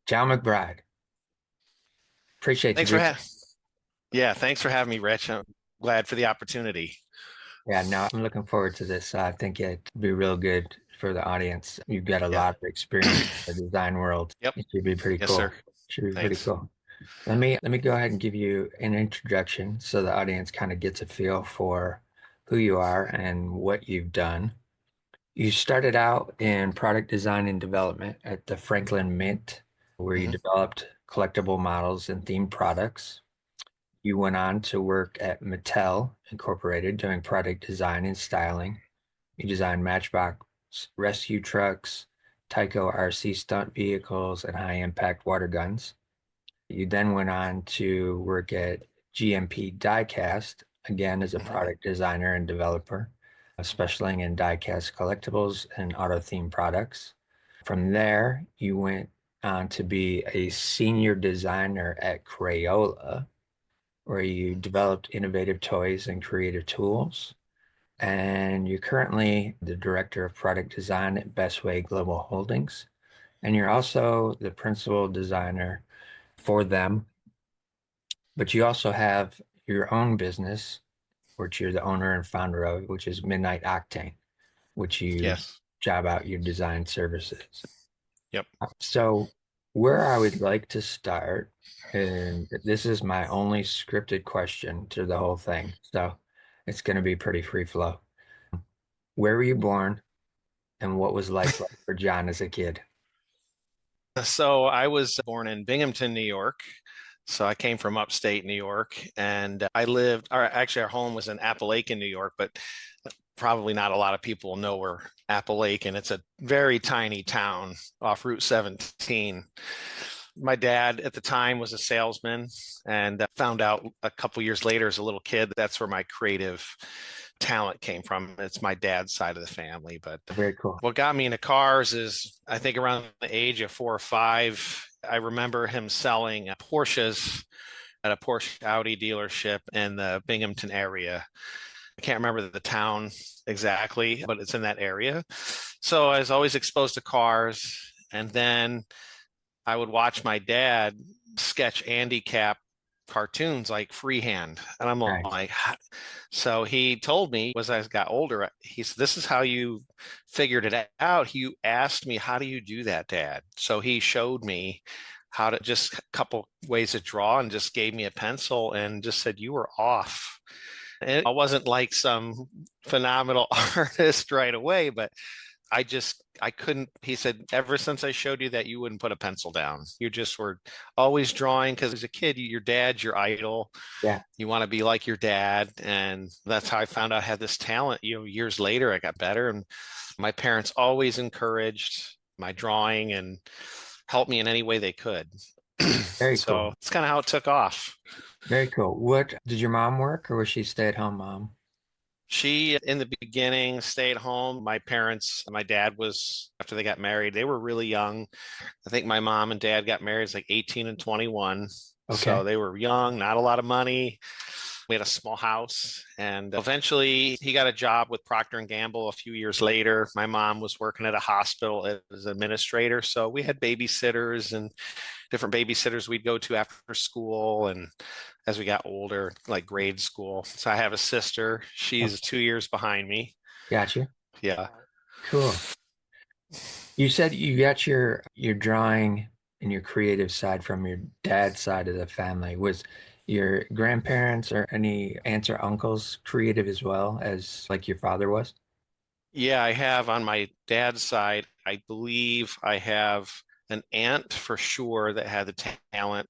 John McBride. Appreciate you Thanks for being. having. Yeah, thanks for having me, Rich. I'm glad for the opportunity. Yeah, no, I'm looking forward to this. I think it'd be real good for the audience. You've got a Yeah. lot of experience in the design world. Yep. It should be pretty Yes, sir. cool. Should be pretty Thanks. cool. Let me go ahead and give you an introduction so the audience kind of gets a feel for who you are and what you've done. You started out in product design and development at the Franklin Mint, where you Hmm. developed collectible models and themed products. You went on to work at Mattel Incorporated doing product design and styling. You designed Matchbox rescue trucks, Tyco RC stunt vehicles, and high-impact water guns. You then went on to work at GMP Diecast, again as a Hmm. product designer and developer, specializing in diecast collectibles and auto-themed products. From there, you went on to be a senior designer at Crayola, where you developed innovative toys and creative tools. And you're currently the director of product design at Bestway Global Holdings. And you're also the principal designer for them. But you also have your own business, which you're the owner and founder of, which is Midnight Octane, which you Yes. job out your design services. Yep. So, where I would like to start, and this is my only scripted question to the whole thing, so it's going to be pretty free flow. Where were you born, and what was life like for John as a kid? So I was born in Binghamton, New York. So I came from upstate New York, and I lived, or actually, our home was in Appalachian, New York, but probably not a lot of people know where Appalachian. It's a very tiny town off Route 17. My dad at the time was a salesman, and found out a couple years later as a little kid that's where my creative talent came from. It's my dad's side of the family. But Very cool. what got me into cars is I think around the age of 4 or 5, I remember him selling Porsches at a Porsche Audi dealership in the Binghamton area. I can't remember the town exactly, but it's in that area. So I was always exposed to cars. And then I would watch my dad sketch handicap cartoons like freehand. And I'm Nice. like, so he told me as I got older, he said, this is how you figured it out. He asked me, how do you do that, Dad? So he showed me how to just a couple ways to draw and just gave me a pencil and just said, you were off. And I wasn't like some phenomenal artist right away, but I couldn't. He said, ever since I showed you that, you wouldn't put a pencil down. You just were always drawing because as a kid, your dad's your idol. Yeah, You want to be like your dad. And that's how I found out I had this talent. Years later, I got better. And my parents always encouraged my drawing and helped me in any way they could. very So cool. it's kind of how it took off. Very cool. What did your mom work, or was she stay-at-home mom? She, in the beginning, stayed home. My parents, my dad was, after they got married, they were really young. I think my mom and dad got married as like 18 and 21. So Okay. they were young, not a lot of money. We had a small house, and eventually he got a job with Procter and Gamble a few years later. My mom was working at a hospital as an administrator, so we had babysitters and different babysitters we'd go to after school, and as we got older, like grade school. So I have a sister. Okay. She's 2 years behind me. Gotcha. Yeah. Cool. You said you got your drawing and your creative side from your dad's side of the family. Was your grandparents or any aunts or uncles creative as well as like your father was? Yeah, I have on my dad's side, I believe I have an aunt for sure that had the talent.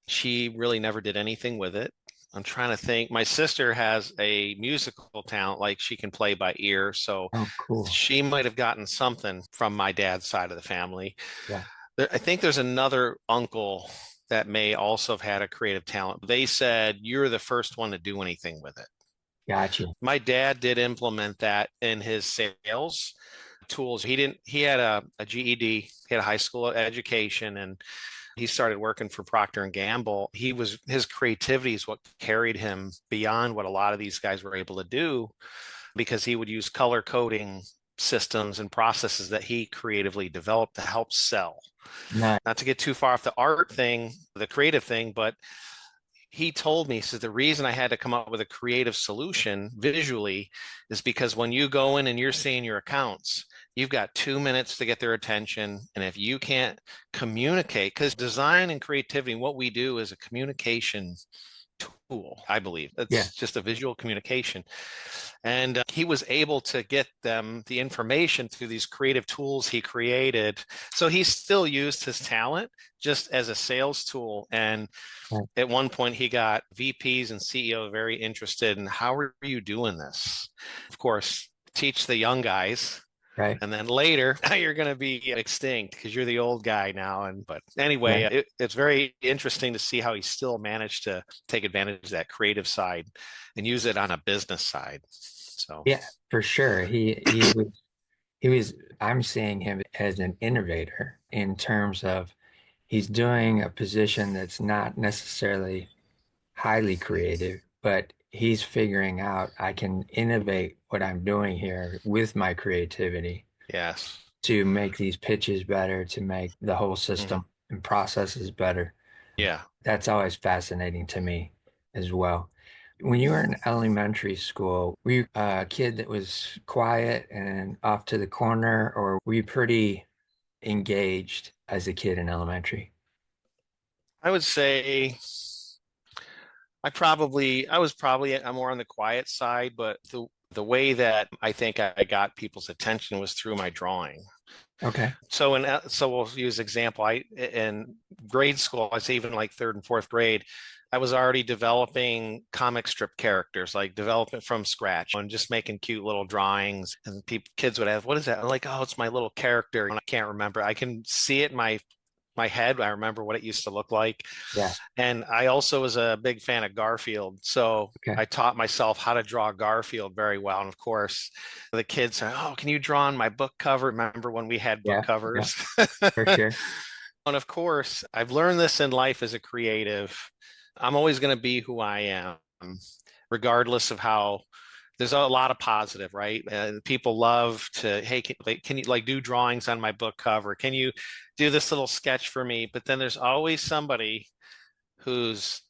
She really never did anything with it. I'm trying to think. My sister has a musical talent, like she can play by ear. So Oh, cool. she might have gotten something from my dad's side of the family. Yeah. I think there's another uncle that may also have had a creative talent. They said, you're the first one to do anything with it. Gotcha. My dad did implement that in his sales tools. He had a GED, he had a high school education, and he started working for Procter and Gamble. His creativity is what carried him beyond what a lot of these guys were able to do because he would use color coding systems and processes that he creatively developed to help sell. Nice. Not to get too far off the art thing, the creative thing, but he told me, he says, the reason I had to come up with a creative solution visually is because when you go in and you're seeing your accounts, you've got 2 minutes to get their attention. And if you can't communicate, because design and creativity, what we do is a communication tool, I believe. Yeah. It's just a visual communication. And he was able to get them the information through these creative tools he created. So he still used his talent just as a sales tool. And Right. at one point, he got VPs and CEO very interested in how are you doing this? Of course, teach the young guys. Right. And then later, you're going to be extinct because you're the old guy now. And but anyway, Right. it's very interesting to see how he still managed to take advantage of that creative side and use it on a business side. So Yeah, for sure. He was I'm seeing him as an innovator in terms of he's doing a position that's not necessarily highly creative, but he's figuring out I can innovate what I'm doing here with my creativity yes, to make these pitches better, to make the whole hmm system and processes better. yeah. That's always fascinating to me as well. When you were in elementary school, were you a kid that was quiet and off to the corner, or were you pretty engaged as a kid in elementary? I would say I was probably more on the quiet side, but the way that I think I got people's attention was through my drawing. Okay. So we'll use example. I in grade school, I say even like third and fourth grade, I was already developing comic strip characters, like development from scratch and just making cute little drawings. And kids would ask, "What is that?" I'm like, "Oh, it's my little character." And I can't remember. I can see it in my head. I remember what it used to look like. Yeah. And I also was a big fan of Garfield. So Okay. I taught myself how to draw Garfield very well. And of course, the kids say, "Oh, can you draw on my book cover?" Remember when we had book Yeah. Yeah. covers? For sure. And of course, I've learned this in life as a creative. I'm always going to be who I am, regardless of how. There's a lot of positive, right? People love to, hey, can you like do drawings on my book cover? Can you do this little sketch for me? But then there's always somebody who's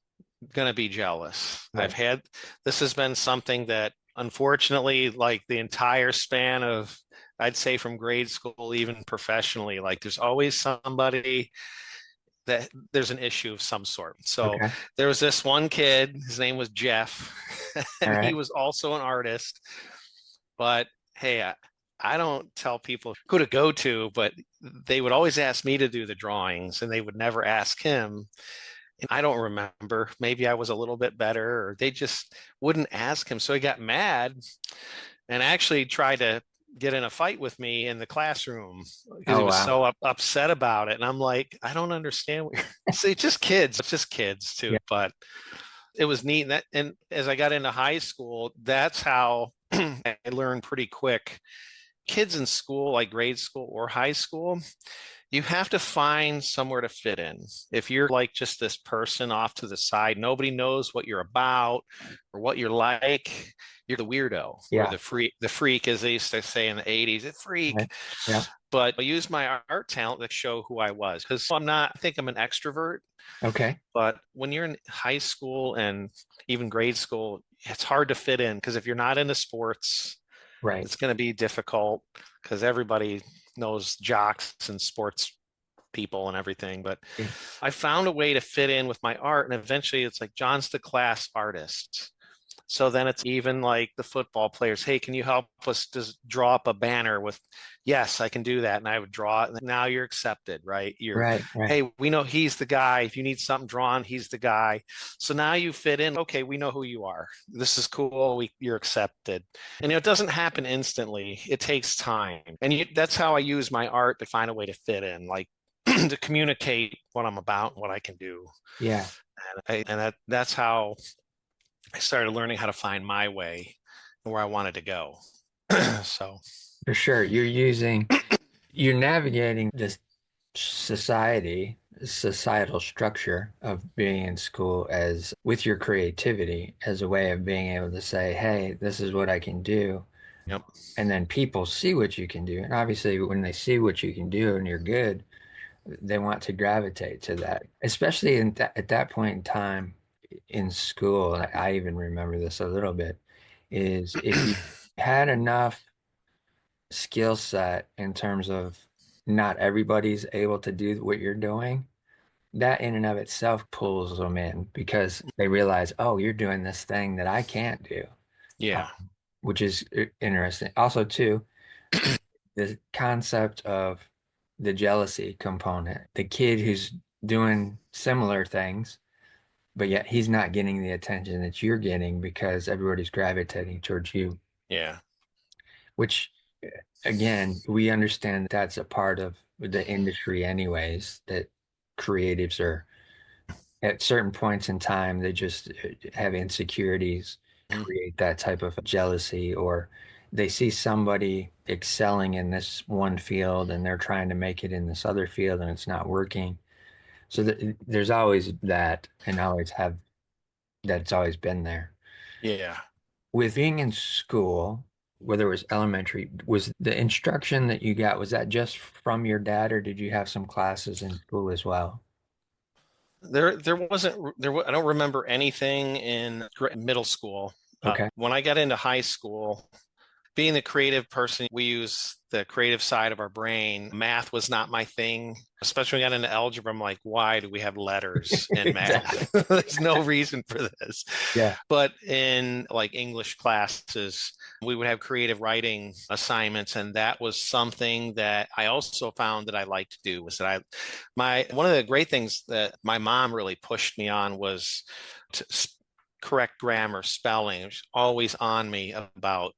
going to be jealous. Right. This has been something that unfortunately, like the entire span of, I'd say from grade school, even professionally, like there's always somebody that there's an issue of some sort. So Okay. there was this one kid, his name was Jeff, All and he right. was also an artist. But hey, I don't tell people who to go to, but they would always ask me to do the drawings and they would never ask him. And I don't remember. Maybe I was a little bit better, or they just wouldn't ask him. So he got mad and actually tried to get in a fight with me in the classroom because he Oh, was wow. so upset about it. And I'm like, I don't understand what you're see, just kids. It's just kids too. Yeah. But it was neat. And as I got into high school, that's how I learned pretty quick. Kids in school, like grade school or high school, you have to find somewhere to fit in. If you're like just this person off to the side, nobody knows what you're about or what you're like. You're the weirdo or Yeah. the freak, as they used to say in the 80s, a Right. freak. Yeah. But I used my art talent to show who I was because I think I'm an extrovert. Okay. But when you're in high school and even grade school, it's hard to fit in because if you're not into sports, Right. it's going to be difficult because everybody knows jocks and sports people and everything. But Yeah. I found a way to fit in with my art. And eventually it's like John's the class artist. So then it's even like the football players. Hey, can you help us just draw up a banner with, yes, I can do that. And I would draw it. And now you're accepted, right? Right. Right. Hey, we know he's the guy. If you need something drawn, he's the guy. So now you fit in. Okay, we know who you are. This is cool. You're accepted. And it doesn't happen instantly. It takes time. And that's how I use my art to find a way to fit in, like to communicate what I'm about, what I can do. Yeah. And that's how I started learning how to find my way and where I wanted to go. So, For sure. You're navigating this societal structure of being in school as with your creativity as a way of being able to say, hey, this is what I can do. Yep. And then people see what you can do. And obviously, when they see what you can do and you're good, they want to gravitate to that, especially at that point in time in school. And I even remember this a little bit, is if you had enough skill set in terms of not everybody's able to do what you're doing, that in and of itself pulls them in because they realize, oh, you're doing this thing that I can't do, uh, Yeah. which is interesting. Also, too, the concept of the jealousy component, the kid who's doing similar things, but yet he's not getting the attention that you're getting because everybody's gravitating towards you, Yeah. which again, we understand that's a part of the industry anyways, that creatives are at certain points in time, they just have insecurities, Mhm. create that type of jealousy, or they see somebody excelling in this one field and they're trying to make it in this other field and it's not working. So there's always that, and always have that's always been there. Yeah. With being in school, whether it was elementary, was the instruction that you got, was that just from your dad, or did you have some classes in school as well? There wasn't I don't remember anything in middle school. Okay. When I got into high school, being the creative person, we use the creative side of our brain. Math was not my thing, especially when I got into algebra. I'm like, why do we have letters in Exactly. math? There's no reason for this. Yeah. But in like English classes, we would have creative writing assignments, and that was something that I also found that I liked to do. Was that I my one of the great things that my mom really pushed me on was to correct grammar, spelling. It was always on me about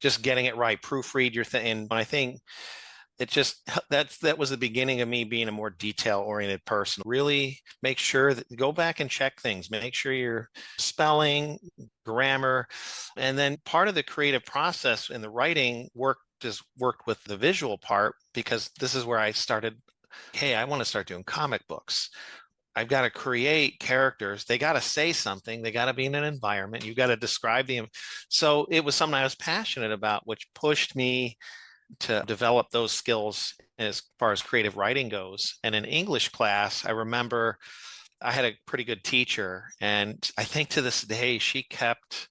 just getting it right, proofread your thing. And I think it just that was the beginning of me being a more detail oriented person. Really make sure that go back and check things, make sure you're spelling, grammar, and then part of the creative process in the writing worked with the visual part because this is where I started. Hey, I want to start doing comic books. I've got to create characters. They got to say something. They got to be in an environment. You got to describe them. So it was something I was passionate about, which pushed me to develop those skills as far as creative writing goes. And in English class, I remember I had a pretty good teacher. And I think to this day, she kept,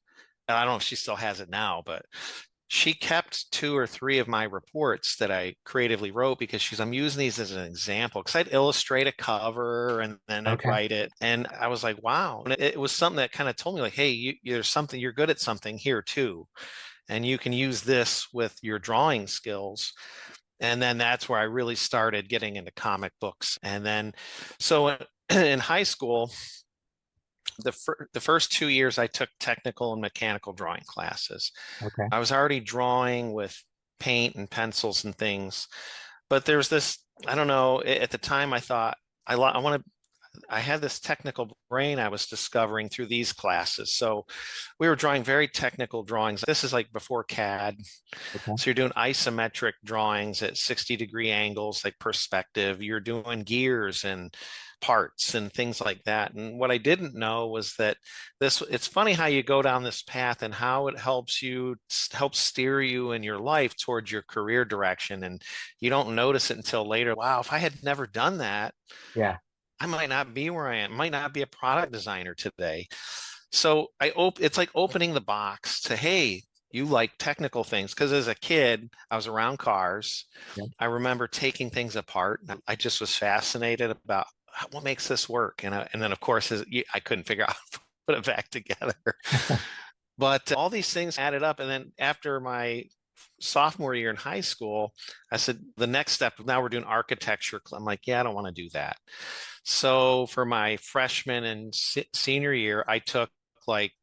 I don't know if she still has it now, but she kept two or three of my reports that I creatively wrote because I'm using these as an example because I'd illustrate a cover and then I'd Okay. write it. And I was like, wow. And it was something that kind of told me like, hey, there's something, you're good at something here too. And you can use this with your drawing skills. And then that's where I really started getting into comic books. And then, so in high school, the first 2 years I took technical and mechanical drawing classes. Okay. I was already drawing with paint and pencils and things, but there was this, I don't know, at the time I thought I want to I had this technical brain I was discovering through these classes. So we were drawing very technical drawings. This is like before CAD. Okay. So you're doing isometric drawings at 60-degree angles, like perspective. You're doing gears and parts and things like that. And what I didn't know was that it's funny how you go down this path and how it helps steer you in your life towards your career direction. And you don't notice it until later. Wow, if I had never done that, Yeah. I might not be where I am, might not be a product designer today. So it's like opening the box to, hey, you like technical things. Because as a kid, I was around cars. Yeah. I remember taking things apart. And I just was fascinated about what makes this work. And then, of course, I couldn't figure out how to put it back together. But all these things added up. And then after my sophomore year in high school, I said, the next step, now we're doing architecture. I'm like, yeah, I don't want to do that. So for my freshman and senior year, I took like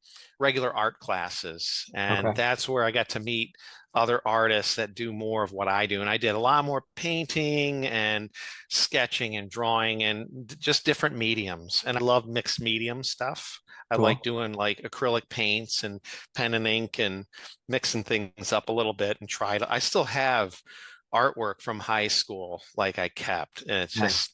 regular art classes. And Okay. that's where I got to meet other artists that do more of what I do. And I did a lot more painting and sketching and drawing and just different mediums. And I love mixed medium stuff. I like Cool. doing like acrylic paints and pen and ink and mixing things up a little bit and I still have artwork from high school like I kept. And Nice.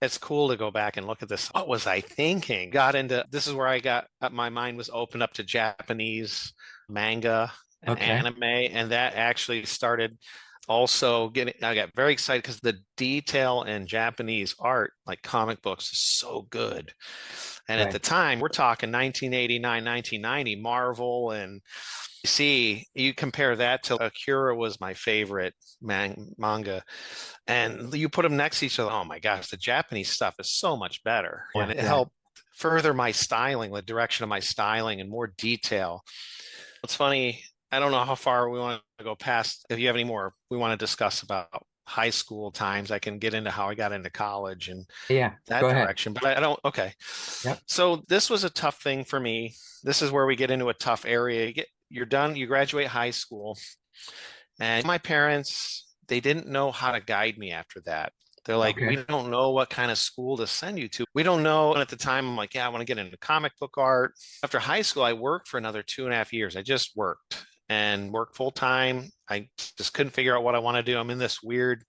it's cool to go back and look at this. What was I thinking? Got into this is where I got my mind was opened up to Japanese manga Okay. anime, and that actually started also getting, I got very excited because the detail in Japanese art, like comic books, is so good. And at the Right. time, we're talking 1989, 1990, Marvel and see, you compare that to Akira was my favorite manga, and you put them next to each other. Oh my gosh, the Japanese stuff is so much better, and Yeah. it Yeah. helped further my styling, the direction of my styling, and more detail. It's funny. I don't know how far we want to go past. If you have any more we want to discuss about high school times, I can get into how I got into college and Yeah. that Go ahead. direction, but I don't. Okay. Yep. So this was a tough thing for me. This is where we get into a tough area. You're done, you graduate high school, and my parents, they didn't know how to guide me after that. They're like, we Okay. don't know what kind of school to send you to. We don't know. And at the time, I'm like, yeah, I want to get into comic book art. After high school, I worked for another 2.5 years. I just worked and worked full time. I just couldn't figure out what I want to do. I'm in this weird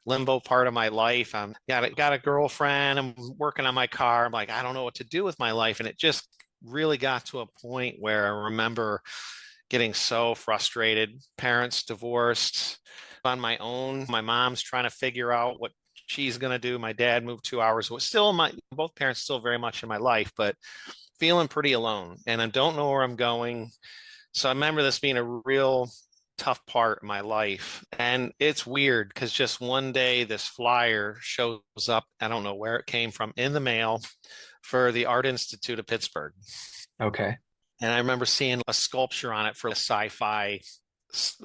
limbo part of my life. I'm got a girlfriend. I'm working on my car. I'm like, I don't know what to do with my life. And it just really got to a point where I remember getting so frustrated. Parents divorced on my own. My mom's trying to figure out what she's going to do. My dad moved 2 hours away. Still, my both parents still very much in my life, but feeling pretty alone. And I don't know where I'm going. So I remember this being a real tough part of my life. And it's weird because just one day this flyer shows up. I don't know where it came from in the mail for the Art Institute of Pittsburgh. Okay. And I remember seeing a sculpture on it for a sci-fi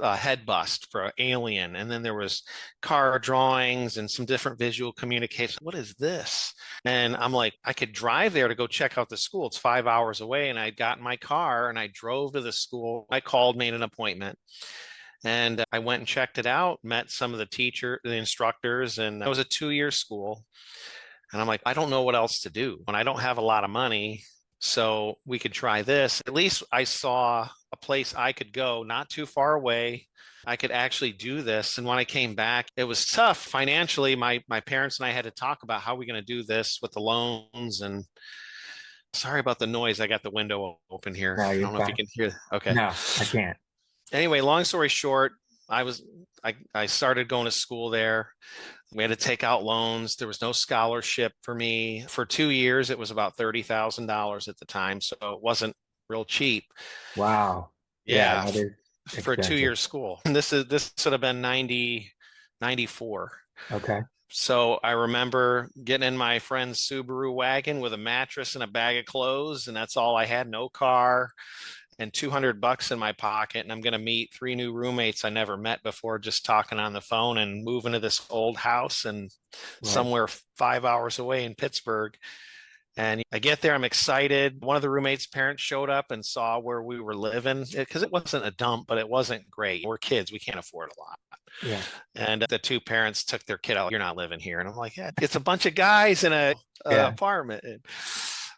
head bust for Alien, and then there was car drawings and some different visual communication. What is this? And I'm like, I could drive there to go check out the school. It's 5 hours away, and I got in my car and I drove to the school. I called, made an appointment, and I went and checked it out. Met some of the instructors, and it was a 2-year school. And I'm like, I don't know what else to do when I don't have a lot of money. So we could try this. At least I saw a place I could go not too far away. I could actually do this. And when I came back, it was tough financially. My parents and I had to talk about how we're going to do this with the loans. And sorry about the noise. I got the window open here. No, I you're don't know if you fine. can hear. Okay. No, I can't. Anyway, long story short, I started going to school there. We had to take out loans. There was no scholarship for me. For 2 years, it was about $30,000 at the time. So it wasn't real cheap. Wow. Yeah, Yeah, that is for a expensive. 2 year school. And this would have been 94. Okay. So I remember getting in my friend's Subaru wagon with a mattress and a bag of clothes, and that's all I had, no car and $200 in my pocket. And I'm going to meet 3 new roommates I never met before, just talking on the phone and moving to this old house and Right. somewhere 5 hours away in Pittsburgh. And I get there, I'm excited. One of the roommates' parents showed up and saw where we were living because it wasn't a dump, but it wasn't great. We're kids, we can't afford a lot. Yeah. And the 2 parents took their kid out. You're not living here. And I'm like, yeah, it's a bunch of guys in a Yeah. apartment.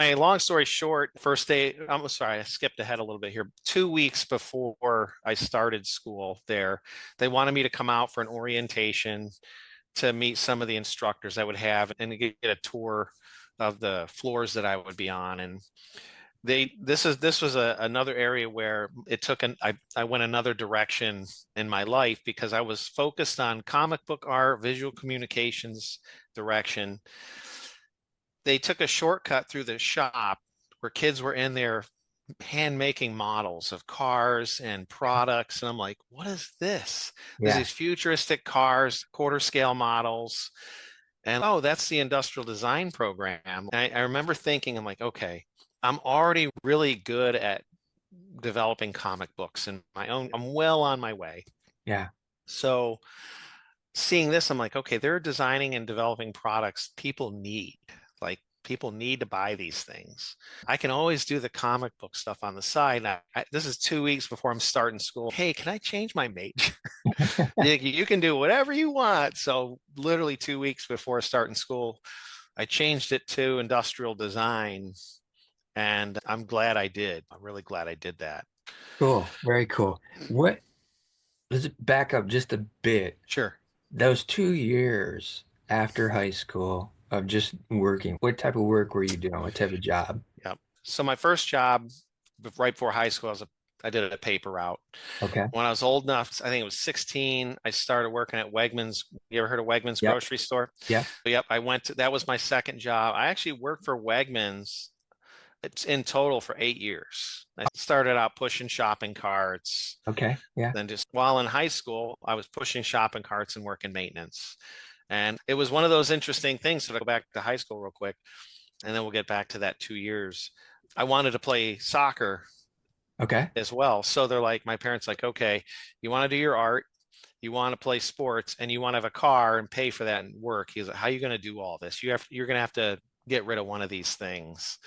Long story short, first day, I'm sorry, I skipped ahead a little bit here. 2 weeks before I started school there, they wanted me to come out for an orientation to meet some of the instructors I would have and to get a tour of the floors that I would be on. And this was another area where it took I went another direction in my life because I was focused on comic book art, visual communications direction. They took a shortcut through the shop where kids were in there hand making models of cars and products. And I'm like, what is this? There's Yeah. these futuristic cars, quarter scale models. And oh, that's the industrial design program. And I remember thinking, I'm like, okay, I'm already really good at developing comic books in my own. I'm well on my way. Yeah. So seeing this, I'm like, okay, they're designing and developing products people need. Like people need to buy these things. I can always do the comic book stuff on the side. This is 2 weeks before I'm starting school. Hey, can I change my major? You can do whatever you want. So literally 2 weeks before starting school, I changed it to industrial design, and I'm glad I did. I'm really glad I did that. Cool. Very cool. What, let's back up just a bit. Sure. Those 2 years after high school of just working, what type of work were you doing? What type of job? Yep. So my first job right before high school, I was I did a paper route. Okay. When I was old enough, I think it was 16, I started working at Wegmans. You ever heard of Wegmans Yep. grocery store? Yep. Yep, that was my second job. I actually worked for Wegmans. It's in total for 8 years. I started out pushing shopping carts. Okay. Yeah. Then just while in high school, I was pushing shopping carts and working maintenance. And it was one of those interesting things. So to go back to high school real quick, and then we'll get back to that 2 years. I wanted to play soccer Okay. as well. So they're like, my parents like, okay, you want to do your art, you want to play sports, and you want to have a car and pay for that and work. He's like, how are you going to do all this? You're going to have to get rid of one of these things.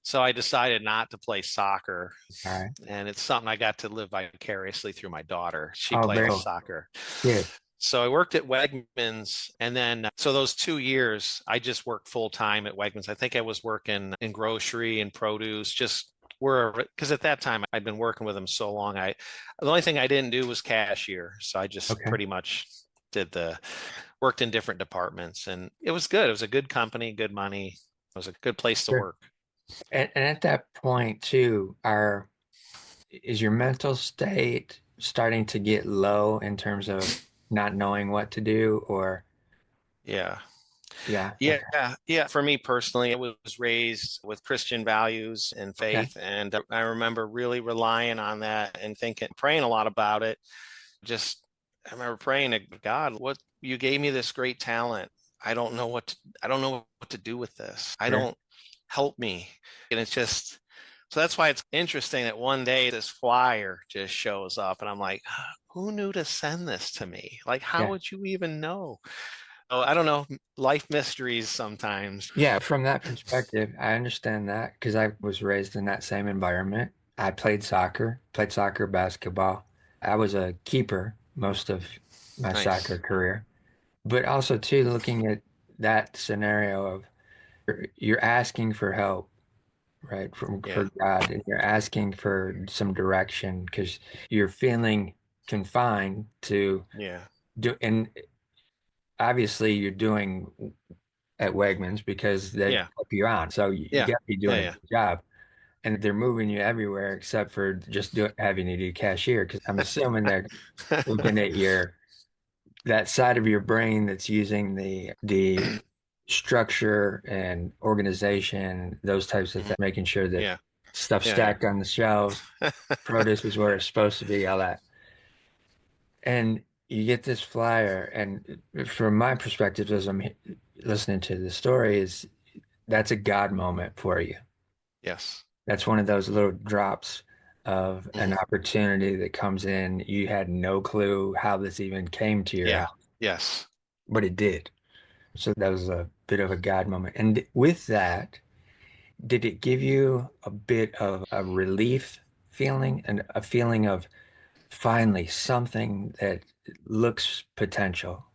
So I decided not to play soccer. All right. And it's something I got to live vicariously through my daughter. She Oh, played very cool. soccer. Good. So I worked at Wegmans, and then so those 2 years, I just worked full time at Wegmans. I think I was working in grocery and produce, just where because at that time I'd been working with them so long. The only thing I didn't do was cashier, so I just Okay. pretty much worked in different departments, and it was good. It was a good company, good money. It was a good place to Sure. work. And at that point too, is your mental state starting to get low in terms of not knowing what to do or Yeah. yeah, Yeah, okay. yeah. For me personally, I was raised with Christian values and Okay. faith, and I remember really relying on that and thinking, praying a lot about it. Just, I remember praying to God, "What you gave me this great talent. I don't know I don't know what to do with this. I Sure. don't help me." And it's just, so that's why it's interesting that one day this flyer just shows up, and I'm like, "Who knew to send this to me? Like, how Yeah. would you even know?" Oh, I don't know, life mysteries sometimes. Yeah, from that perspective, I understand that because I was raised in that same environment. I played soccer, basketball. I was a keeper most of my soccer Nice. career. But also too, looking at that scenario of you're asking for help, right, from Yeah. for God, and you're asking for some direction because you're feeling confined to Yeah. do, and obviously you're doing at Wegmans because they Yeah. help you out. So you Yeah. got to be Yeah. doing a Yeah. good job. And they're moving you everywhere except for just having you do cashier. Because I'm assuming they're looking at that side of your brain that's using the structure and organization, those types of Mhm. things, making sure that Yeah. stuff Yeah. stacked on the shelves, Yeah. produce is where it's supposed to be, all that. And you get this flyer, and from my perspective, as I'm listening to the story, is that's a God moment for you. Yes. That's one of those little drops of an Mhm. opportunity that comes in. You had no clue how this even came to your Yeah. house, Yes. but it did. So that was a bit of a God moment. And with that, did it give you a bit of a relief feeling and a feeling of finally something that looks potential?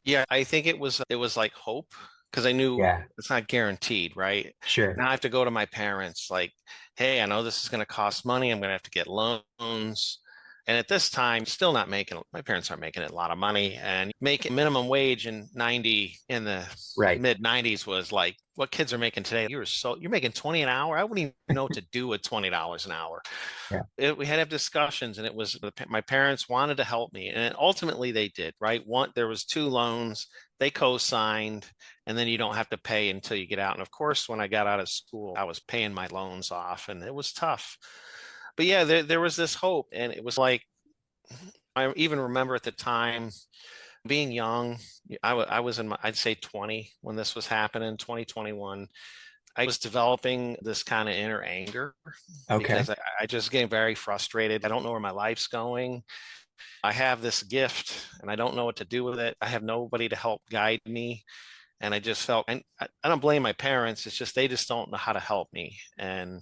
Yeah. I think it was like hope because I knew Yeah, it's not guaranteed, right? sure. Now I have to go to my parents like, hey, I know this is going to cost money. I'm going to have to get loans. And at this time, still not making, my parents aren't making a lot of money, and making minimum wage in the Right. mid 90s was like what kids are making today. You're making 20 an hour. I wouldn't even know what to do with $20 an hour. Yeah. We had to have discussions, and it was my parents wanted to help me, and ultimately they did, right? There was two loans, they co-signed, and then you don't have to pay until you get out. And of course, when I got out of school, I was paying my loans off, and it was tough. But yeah, there was this hope, and it was like, I even remember at the time being young. I was in my, I'd say 20 when this was happening, 2021. I was developing this kind of inner anger Okay. because I just getting very frustrated. I don't know where my life's going. I have this gift and I don't know what to do with it. I have nobody to help guide me. And I just felt, and I don't blame my parents. It's just, they just don't know how to help me. And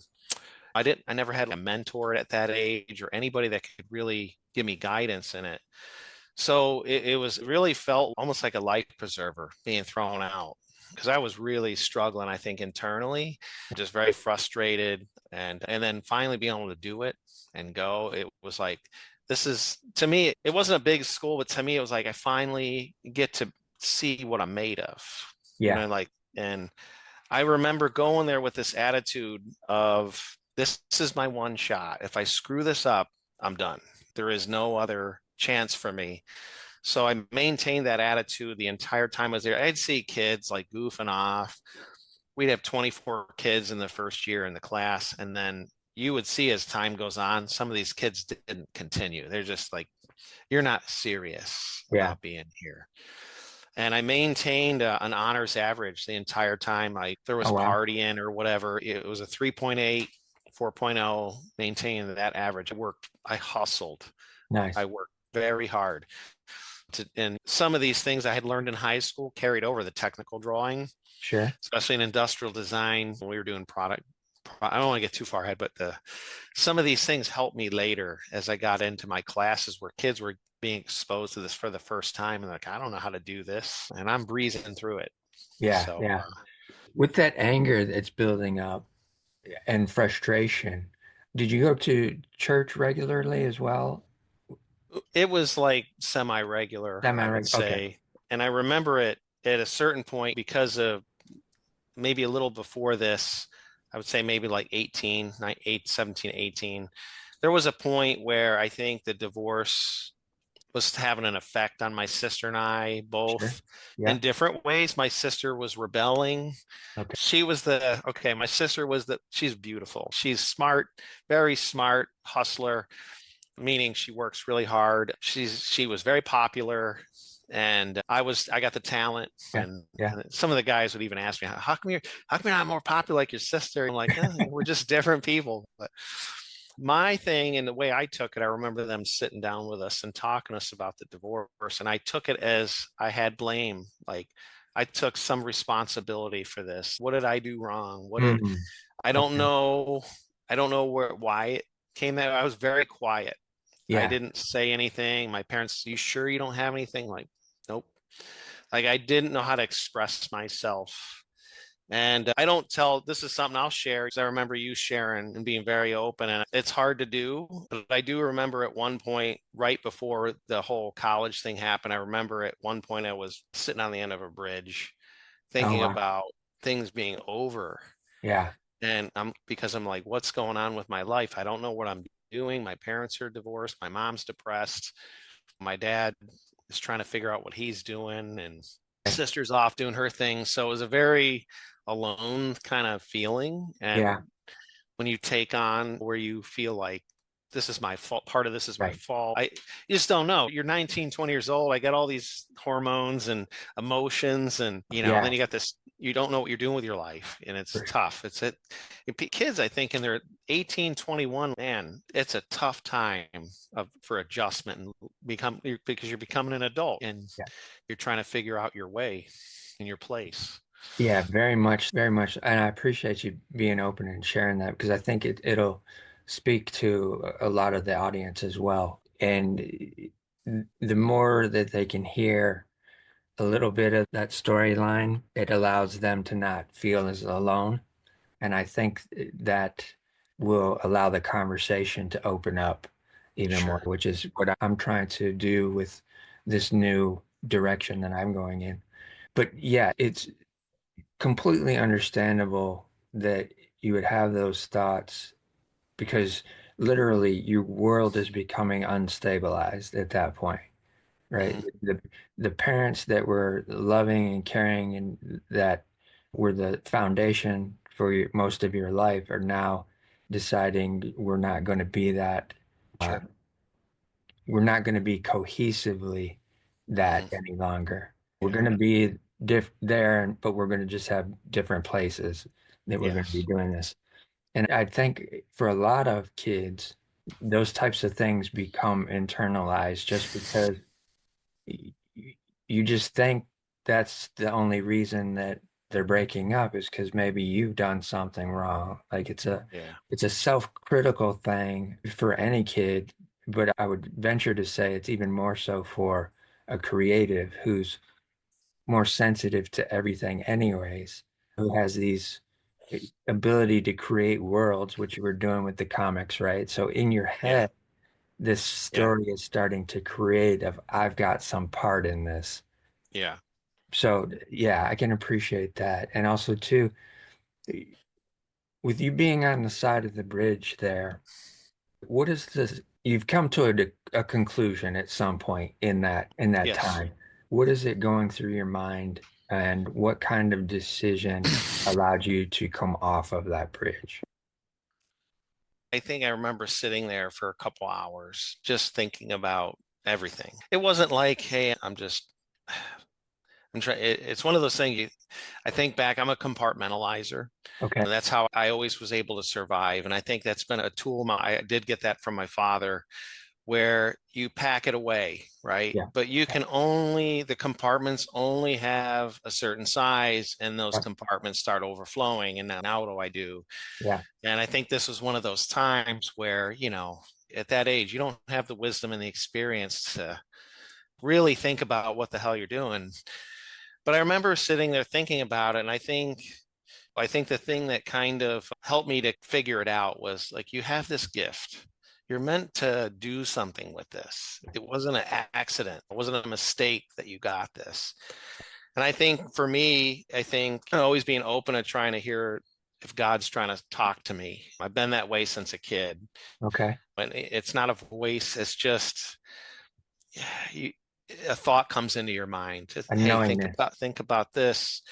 I never had a mentor at that age or anybody that could really give me guidance in it. So it really felt almost like a life preserver being thrown out because I was really struggling, I think, internally, just very frustrated. And then finally being able to do it and go, it was like, this is, to me, it wasn't a big school, but to me, it was like, I finally get to see what I'm made of, Yeah. like, and I remember going there with this attitude of This is my one shot. If I screw this up, I'm done. There is no other chance for me. So I maintained that attitude the entire time I was there. I'd see kids like goofing off. We'd have 24 kids in the first year in the class. And then you would see as time goes on, some of these kids didn't continue. They're just like, you're not serious Yeah. about being here. And I maintained an honors average the entire time. There was Oh, wow. partying or whatever. It was a 3.8, 4.0, maintaining that average. I hustled, Nice. I worked very hard. And some of these things I had learned in high school carried over the technical drawing, Sure. especially in industrial design when we were doing product. I don't want to get too far ahead, but some of these things helped me later as I got into my classes where kids were being exposed to this for the first time and like, I don't know how to do this, and I'm breezing through it. Yeah. So Yeah. With that anger that's building up and frustration, did you go to church regularly as well? it was like semi-regular, Am I I would right? Okay. say. And I remember it at a certain point because of maybe a little before this, I would say maybe like 18, 17, 18. There was a point where I think the divorce was having an effect on my sister and I Sure. both Yeah. in different ways. My sister was rebelling. Okay. My sister she's beautiful. She's smart, very smart hustler, meaning she works really hard. She was very popular, and I got the talent. Yeah. And Yeah. some of the guys would even ask me, how come you're not more popular like your sister? I'm like, we're just different people. But my thing and the way I took it, I remember them sitting down with us and talking to us about the divorce. And I took it as I had blame. Like I took some responsibility for this. What did I do wrong? Mm. I don't Okay. know. I don't know why it came that. I was very quiet. I Yeah. didn't say anything. My parents, you sure you don't have anything? Like, nope. Like I didn't know how to express myself. And I don't tell, this is something I'll share because I remember you sharing and being very open. And it's hard to do. But I do remember at one point, right before the whole college thing happened, I remember at one point I was sitting on the end of a bridge Oh, thinking wow. about things being over. Yeah. And I'm like, what's going on with my life? I don't know what I'm doing. My parents are divorced. My mom's depressed. My dad is trying to figure out what he's doing, and sister's off doing her thing. So it was a very alone kind of feeling. Yeah. And when you take on where you feel like this is my fault, part of this is my Right. fault, you just don't know. You're 19, 20 years old. I got all these hormones and emotions, and then Yeah. you got this, you don't know what you're doing with your life, and it's For tough. Kids, I think, in their 18, 21, man, it's a tough time for adjustment and because you're becoming an adult and Yeah. you're trying to figure out your way and your place. Yeah, very much, very much. And I appreciate you being open and sharing that because I think it'll speak to a lot of the audience as well. And the more that they can hear a little bit of that storyline, it allows them to not feel as alone. And I think that will allow the conversation to open up even more, Sure. which is what I'm trying to do with this new direction that I'm going in. But yeah, it's completely understandable that you would have those thoughts because literally your world is becoming unstabilized at that point, right? Hmm. The parents that were loving and caring and that were the foundation for most of your life are now deciding we're not going to be that, uh, Sure. we're not going to be cohesively that Hmm. any longer. We're Yeah. going to be there, but we're going to just have different places that we're going to be Yes. doing this. And I think for a lot of kids, those types of things become internalized just because y- you just think that's the only reason that they're breaking up is because maybe you've done something wrong. Like Yeah. it's a self-critical thing for any kid, but I would venture to say it's even more so for a creative who's more sensitive to everything anyways, who has these ability to create worlds, which you were doing with the comics, right? So in your Yeah. head, this Yeah. story is starting to create of I've got some part in this. Yeah. So yeah, I can appreciate that. And also too, with you being on the side of the bridge there, what is this? You've come to a conclusion at some point in that Yes. time. What is it going through your mind, and what kind of decision allowed you to come off of that bridge? I think I remember sitting there for a couple hours just thinking about everything. It wasn't like, hey, I'm trying. It's one of those things. I think back, I'm a compartmentalizer. Okay. And that's how I always was able to survive. And I think that's been a tool. I did get that from my father, where you pack it away, right? Yeah. But you can the compartments only have a certain size, and those Yeah. compartments start overflowing. And now what do I do? Yeah. And I think this was one of those times where, at that age, you don't have the wisdom and the experience to really think about what the hell you're doing. But I remember sitting there thinking about it, and I think the thing that kind of helped me to figure it out was like, you have this gift. You're meant to do something with this. It wasn't an accident. It wasn't a mistake that you got this. And I think for me, I think always being open to trying to hear if God's trying to talk to me. I've been that way since a kid. Okay. But it's not a voice. It's just you, a thought comes into your mind. A Hey, knowingness. think about this.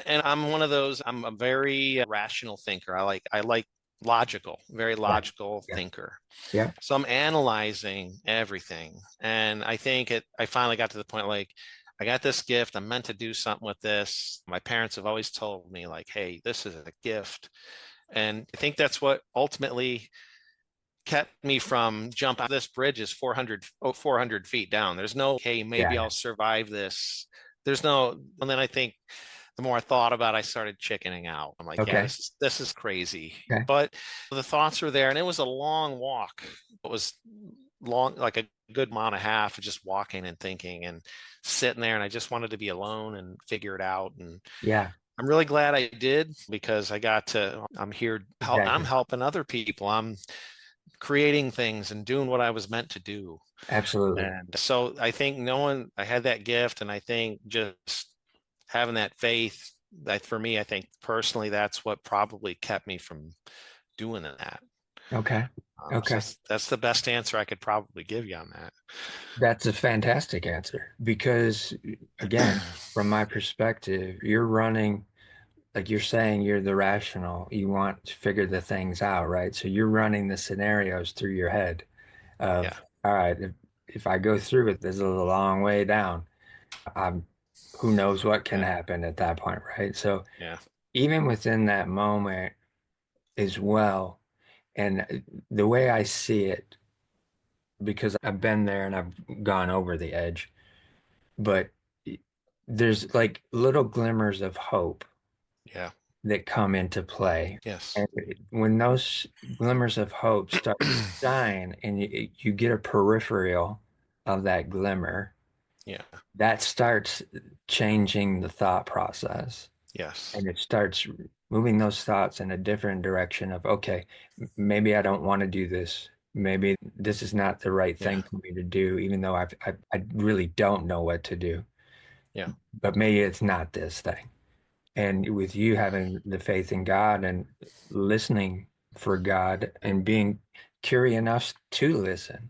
And I'm one of those. I'm a very rational thinker. I like logical, very Yeah. logical Yeah. thinker. Yeah. So I'm analyzing everything, and I think I finally got to the point like, I got this gift. I'm meant to do something with this. My parents have always told me like, hey, this is a gift, and I think that's what ultimately kept me from jump out. This bridge is 400 feet down. There's no, hey, maybe Yeah. I'll survive this. There's no, and then I think the more I thought about it, I started chickening out. I'm like, yeah, Okay. this is crazy. Okay. But the thoughts were there, and it was a long walk. It was long, like a good mile and a half of just walking and thinking and sitting there. And I just wanted to be alone and figure it out. And Yeah. I'm really glad I did, because I'm here, I'm Exactly. helping other people. I'm creating things and doing what I was meant to do. Absolutely. And so I think knowing I had that gift, and I think just having that faith, that for me, I think personally, that's what probably kept me from doing that. Okay. So Okay. that's the best answer I could probably give you on That's a fantastic answer because, again, that. from my perspective, you're running, like you're saying, you're the rational. You want to figure the things out, right? So you're running the scenarios through your head Yeah, of, all right, if I go through it, this is a long way down. I'm, who knows what can yeah, happen at that point, right? So yeah. even within that moment as well, and the way I see it, because I've been there and I've gone over the edge, but there's like little glimmers of hope Yeah. that come into play. Yes. And when those glimmers of hope start to shine and you get a peripheral of that glimmer, Yeah. that starts changing the thought process. Yes. And it starts moving those thoughts in a different direction of, okay, maybe I don't want to do this. Maybe this is not the right Yeah. thing for me to do, even though I really don't know what to do. Yeah. But maybe it's not this thing. And with you having the faith in God and listening for God and being curious enough to listen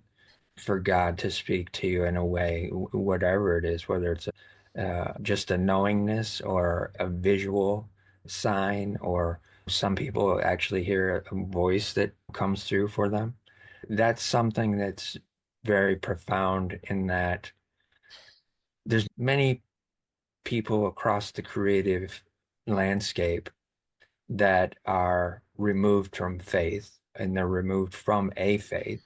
for God to speak to you in a way, whatever it is, whether it's just a knowingness or a visual sign, or some people actually hear a voice that comes through for them. That's something that's very profound in that there's many people across the creative landscape that are removed from faith and they're removed from a faith,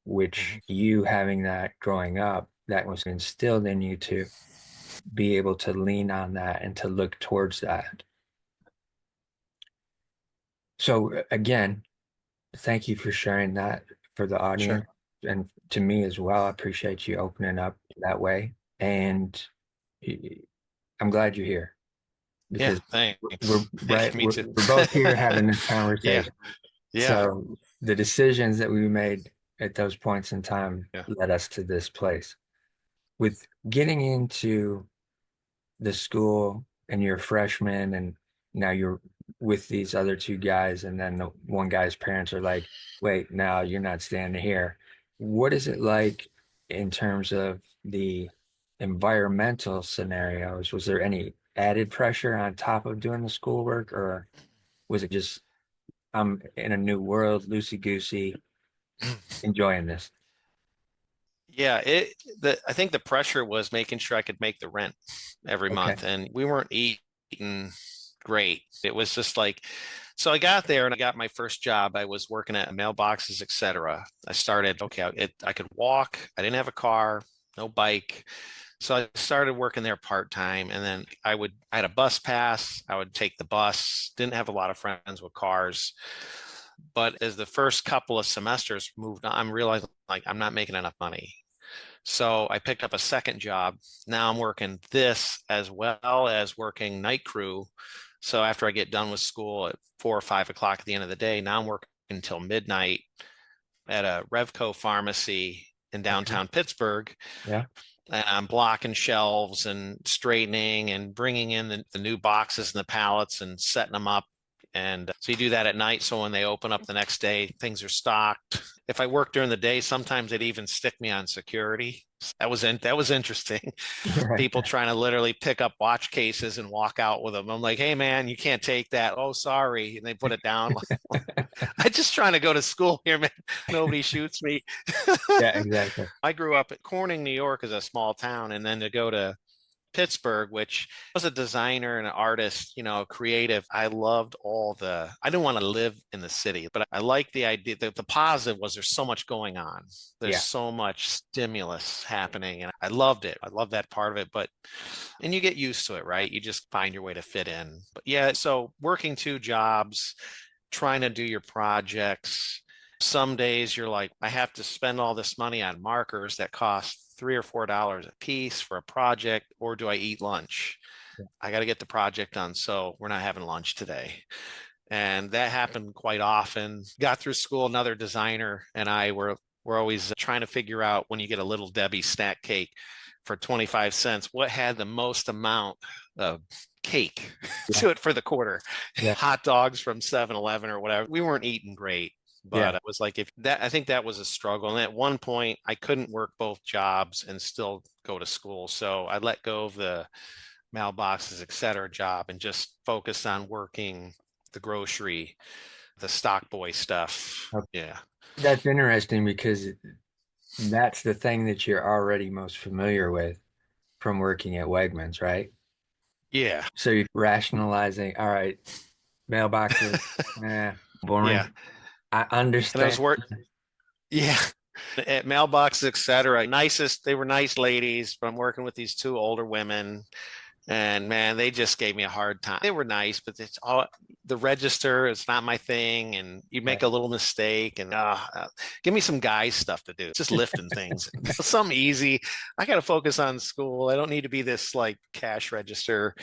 which Mhm. you having that growing up, that was instilled in you to be able to lean on that and to look towards that. So again, thank you for sharing that for the Sure. audience and to me as well. I appreciate you opening up that way. And I'm glad you're here Yeah. because we're Thanks. right. Me too. We're both here having this Yeah. conversation. Yeah. So the decisions that we made at those points in time Yeah. led us to this place. With getting into the school and you're a freshman and now you're with these other two guys, and then the one guy's parents are like, wait, no, you're not standing here. What is it like in terms of the environmental scenarios? Was there any added pressure on top of doing the schoolwork, or was it just I'm in a new world, loosey-goosey, enjoying this? Yeah, I think the pressure was making sure I could make the rent every Okay. month, and we weren't eating great. It was just like, so I got there and I got my first job. I was working at mailboxes, etc. I started, okay, I could walk. I didn't have a car, no bike. So I started working there part-time, and then I had a bus pass. I would take the bus. Didn't have a lot of friends with cars. But as the first couple of semesters moved on, I'm realizing like I'm not making enough money. So I picked up a second job. Now I'm working this as well as working night crew. So after I get done with school at 4 or 5 o'clock at the end of the day, now I'm working until midnight at a Revco pharmacy in Okay. downtown Pittsburgh. Yeah. And I'm blocking shelves and straightening and bringing in the new boxes and the pallets and setting them up. And so you do that at night. So when they open up the next day, things are stocked. If I work during the day, sometimes they'd even stick me on security. That was interesting. Right. People trying to literally pick up watch cases and walk out with them. I'm like, hey man, you can't take that. Oh, sorry. And they put it down. I'm just trying to go to school here, man. Nobody shoots me. Yeah, exactly. I grew up at Corning, New York, is a small town, and then to go to Pittsburgh, which was a designer and an artist, creative. I loved I didn't want to live in the city, but I liked the idea that the positive was there's so much going on. There's Yeah. so much stimulus happening. And I loved it. I love that part of it. And you get used to it, right? You just find your way to fit in. But yeah, so working two jobs, trying to do your projects. Some days you're like, I have to spend all this money on markers that cost $3 or $4 a piece for a project, or do I eat lunch? I got to get the project done. So we're not having lunch today. And that happened quite often. Got through school, another designer and I were always trying to figure out when you get a little Debbie snack cake for 25 cents, what had the most amount of cake Yeah. to it for the quarter. Yeah. Hot dogs from 7-Eleven or whatever. We weren't eating great, but Yeah. it was like if that I think that was a struggle. And at one point I couldn't work both jobs and still go to school. So I let go of the mailboxes, et cetera, job and just focused on working the grocery, the stock boy stuff. Okay. Yeah. That's interesting because that's the thing that you're already most familiar with from working at Wegmans, right? Yeah. So you're rationalizing, all right, mailboxes, Yeah. boring. I And I was understand. work yeah. At mailboxes, et cetera. They were nice ladies, but I'm working with these two older women. And man, they just gave me a hard time. They were nice, but it's all the register is not my thing. And you make Right. a little mistake and give me some guy stuff to do. Just lifting things. Something easy. I got to focus on school. I don't need to be this like cash register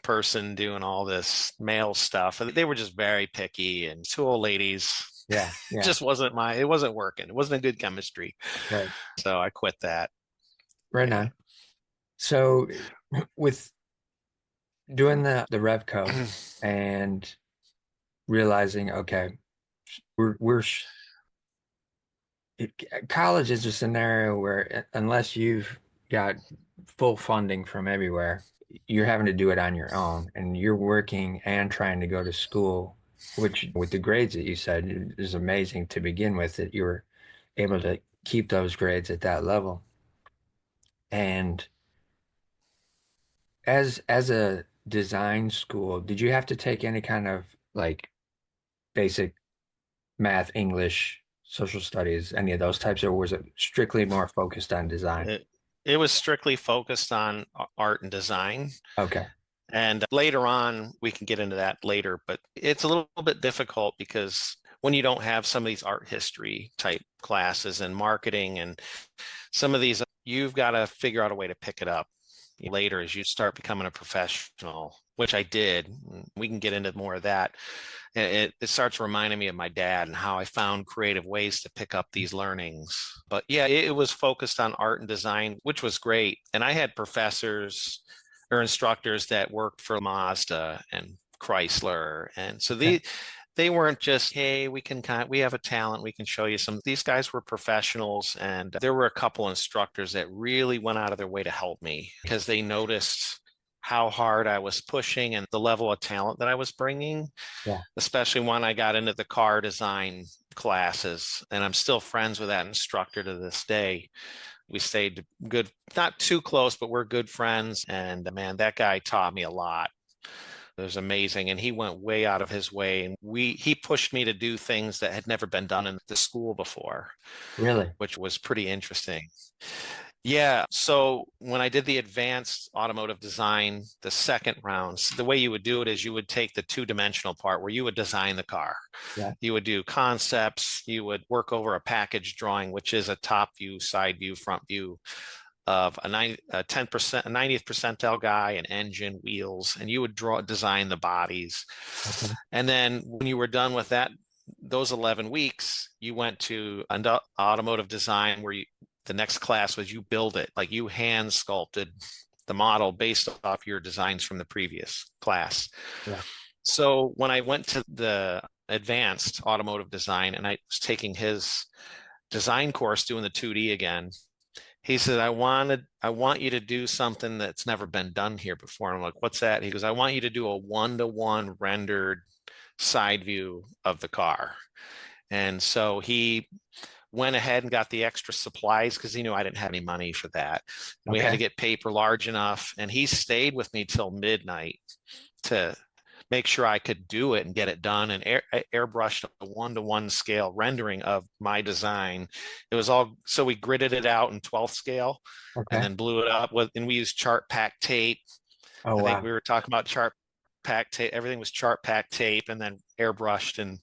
person doing all this mail stuff. They were just very picky and two old ladies. Yeah. Yeah. It wasn't working. It wasn't a good chemistry. Right. So I quit that. Right Yeah. on. So with doing the Revco and realizing, okay, we're college is a scenario where unless you've got full funding from everywhere, you're having to do it on your own, and you're working and trying to go to school, which with the grades that you said is amazing to begin with, that you were able to keep those grades at that level. And as a design school, did you have to take any kind of like basic math, English, social studies, any of those types, or was it strictly more focused on design? It, it was strictly focused on art and design. Okay. And later on, we can get into that later, but it's a little bit difficult because when you don't have some of these art history type classes and marketing and some of these, you've got to figure out a way to pick it up later as you start becoming a professional, which I did. We can get into more of that. It starts reminding me of my dad and how I found creative ways to pick up these learnings. But yeah, it was focused on art and design, which was great. And I had professors or instructors that worked for Mazda and Chrysler. And so Okay. they weren't just, hey, we have a talent, we can show you some. These guys were professionals, and there were a couple instructors that really went out of their way to help me because they noticed how hard I was pushing and the level of talent that I was bringing, Yeah. especially when I got into the car design classes. And I'm still friends with that instructor to this day. We stayed good, not too close, but we're good friends. And man, that guy taught me a lot. It was amazing. And he went way out of his way. And he pushed me to do things that had never been done in the school before, Really? which was pretty interesting. Yeah. So when I did the advanced automotive design, the second rounds, the way you would do it is you would take the two-dimensional part where you would design the car. Yeah. You would do concepts, you would work over a package drawing, which is a top view, side view, front view of a 10%, a 90th percentile guy, an engine, wheels, and you would design the bodies. Okay. And then when you were done with that, those 11 weeks, you went to automotive design where the next class was you build it, like you hand sculpted the model based off your designs from the previous class. Yeah. So when I went to the advanced automotive design and I was taking his design course doing the 2D again, he said, I want you to do something that's never been done here before. And I'm like, what's that? He goes, I want you to do a 1-to-1 rendered side view of the car. And so he went ahead and got the extra supplies because he knew I didn't have any money for that. And we had to Okay. get paper large enough. And he stayed with me till midnight to make sure I could do it and get it done, and airbrushed a 1-to-1 scale rendering of my design. It was all, so we gridded it out in 12th scale and Okay. then blew it up with, and we used chart pack tape. Oh, I think wow. we were talking about chart pack tape. Everything was chart pack tape and then airbrushed and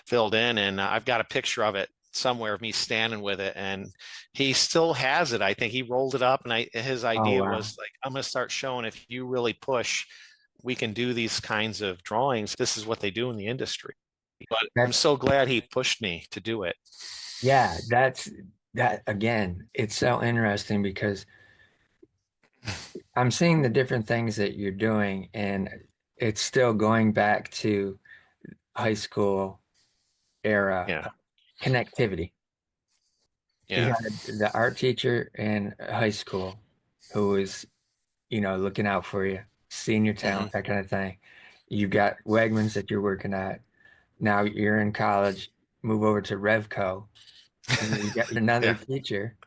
filled in. And I've got a picture of it somewhere of me standing with it, and he still has it. I think he rolled it up, and his Oh, idea wow. was like, I'm going to start showing if you really push, we can do these kinds of drawings. This is what they do in the industry. But I'm That's, so glad he pushed me to do it. yeah, that again, it's so interesting because I'm seeing the different things that you're doing, and it's still going back to high school era Yeah. connectivity. You Yeah. had the art teacher in high school who was, looking out for you, seeing your Hmm. talent, that kind of thing. You've got Wegmans that you're working at. Now you're in college, move over to Revco, and you get another Yeah. teacher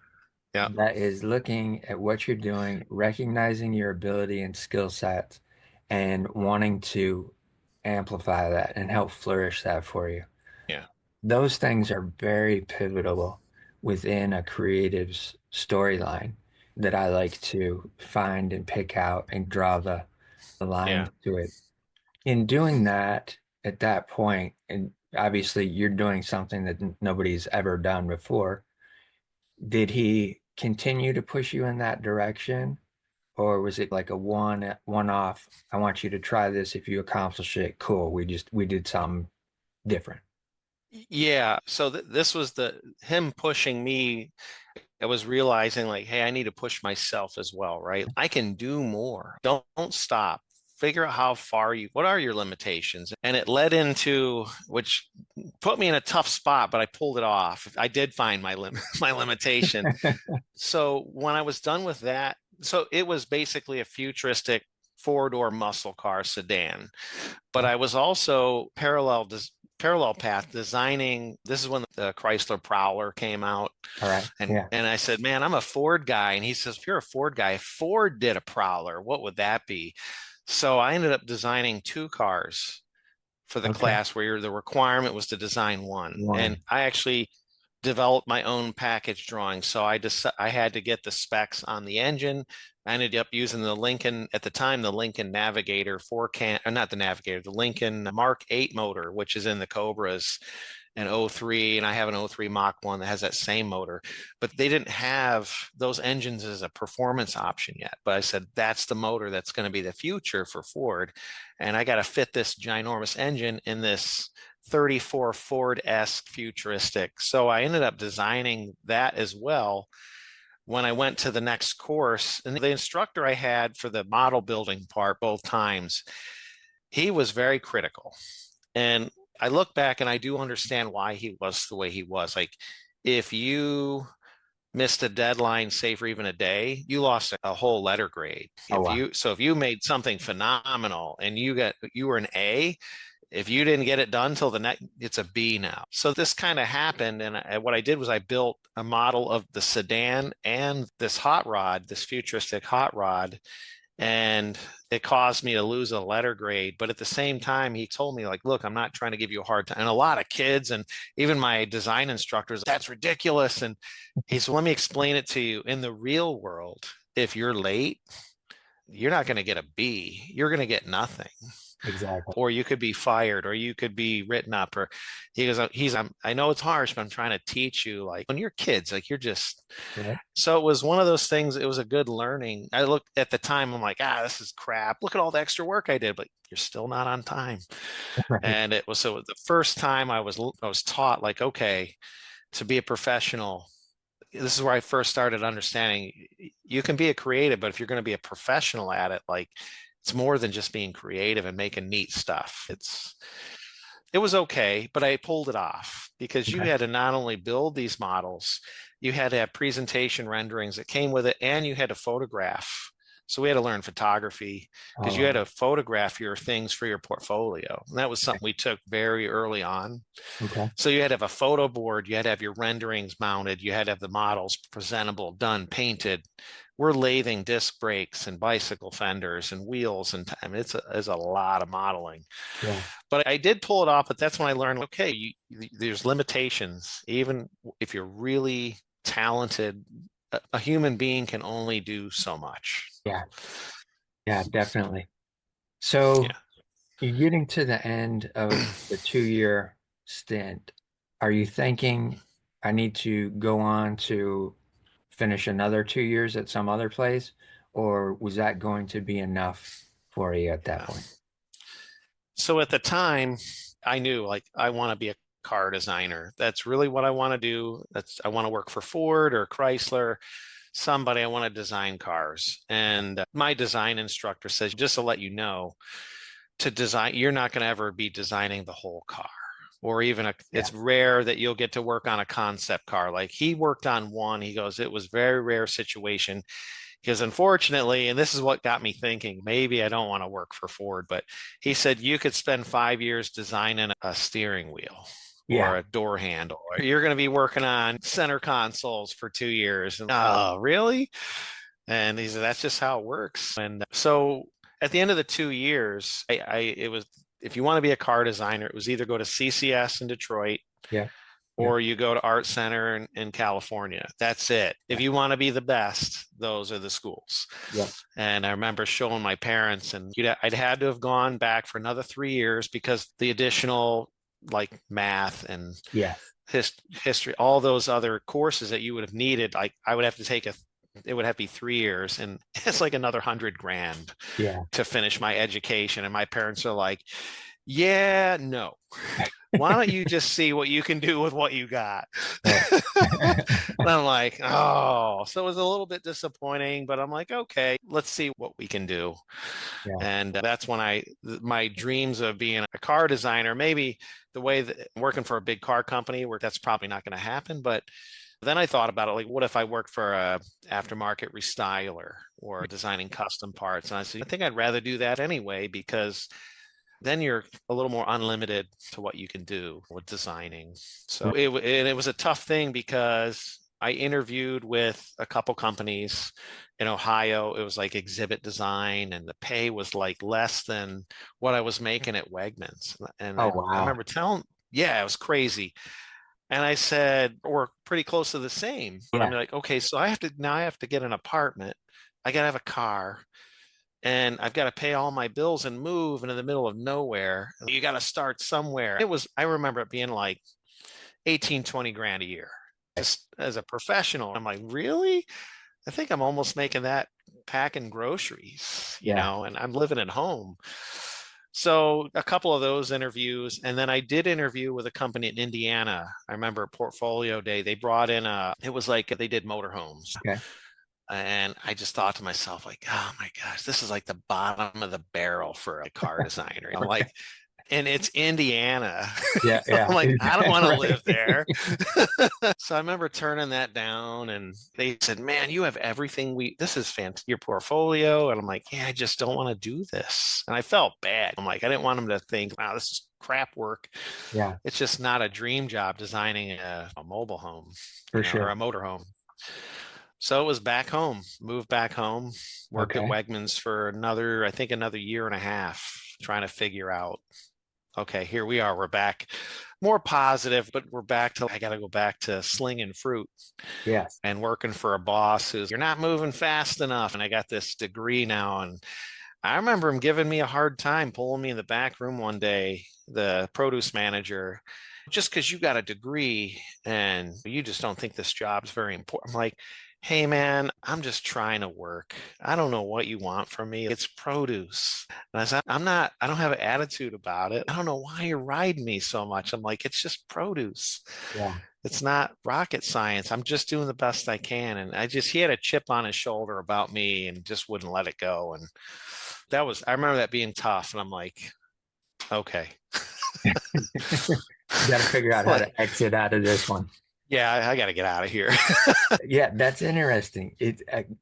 Yeah. that is looking at what you're doing, recognizing your ability and skill sets, and wanting to amplify that and help flourish that for you. Yeah. Those things are very pivotal within a creative's storyline that I like to find and pick out and draw the lines Yeah. to it. In doing that, at that point, and obviously you're doing something that nobody's ever done before, did he continue to push you in that direction? Or was it like a one off? I want you to try this. If you accomplish it, cool. We did something different. Yeah. So this was him pushing me. I was realizing like, hey, I need to push myself as well, right? I can do more. Don't stop. Figure out how far what are your limitations? And it led into, which put me in a tough spot, but I pulled it off. I did find my limitation. So when I was done with that, so it was basically a futuristic four-door muscle car sedan, but I was also parallel path designing. This is when the Chrysler Prowler came out, All right. and Yeah. I said, man, I'm a Ford guy. And he says, if you're a Ford guy, if Ford did a Prowler, what would that be? So I ended up designing two cars for the Okay. class where the requirement was to design one. And One. I actually developed my own package drawing. So I had to get the specs on the engine. I ended up using the Lincoln at the time, the Lincoln Navigator four can, or not the Navigator, the Lincoln Mark 8 motor, which is in the Cobras, an '03, and I have an '03 Mach 1 that has that same motor. But they didn't have those engines as a performance option yet. But I said, that's the motor that's going to be the future for Ford. And I got to fit this ginormous engine in this 34 Ford-esque futuristic. So I ended up designing that as well when I went to the next course. And the instructor I had for the model building part both times, he was very critical. And I look back and I do understand why he was the way he was. Like, if you missed a deadline, say for even a day, you lost a whole letter grade. Oh, wow. If you made something phenomenal and you were an A, if you didn't get it done till the next, it's a B now. So this kind of happened, and what I did was I built a model of the sedan and this hot rod, this futuristic hot rod, and it caused me to lose a letter grade. But at the same time, he told me, like, look, I'm not trying to give you a hard time. And a lot of kids and even my design instructors, that's ridiculous. And he said, let me explain it to you. In the real world, if you're late, you're not going to get a B. You're going to get nothing. Exactly. Or you could be fired, or you could be written up. Or he goes, I know it's harsh, but I'm trying to teach you, like, when you're kids, like, you're just, Right. so it was one of those things. It was a good learning. I looked at the time, I'm like, this is crap. Look at all the extra work I did, but you're still not on time. Right. And it was, so the first time I was taught, like, okay, to be a professional, this is where I first started understanding you can be a creative, but if you're going to be a professional at it, like, it's more than just being creative and making neat stuff. It was okay, but I pulled it off because you Okay. had to not only build these models, you had to have presentation renderings that came with it, and you had to photograph. So we had to learn photography because Oh, you had wow. to photograph your things for your portfolio. And that was something we took very early on. Okay. So you had to have a photo board, you had to have your renderings mounted, you had to have the models presentable, done, painted. We're lathing disc brakes and bicycle fenders and wheels, and I mean, it's a lot of modeling. Yeah. But I did pull it off. But that's when I learned, okay, there's limitations. Even if you're really talented, a human being can only do so much. Yeah. Yeah, definitely. So Yeah. you're getting to the end of the 2-year stint. Are you thinking I need to go on to finish another 2 years at some other place, or was that going to be enough for you at that Yeah. point? So at the time, I knew, like, I want to be a car designer. That's really what I want to do. I want to work for Ford or Chrysler, somebody. I want to design cars. And my design instructor says, just to let you know, to design, you're not going to ever be designing the whole car. Or even Yeah. it's rare that you'll get to work on a concept car. Like, he worked on one. He goes, it was very rare situation. Because unfortunately, and this is what got me thinking, maybe I don't want to work for Ford, but he said you could spend 5 years designing a steering wheel or Yeah. a door handle, or you're going to be working on center consoles for 2 years. And, oh, really? And he said, that's just how it works. And so at the end of the 2 years, it was, if you want to be a car designer, it was either go to CCS in Detroit Yeah. Yeah. or you go to Art Center in California. That's it. Yeah. If you want to be the best, those are the schools. Yeah. And I remember showing my parents, and I'd had to have gone back for another 3 years because the additional, like, math and Yeah. history, all those other courses that you would have needed, like, I would have to take it would have to be 3 years, and it's like another 100 grand Yeah. to finish my education. And my parents are like, yeah, no. Why don't you just see what you can do with what you got? Right. And I'm like, oh, so it was a little bit disappointing, but I'm like, okay, let's see what we can do. Yeah. And that's when my dreams of being a car designer, maybe the way that working for a big car company, where that's probably not going to happen. But then I thought about it, like, what if I worked for a aftermarket restyler or designing custom parts? And I said, I think I'd rather do that anyway, because then you're a little more unlimited to what you can do with designing. So it was a tough thing because I interviewed with a couple companies in Ohio. It was like exhibit design, and the pay was like less than what I was making at Wegmans. And Oh, I wow. remember telling, yeah, it was crazy. And I said, we're pretty close to the same. But I'm Yeah. like, okay, so I have to get an apartment. I got to have a car, and I've got to pay all my bills and move into the middle of nowhere. You got to start somewhere. I remember it being like 18, 20 grand a year just as a professional. I'm like, really? I think I'm almost making that packing groceries, Yeah. and I'm living at home. So a couple of those interviews. And then I did interview with a company in Indiana. I remember Portfolio Day. They brought in it was like they did motorhomes. Okay. And I just thought to myself, like, oh my gosh, this is like the bottom of the barrel for a car designer. I'm like, and it's Indiana. Yeah, I'm yeah, like, I don't want to live right. there. So I remember turning that down and they said, man, you have everything this is fantastic, your portfolio. And I'm like, yeah, I just don't want to do this. And I felt bad. I'm like, I didn't want them to think, wow, this is crap work. Yeah, It's just not a dream job designing a mobile home, for or a sure. motor home. So it was back home, moved back home, worked at Okay. Wegmans for I think another year and a half, trying to figure out, okay, here we are. We're back, more positive, but we're back to, I got to go back to slinging fruit Yes. and working for a boss who's, you're not moving fast enough. And I got this degree now. And I remember him giving me a hard time, pulling me in the back room one day, the produce manager, just because you got a degree and you just don't think this job's very important. I'm like, hey man, I'm just trying to work. I don't know what you want from me. It's produce. And I said, I don't have an attitude about it. I don't know why you're riding me so much. I'm like, it's just produce. Yeah. It's not rocket science. I'm just doing the best I can. And he had a chip on his shoulder about me and just wouldn't let it go. And I remember that being tough. And I'm like, okay. Got to figure out how Like, to exit out of this one. yeah, I got to get out of here. Yeah, that's interesting.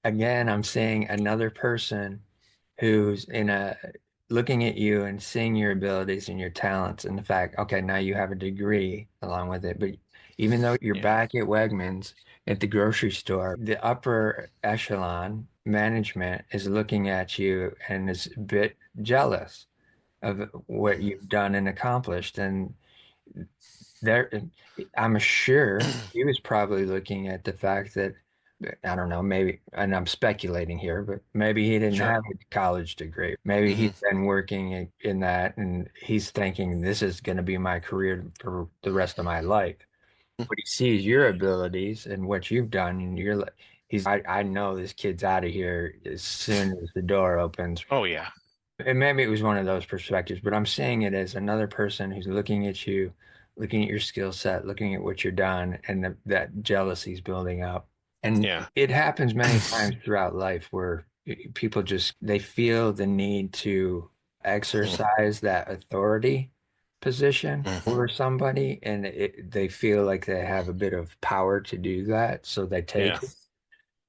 Again, I'm seeing another person who's in a looking at you and seeing your abilities and your talents and the fact, okay, now you have a degree along with it. But even though you're Yeah. back at Wegmans at the grocery store, the upper echelon management is looking at you and is a bit jealous of what you've done and accomplished. And there, I'm sure he was probably looking at the fact that, I don't know, maybe, and I'm speculating here, but maybe he didn't Sure. have a college degree. Maybe he's Hmm. been working in that and he's thinking this is going to be my career for the rest of my life. But he sees your abilities and what you've done, and you're like, I know this kid's out of here as soon as the door opens. Oh, yeah. And maybe it was one of those perspectives, but I'm saying it as another person who's looking at you, looking at your skill set, looking at what you've done, and that jealousy is building up. And Yeah. it happens many times throughout life where people just they feel the need to exercise that authority position Hmm. over somebody, and they feel like they have a bit of power to do that, so they Yeah. take it.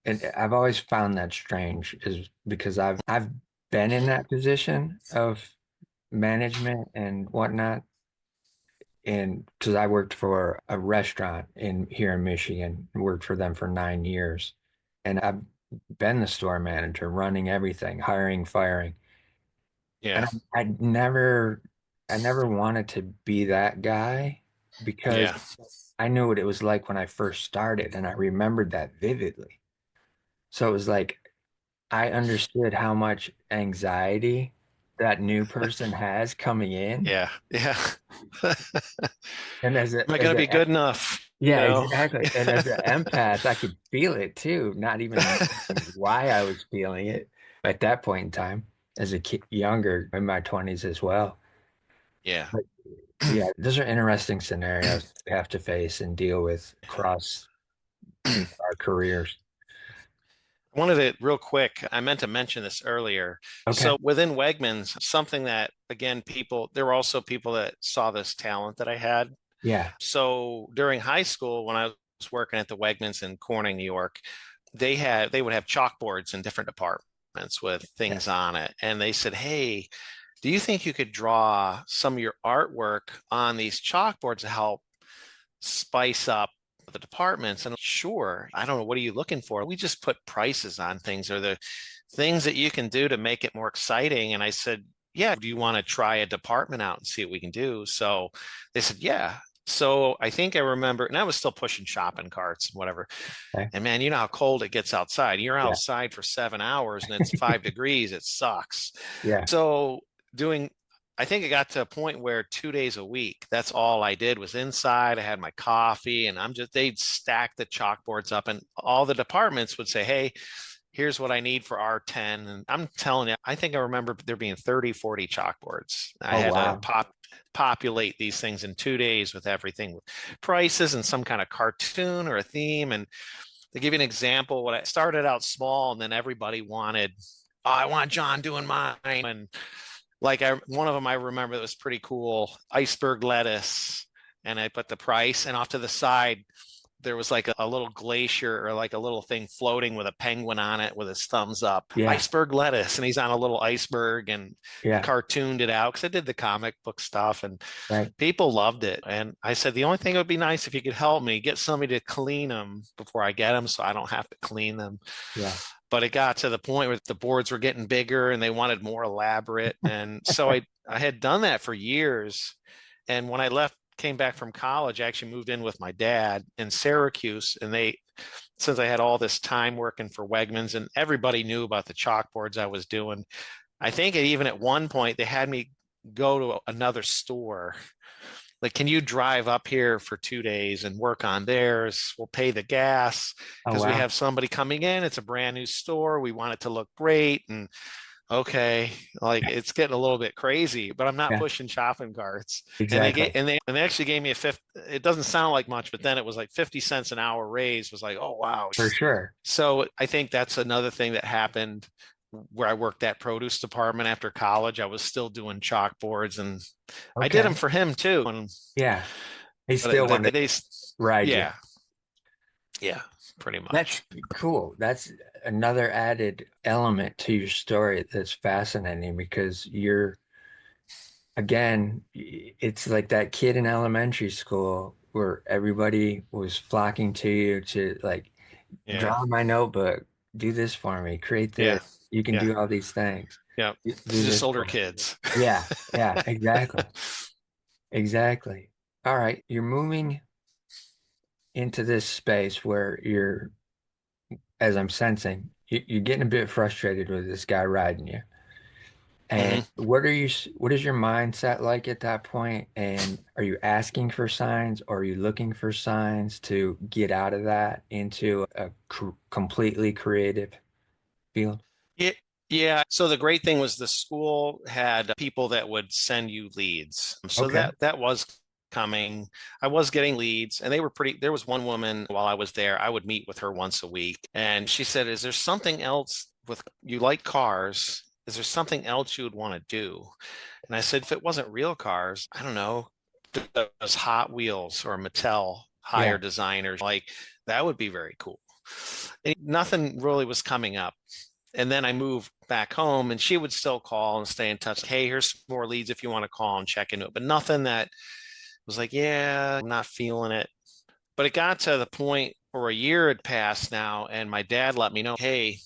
And I've always found that strange is because I've been in that position of management and whatnot. And because I worked for a restaurant in here in Michigan, worked for them for 9 years. And I've been the store manager, running everything, hiring, firing. And Yeah. I never wanted to be that guy because Yeah. I knew what it was like when I first started, and I remembered that vividly. So it was like I understood how much anxiety that new person has coming in. Yeah. Yeah. And Am I going to be good enough? yeah, exactly. And as an empath, I could feel it too, not even knowing why I was feeling it at that point in time, as a kid, younger in my 20s as well. Yeah. But yeah, those are interesting scenarios we have to face and deal with across, our careers. I wanted it real quick. I meant to mention this earlier. Okay. So within Wegmans, something that, again, there were also people that saw this talent that I had. Yeah. So during high school, when I was working at the Wegmans in Corning, New York, they would have chalkboards in different departments with Yeah. things on it. And they said, hey, do you think you could draw some of your artwork on these chalkboards to help spice up the departments? And sure, I don't know, what are you looking for? We just put prices on things, or the things that you can do to make it more exciting. And I said, yeah, do you want to try a department out and see what we can do? So they said, yeah. So I think I remember, and I was still pushing shopping carts and whatever. Okay. And man, you know how cold it gets outside. You're Yeah. outside for 7 hours and it's 5 degrees. It sucks. Yeah. So doing, I think it got to a point where 2 days a week, that's all I did was inside. I had my coffee and they'd stack the chalkboards up and all the departments would say, hey, here's what I need for R10. And I'm telling you, I think I remember there being 30, 40 chalkboards. I Oh, had to wow. populate these things in 2 days with everything with prices and some kind of cartoon or a theme. And to give you an example, when I started out small and then everybody wanted, oh, I want John doing mine. And like one of them I remember that was pretty cool, iceberg lettuce. And I put the price, and off to the side, there was like a little glacier or like a little thing floating with a penguin on it with his thumbs up, Yeah. iceberg lettuce. And he's on a little iceberg, and he Yeah. cartooned it out because I did the comic book stuff and Right. people loved it. And I said, the only thing it would be nice if you could help me get somebody to clean them before I get them so I don't have to clean them. Yeah. But it got to the point where the boards were getting bigger and they wanted more elaborate. And so I had done that for years. And when I came back from college, I actually moved in with my dad in Syracuse. And since I had all this time working for Wegmans and everybody knew about the chalkboards I was doing, I think even at one point they had me go to another store. Like, can you drive up here for 2 days and work on theirs? We'll pay the gas Oh, because we wow. have somebody coming in. It's a brand new store. We want it to look great. And okay, like it's getting a little bit crazy, but I'm not Yeah. pushing shopping carts. And Exactly. they actually gave me a fifth. It doesn't sound like much, but then it was like 50 cents an hour raise. Was like, oh wow. For sure. So I think that's another thing that happened where I worked that produce department after college. I was still doing chalkboards, and I did them Okay. for him too. And Yeah. He still but wanted they, to ride you. yeah, yeah, pretty That's much. cool. That's another added element to your story that's fascinating because again, it's like that kid in elementary school where everybody was flocking to you to like Yeah, draw my notebook, do this for me, create yeah, this. You can yeah, do all these things. yeah. Do Just this older for me. kids. Yeah, yeah, exactly. Exactly. All right, you're moving into this space where as I'm sensing, you're getting a bit frustrated with this guy riding you. And Hmm. what is your mindset like at that point? And are you asking for signs or are you looking for signs to get out of that into a completely creative field? Yeah, yeah. So the great thing was the school had people that would send you leads. So Okay. that was coming. I was getting leads, and they were pretty. There was one woman while I was there. I would meet with her once a week, and she said, "Is there something else with you like cars? Is there something else you would want to do?" And I said, "If it wasn't real cars, I don't know, those Hot Wheels or Mattel hire Yeah. designers, like that would be very cool." And nothing really was coming up. And then I moved back home, and she would still call and stay in touch. Hey, here's some more leads if you want to call and check into it. But nothing that was like, yeah, I'm not feeling it. But it got to the point where a year had passed now, and my dad let me know, hey,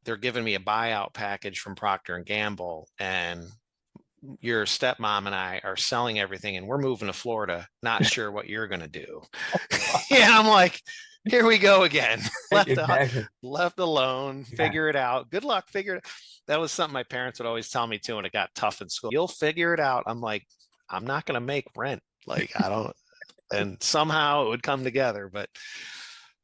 they're giving me a buyout package from Procter and Gamble, and your stepmom and I are selling everything, and we're moving to Florida. Not sure what you're going to do. Yeah, I'm like, here we go again. Exactly. Left alone, Yeah. figure it out. Good luck, figure it. That was something my parents would always tell me too when it got tough in school. You'll figure it out. I'm like, I'm not going to make rent. Like, I don't, and somehow it would come together. But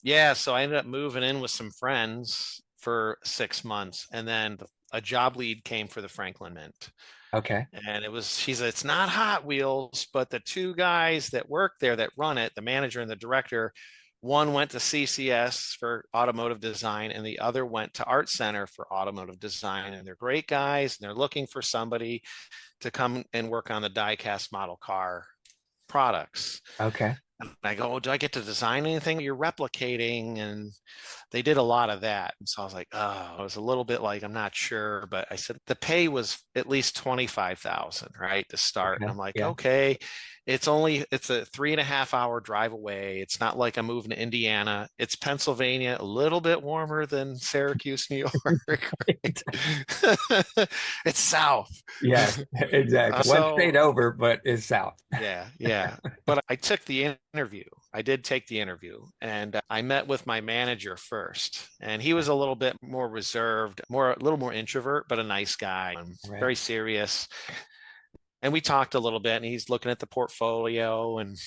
yeah, so I ended up moving in with some friends for 6 months. And then a job lead came for the Franklin Mint. Okay. And she said, it's not Hot Wheels, but the two guys that work there that run it, the manager and the director, one went to CCS for automotive design and the other went to Art Center for automotive design. And they're great guys. And they're looking for somebody to come and work on the die-cast model car products. Okay. And I go, oh, do I get to design anything you're replicating? And they did a lot of that. And so I was like, oh, I was a little bit like, I'm not sure. But I said the pay was at least 25,000, right, to start. And Okay. I'm like, Yeah. okay, it's a 3.5 hour drive away. It's not like I'm moving to Indiana. It's Pennsylvania, a little bit warmer than Syracuse, New York. It's south. Yes, exactly. One state So over, but it's south. yeah, yeah. But I took the interview. I did take the interview, and I met with my manager first. And he was a little bit more reserved, a little more introvert, but a nice guy, Right. very serious. And we talked a little bit, and he's looking at the portfolio, and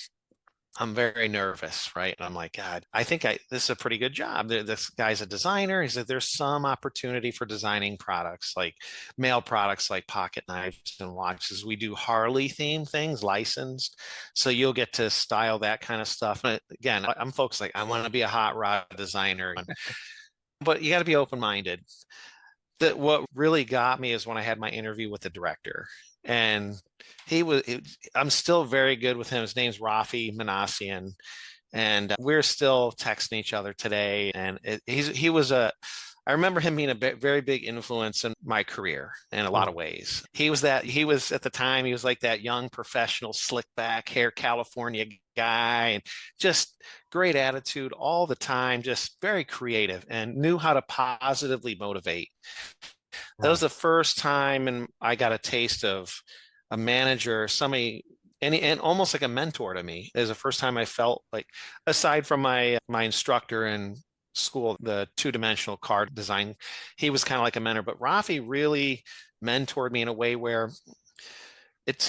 I'm very nervous, right? And I'm like, God, I think this is a pretty good job. This guy's a designer. He said there's some opportunity for designing products like male products like pocket knives and watches. We do Harley themed things, licensed. So you'll get to style that kind of stuff. And again, I'm focused like I want to be a hot rod designer, but you got to be open-minded. That what really got me is when I had my interview with the director. And I'm still very good with him. His name's Rafi Manassian, and we're still texting each other today. And he was I remember him being a very big influence in my career in a lot of ways. He was at the time, he was like that young professional, slick back hair California guy, and just great attitude all the time, just very creative and knew how to positively motivate. That was Right. the first time and I got a taste of a manager, somebody and almost like a mentor to me. It was the first time I felt like, aside from my instructor in school, the two-dimensional card design, he was kind of like a mentor. But Rafi really mentored me in a way where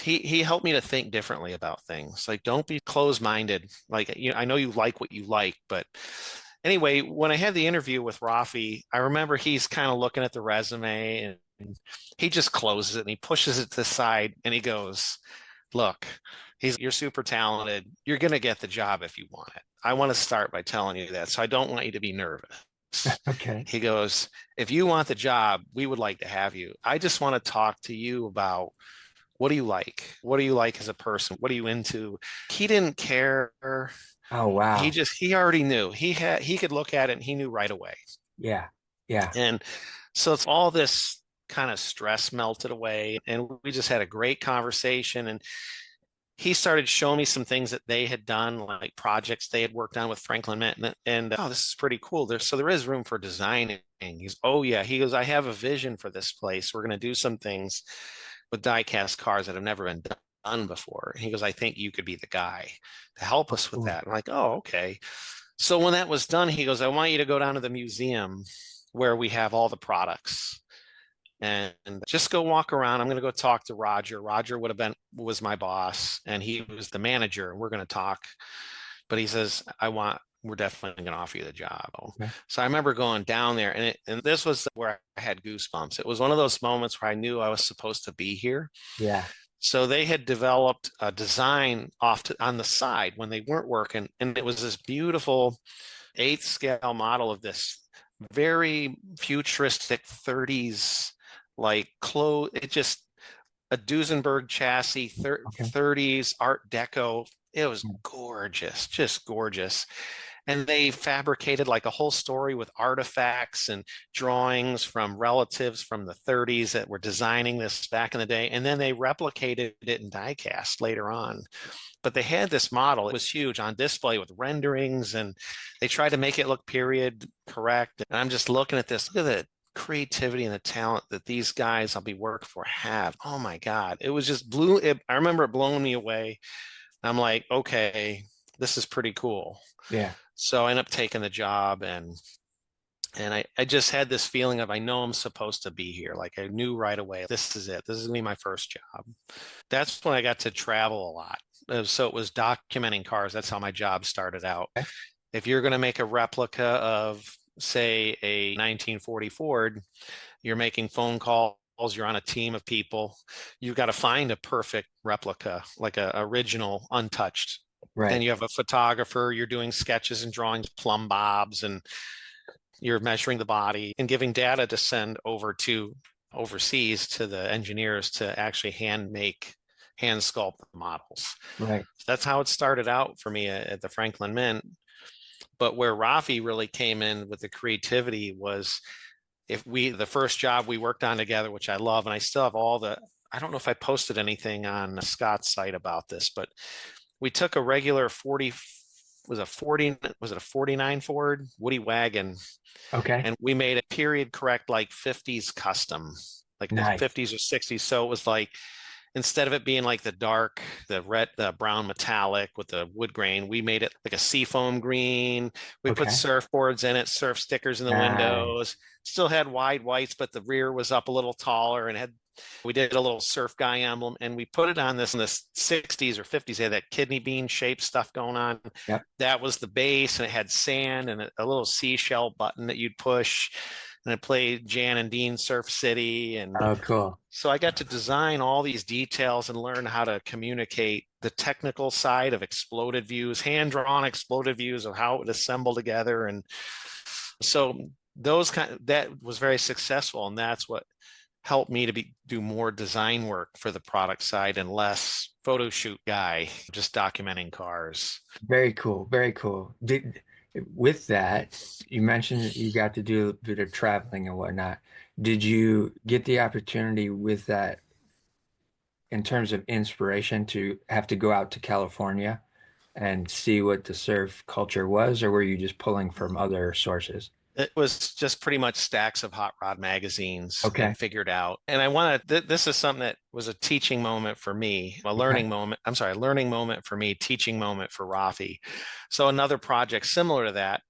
he helped me to think differently about things. Like, don't be closed-minded. Like, I know you like what you like, but anyway, when I had the interview with Rafi, I remember he's kind of looking at the resume and he just closes it and he pushes it to the side and he goes, look, you're super talented. You're going to get the job if you want it. I want to start by telling you that. So I don't want you to be nervous. Okay. He goes, if you want the job, we would like to have you. I just want to talk to you about what do you like? What do you like as a person? What are you into? He didn't care. Oh, wow. He already knew. He could look at it and he knew right away. Yeah. Yeah. And so it's all this kind of stress melted away and we just had a great conversation and he started showing me some things that they had done, like projects they had worked on with Franklin Mint, and oh, this is pretty cool. There is room for designing. He's, oh yeah, he goes, I have a vision for this place. We're going to do some things with die-cast cars that have never been done before. And he goes, I think you could be the guy to help us with Cool. that. I'm like, oh, okay. So when that was done, he goes, I want you to go down to the museum where we have all the products and just go walk around. I'm going to go talk to Roger. Roger was my boss and he was the manager and we're going to talk. But he says, we're definitely going to offer you the job. Okay. So I remember going down there and this was where I had goosebumps. It was one of those moments where I knew I was supposed to be here. Yeah. So they had developed a design on the side when they weren't working. And it was this beautiful eighth scale model of this very futuristic 30s like clothes. It just a Duesenberg chassis, Okay. 30s Art Deco. It was Yeah. gorgeous, just gorgeous. And they fabricated like a whole story with artifacts and drawings from relatives from the 30s that were designing this back in the day. And then they replicated it in diecast later on. But they had this model, it was huge on display with renderings, and they tried to make it look period correct. And I'm just looking at this, look at the creativity and the talent that these guys I'll be working for have. Oh my God. It was just I remember it blowing me away. I'm like, okay, this is pretty cool. Yeah. So I ended up taking the job and I just had this feeling of I know I'm supposed to be here. Like I knew right away, this is it. This is gonna be my first job. That's when I got to travel a lot. So it was documenting cars. That's how my job started out. Okay. If you're gonna make a replica of, say, a 1940 Ford, you're making phone calls, you're on a team of people. You've got to find a perfect replica, like a original, untouched. Then Right. you have a photographer, you're doing sketches and drawings, plumb bobs, and you're measuring the body and giving data to send over to overseas to the engineers to actually hand sculpt the models. Right. So that's how it started out for me at the Franklin Mint. But where Rafi really came in with the creativity was the first job we worked on together, which I love, and I still have I don't know if I posted anything on Scott's site about this, but we took a regular 49 Ford Woody wagon Okay. and we made a period correct like 50s custom, like the Nice. 50s or 60s. So it was like instead of it being like the brown metallic with the wood grain, we made it like a seafoam green. We put Okay. surfboards in it, surf stickers in the Nice. windows. Still had wide whites, but the rear was up a little taller and had We did a little surf guy emblem, and we put it on this in the 60s or 50s. They had that kidney bean shaped stuff going on. Yep. That was the base, and it had sand and a little seashell button that you'd push. And it played Jan and Dean Surf City. And Oh, cool. so I got to design all these details and learn how to communicate the technical side of exploded views, hand-drawn exploded views of how it would assemble together. And so that was very successful, and that's what helped me to do more design work for the product side and less photo shoot guy, just documenting cars. Very cool. Very cool. With that, you mentioned that you got to do a bit of traveling and whatnot. Did you get the opportunity with that in terms of inspiration to have to go out to California and see what the surf culture was, or were you just pulling from other sources? It was just pretty much stacks of hot rod magazines Okay. and figured out. And I wanted, this is something that was a teaching moment for me, a Okay. learning moment. I'm sorry, learning moment for me, teaching moment for Rafi. So another project similar to that,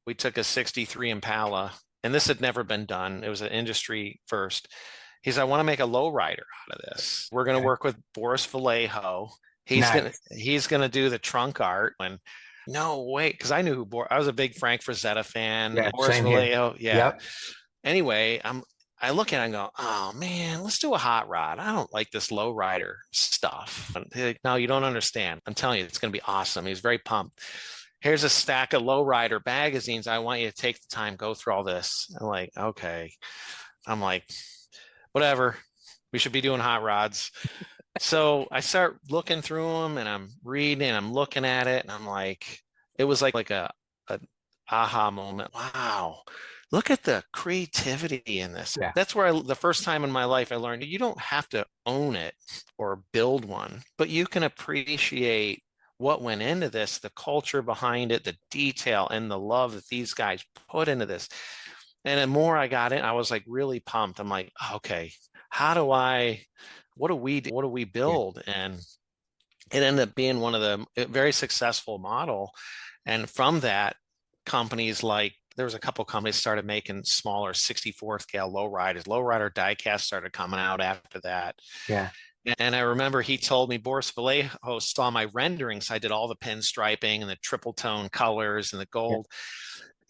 we took a 63 Impala, and this had never been done. It was an industry first. He said, I want to make a lowrider out of this. We're going to Okay. work with Boris Vallejo. Nice. He's gonna do the trunk art. And no, wait, because I knew who Boris. I was a big Frank Frazetta fan. Yeah, Boris same here. Vallejo, yeah. Yep. Anyway, I look at it and go, oh man, let's do a hot rod. I don't like this low rider stuff. And he's like, no, you don't understand. I'm telling you, it's gonna be awesome. He's very pumped. Here's a stack of low rider magazines. I want you to take the time, go through all this. I'm like, okay. I'm like, whatever. We should be doing hot rods. So I start looking through them, and I'm reading, and I'm looking at it, and I'm like, it was like a aha moment. Wow, look at the creativity in this. Yeah. That's where the first time in my life I learned you don't have to own it or build one, but you can appreciate what went into this, the culture behind it, the detail and the love that these guys put into this. And the more I got in, I was like really pumped. I'm like, okay, what do we do? What do we Yeah. build? And it ended up being one of the very successful model. And from that, companies like, there was a couple of companies started making smaller 64 scale lowriders. Lowrider diecast started coming out after that. Yeah. And I remember he told me, Boris Vallejo saw my renderings. I did all the pinstriping and the triple tone colors and the gold.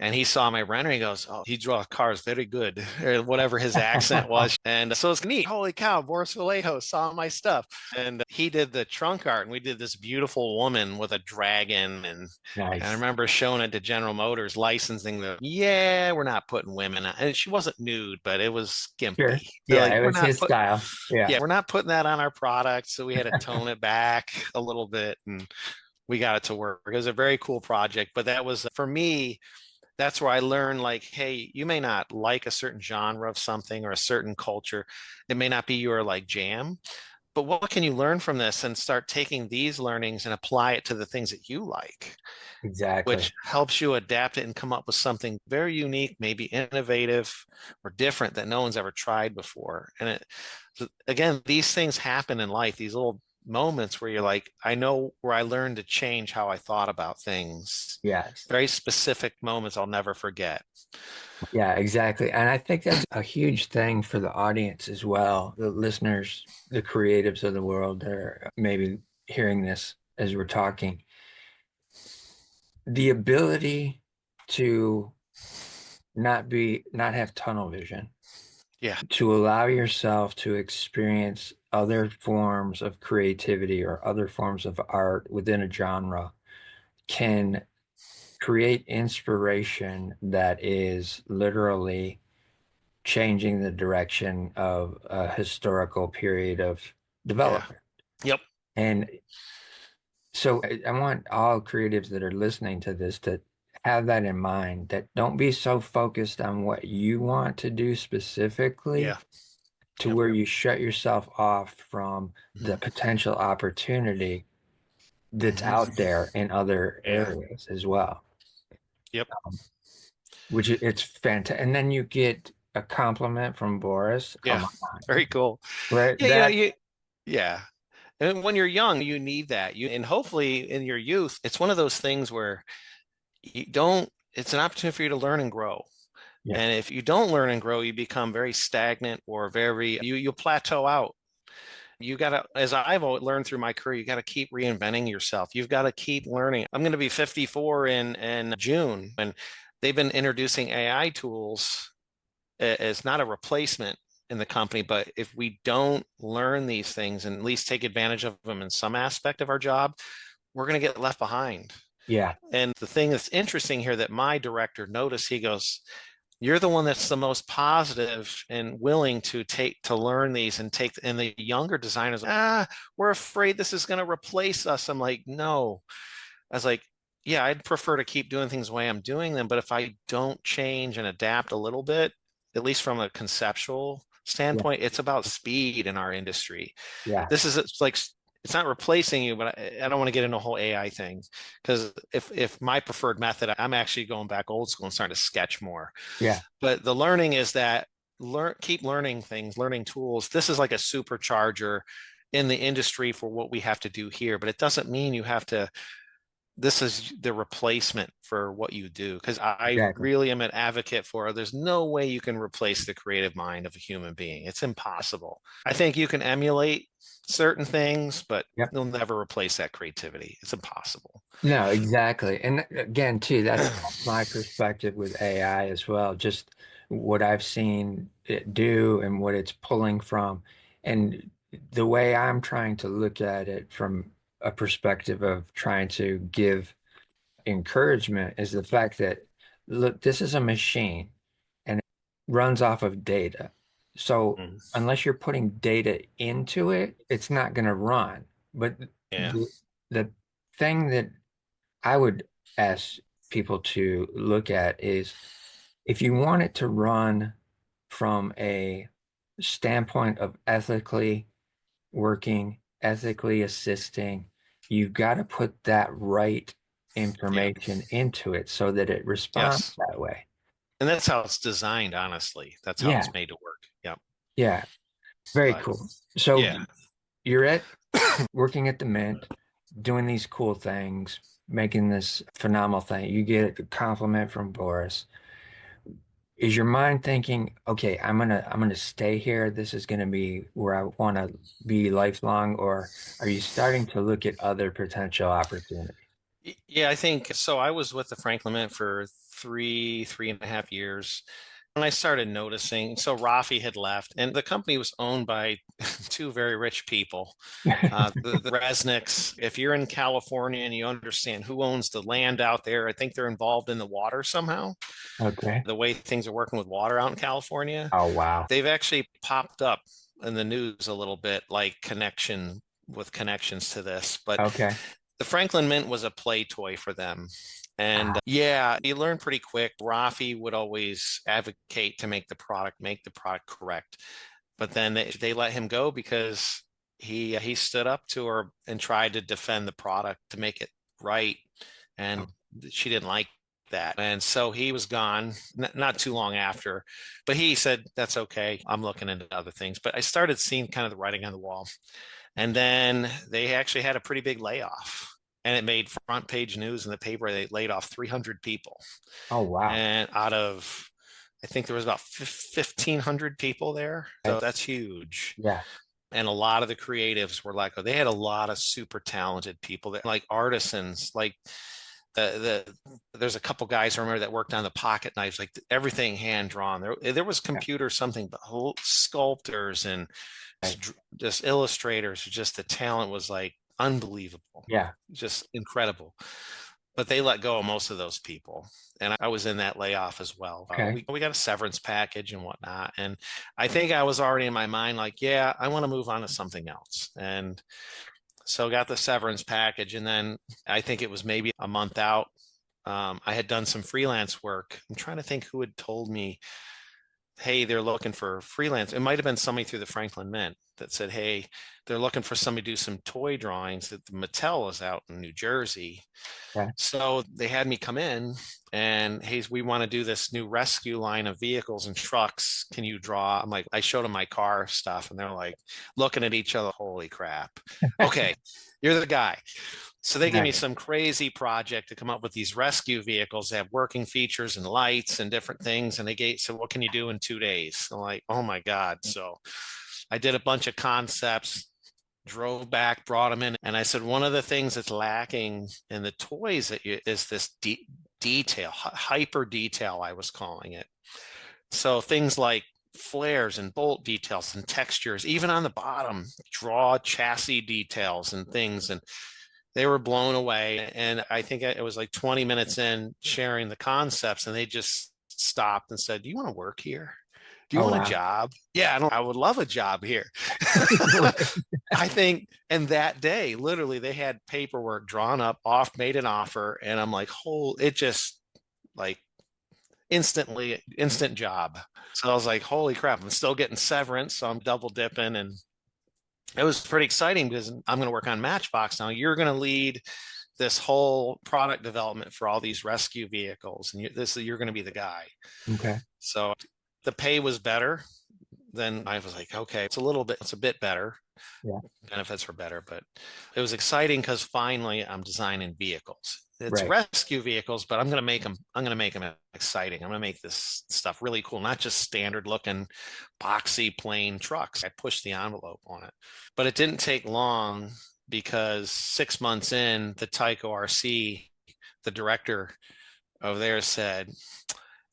And he saw my rendering. He goes, oh, he draws cars very good, or whatever his accent was. And so it's neat. Holy cow, Boris Vallejo saw my stuff. And he did the trunk art, and we did this beautiful woman with a dragon. And I Nice. remember showing it to General Motors, licensing yeah, we're not putting women on. And she wasn't nude, but it was skimpy. Sure. They're Yeah, like, it was his style. Yeah. yeah, we're not putting that on our product. So we had to tone it back a little bit, and we got it to work. It was a very cool project. But that was, for me, that's where I learned, like, hey, you may not like a certain genre of something or a certain culture. It may not be your like jam, but what can you learn from this and start taking these learnings and apply it to the things that you like, Exactly. which helps you adapt it and come up with something very unique, maybe innovative or different that no one's ever tried before. And again, these things happen in life, these little moments where you're like, I know where I learned to change how I thought about things. Yes. Very specific moments I'll never forget. Yeah, exactly. And I think that's a huge thing for the audience as well, the listeners, the creatives of the world that are maybe hearing this as we're talking. The ability to not have tunnel vision, Yeah. to allow yourself to experience other forms of creativity or other forms of art within a genre can create inspiration that is literally changing the direction of a historical period of Yeah. development. Yep. And so I want all creatives that are listening to this to have that in mind, that don't be so focused on what you want to do specifically Yeah. to Yep. where you shut yourself off from the Mhm. potential opportunity that's Mhm. out there in other Yeah. areas as well. Yep. Which it's fantastic. And then you get a compliment from Boris. Yeah. Come on, Very cool. right? Yeah. Yeah. And when you're young, you need that. And hopefully in your youth, it's one of those things where it's an opportunity for you to learn and grow. Yeah. And if you don't learn and grow, you become very stagnant or you'll plateau out. You got to, as I've learned through my career, you got to keep reinventing yourself. You've got to keep learning. I'm going to be 54 in June, and they've been introducing AI tools as not a replacement in the company, but if we don't learn these things and at least take advantage of them in some aspect of our job, we're going to get left behind. Yeah. And the thing that's interesting here that my director noticed, he goes, you're the one that's the most positive and willing to learn these and the younger designers, we're afraid this is going to replace us. I'm like, no. I was like, yeah, I'd prefer to keep doing things the way I'm doing them, but if I don't change and adapt a little bit, at least from a conceptual Yeah. standpoint, it's about speed in our industry. Yeah. It's like it's not replacing you, but I don't want to get into a whole AI thing, because if my preferred method, I'm actually going back old school and starting to sketch more. Yeah. But the learning is that keep learning things, learning tools. This is like a supercharger in the industry for what we have to do here, but it doesn't mean you have to. This is the replacement for what you do, because I Exactly. really am an advocate for there's no way you can replace the creative mind of a human being. It's impossible. I think you can emulate certain things, but Yep. you'll never replace that creativity. It's impossible. No, exactly. And again, too, that's my perspective with AI as well. Just what I've seen it do and what it's pulling from. And the way I'm trying to look at it from a perspective of trying to give encouragement is the fact that, look, this is a machine and it runs off of data. So Mhm. unless you're putting data into it, it's not going to run. But Yeah. the thing that I would ask people to look at is if you want it to run from a standpoint of ethically working, ethically assisting, you've got to put that right Yeah. information into it so that it responds Yes. that way. And that's how it's designed, honestly. That's how Yeah, it's made to work. Yeah. yeah, very But cool. So yeah. you're working at the Mint, doing these cool things, making this phenomenal thing. You get a compliment from Boris. Is your mind thinking, okay, I'm gonna stay here. This is gonna be where I want to be lifelong, or are you starting to look at other potential opportunities? Yeah, I think so. I was with the Franklin Mint for 3.5 years. And I started noticing, so Rafi had left, and the company was owned by two very rich people. The Resnicks, if you're in California and you understand who owns the land out there, I think they're involved in the water somehow. Okay. The way things are working with water out in California, Oh, wow. they've actually popped up in the news a little bit, like connections to this. But Okay. the Franklin Mint was a play toy for them. And yeah, you learn pretty quick. Rafi would always advocate to make the product correct. But then they let him go because he stood up to her and tried to defend the product to make it right. And she didn't like that. And so he was gone not too long after. But he said, that's okay. I'm looking into other things. But I started seeing kind of the writing on the wall. And then they actually had a pretty big layoff, and it made front page news in the paper. They laid off 300 people. Oh, wow. And out of, I think there was about 1,500 people there. So Okay. that's huge. Yeah. And a lot of the creatives were like, oh, they had a lot of super talented people that like artisans, like there's a couple guys I remember that worked on the pocket knives, like everything hand drawn. There was Yeah. computer something, but whole sculptors and Right. just illustrators. Just the talent was like unbelievable, Yeah. just incredible. But they let go of most of those people, and I was in that layoff as well. Okay. We got a severance package and whatnot, and I think I was already in my mind like, yeah, I want to move on to something else, and so got the severance package, and then I think it was maybe a month out. I had done some freelance work. I'm trying to think who had told me, hey, they're looking for freelance. It might have been somebody through the Franklin Mint that said, hey, they're looking for somebody to do some toy drawings. That the Mattel is out in New Jersey. Okay. So they had me come in and, hey, we want to do this new rescue line of vehicles and trucks. Can you draw? I'm like, I showed them my car stuff, and they're like looking at each other. Holy crap. Okay, you're the guy. So they gave me Nice. some crazy project to come up with these rescue vehicles that have working features and lights and different things. And said, what can you do in 2 days? I'm like, oh my God. So I did a bunch of concepts, drove back, brought them in. And I said, one of the things that's lacking in the toys is this detail, hyper detail, I was calling it. So things like flares and bolt details and textures, even on the bottom, draw chassis details and things. And they were blown away. And I think it was like 20 minutes in sharing the concepts, and they just stopped and said, "Do you want to work here? Do you Oh, want a wow. job?" Yeah, I would love a job here. I think, and that day, literally, they had paperwork drawn up, made an offer, and I'm like, it just like instant job. So I was like, holy crap, I'm still getting severance, so I'm double dipping, and it was pretty exciting because I'm going to work on Matchbox now. You're going to lead this whole product development for all these rescue vehicles, and you're going to be the guy. Okay. So the pay was better. Then I was like, okay, it's a bit better. Yeah. Benefits were better, but it was exciting because finally I'm designing vehicles. It's Right. rescue vehicles, but I'm going to make them exciting. I'm going to make this stuff really cool, not just standard looking boxy plain trucks. I pushed the envelope on it, but it didn't take long because 6 months in, the Tyco RC, the director over there said,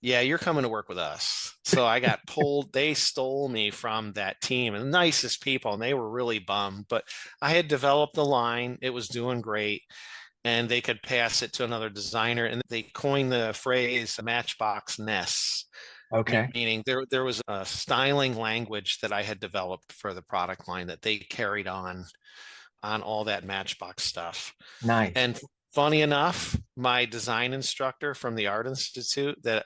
yeah, you're coming to work with us. So I got pulled. They stole me from that team, and the nicest people, and they were really bummed. But I had developed the line, it was doing great, and they could pass it to another designer. And they coined the phrase Matchbox ness, Okay. meaning there was a styling language that I had developed for the product line that they carried on all that Matchbox stuff. Nice. And funny enough, my design instructor from the Art Institute that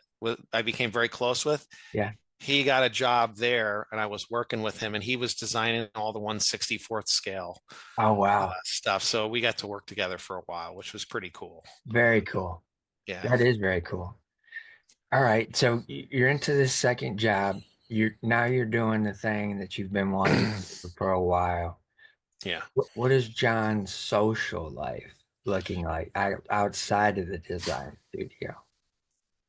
I became very close with, Yeah. he got a job there, and I was working with him, and he was designing all the 1/64th scale Oh, wow. stuff. So we got to work together for a while, which was pretty cool. Very cool. Yeah. That is very cool. All right. So you're into this second job. You're doing the thing that you've been wanting to do for a while. Yeah. What is John's social life looking like outside of the design studio?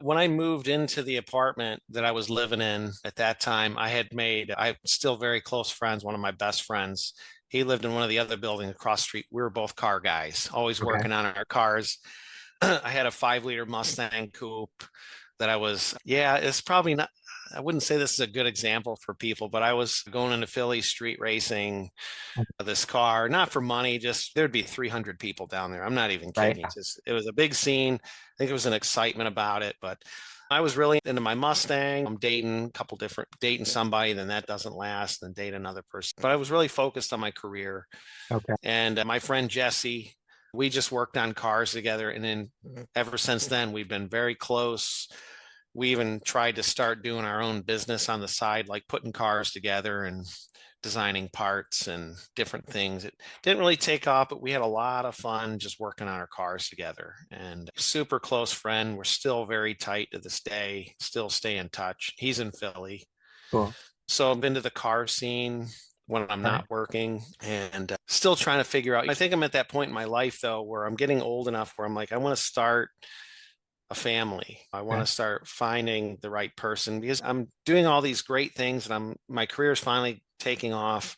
When I moved into the apartment that I was living in at that time, I'm still very close friends. One of my best friends, he lived in one of the other buildings across the street. We were both car guys, always Okay. working on our cars. I had a 5 liter Mustang coupe that yeah, it's probably not, I wouldn't say this is a good example for people, but I was going into Philly street racing this car, not for money, just there'd be 300 people down there. I'm not even Right. kidding. Just it was a big scene. I think there was an excitement about it, but I was really into my Mustang. I'm dating somebody, then that doesn't last, then date another person. But I was really focused on my career. Okay. And my friend Jesse, we just worked on cars together. And then ever since then, we've been very close. We even tried to start doing our own business on the side, like putting cars together and designing parts and different things. It didn't really take off, but we had a lot of fun just working on our cars together. And super close friend. We're still very tight to this day, still stay in touch. He's in Philly. Cool. So I've been to the car scene when I'm All right. not working, and still trying to figure out. I think I'm at that point in my life, though, where I'm getting old enough where I'm like, I want to start a family. I want Okay. to start finding the right person because I'm doing all these great things, and my career is finally taking off,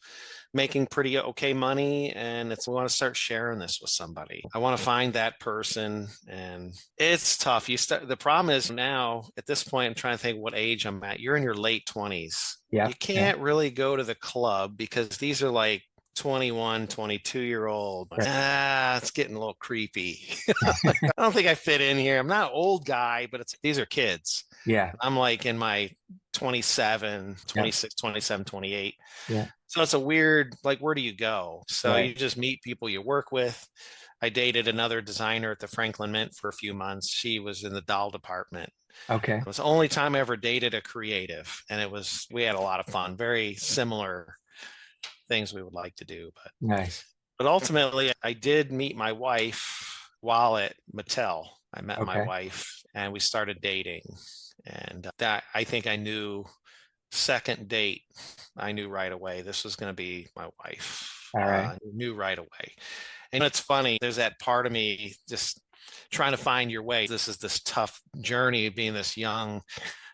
making pretty okay money, and we want to start sharing this with somebody. I want to find that person, and it's tough. The problem is now at this point, I'm trying to think what age I'm at. You're in your late 20s. Yeah. You Yeah. can't really go to the club because these are like 21, 22-year-old. Right. It's getting a little creepy. I don't think I fit in here. I'm not an old guy, but these are kids. Yeah. I'm like in my 27, Yeah. 26, 27, 28. Yeah. So it's a weird, like, where do you go? So Right. you just meet people you work with. I dated another designer at the Franklin Mint for a few months. She was in the doll department. Okay. It was the only time I ever dated a creative. And we had a lot of fun, very similar things we would like to do. Nice. But ultimately, I did meet my wife while at Mattel. I met my Okay. wife and we started dating. And that I think I knew second date, I knew right away this was going to be my wife. All right. Knew right away. And it's funny, there's that part of me just trying to find your way. This is this tough journey of being this young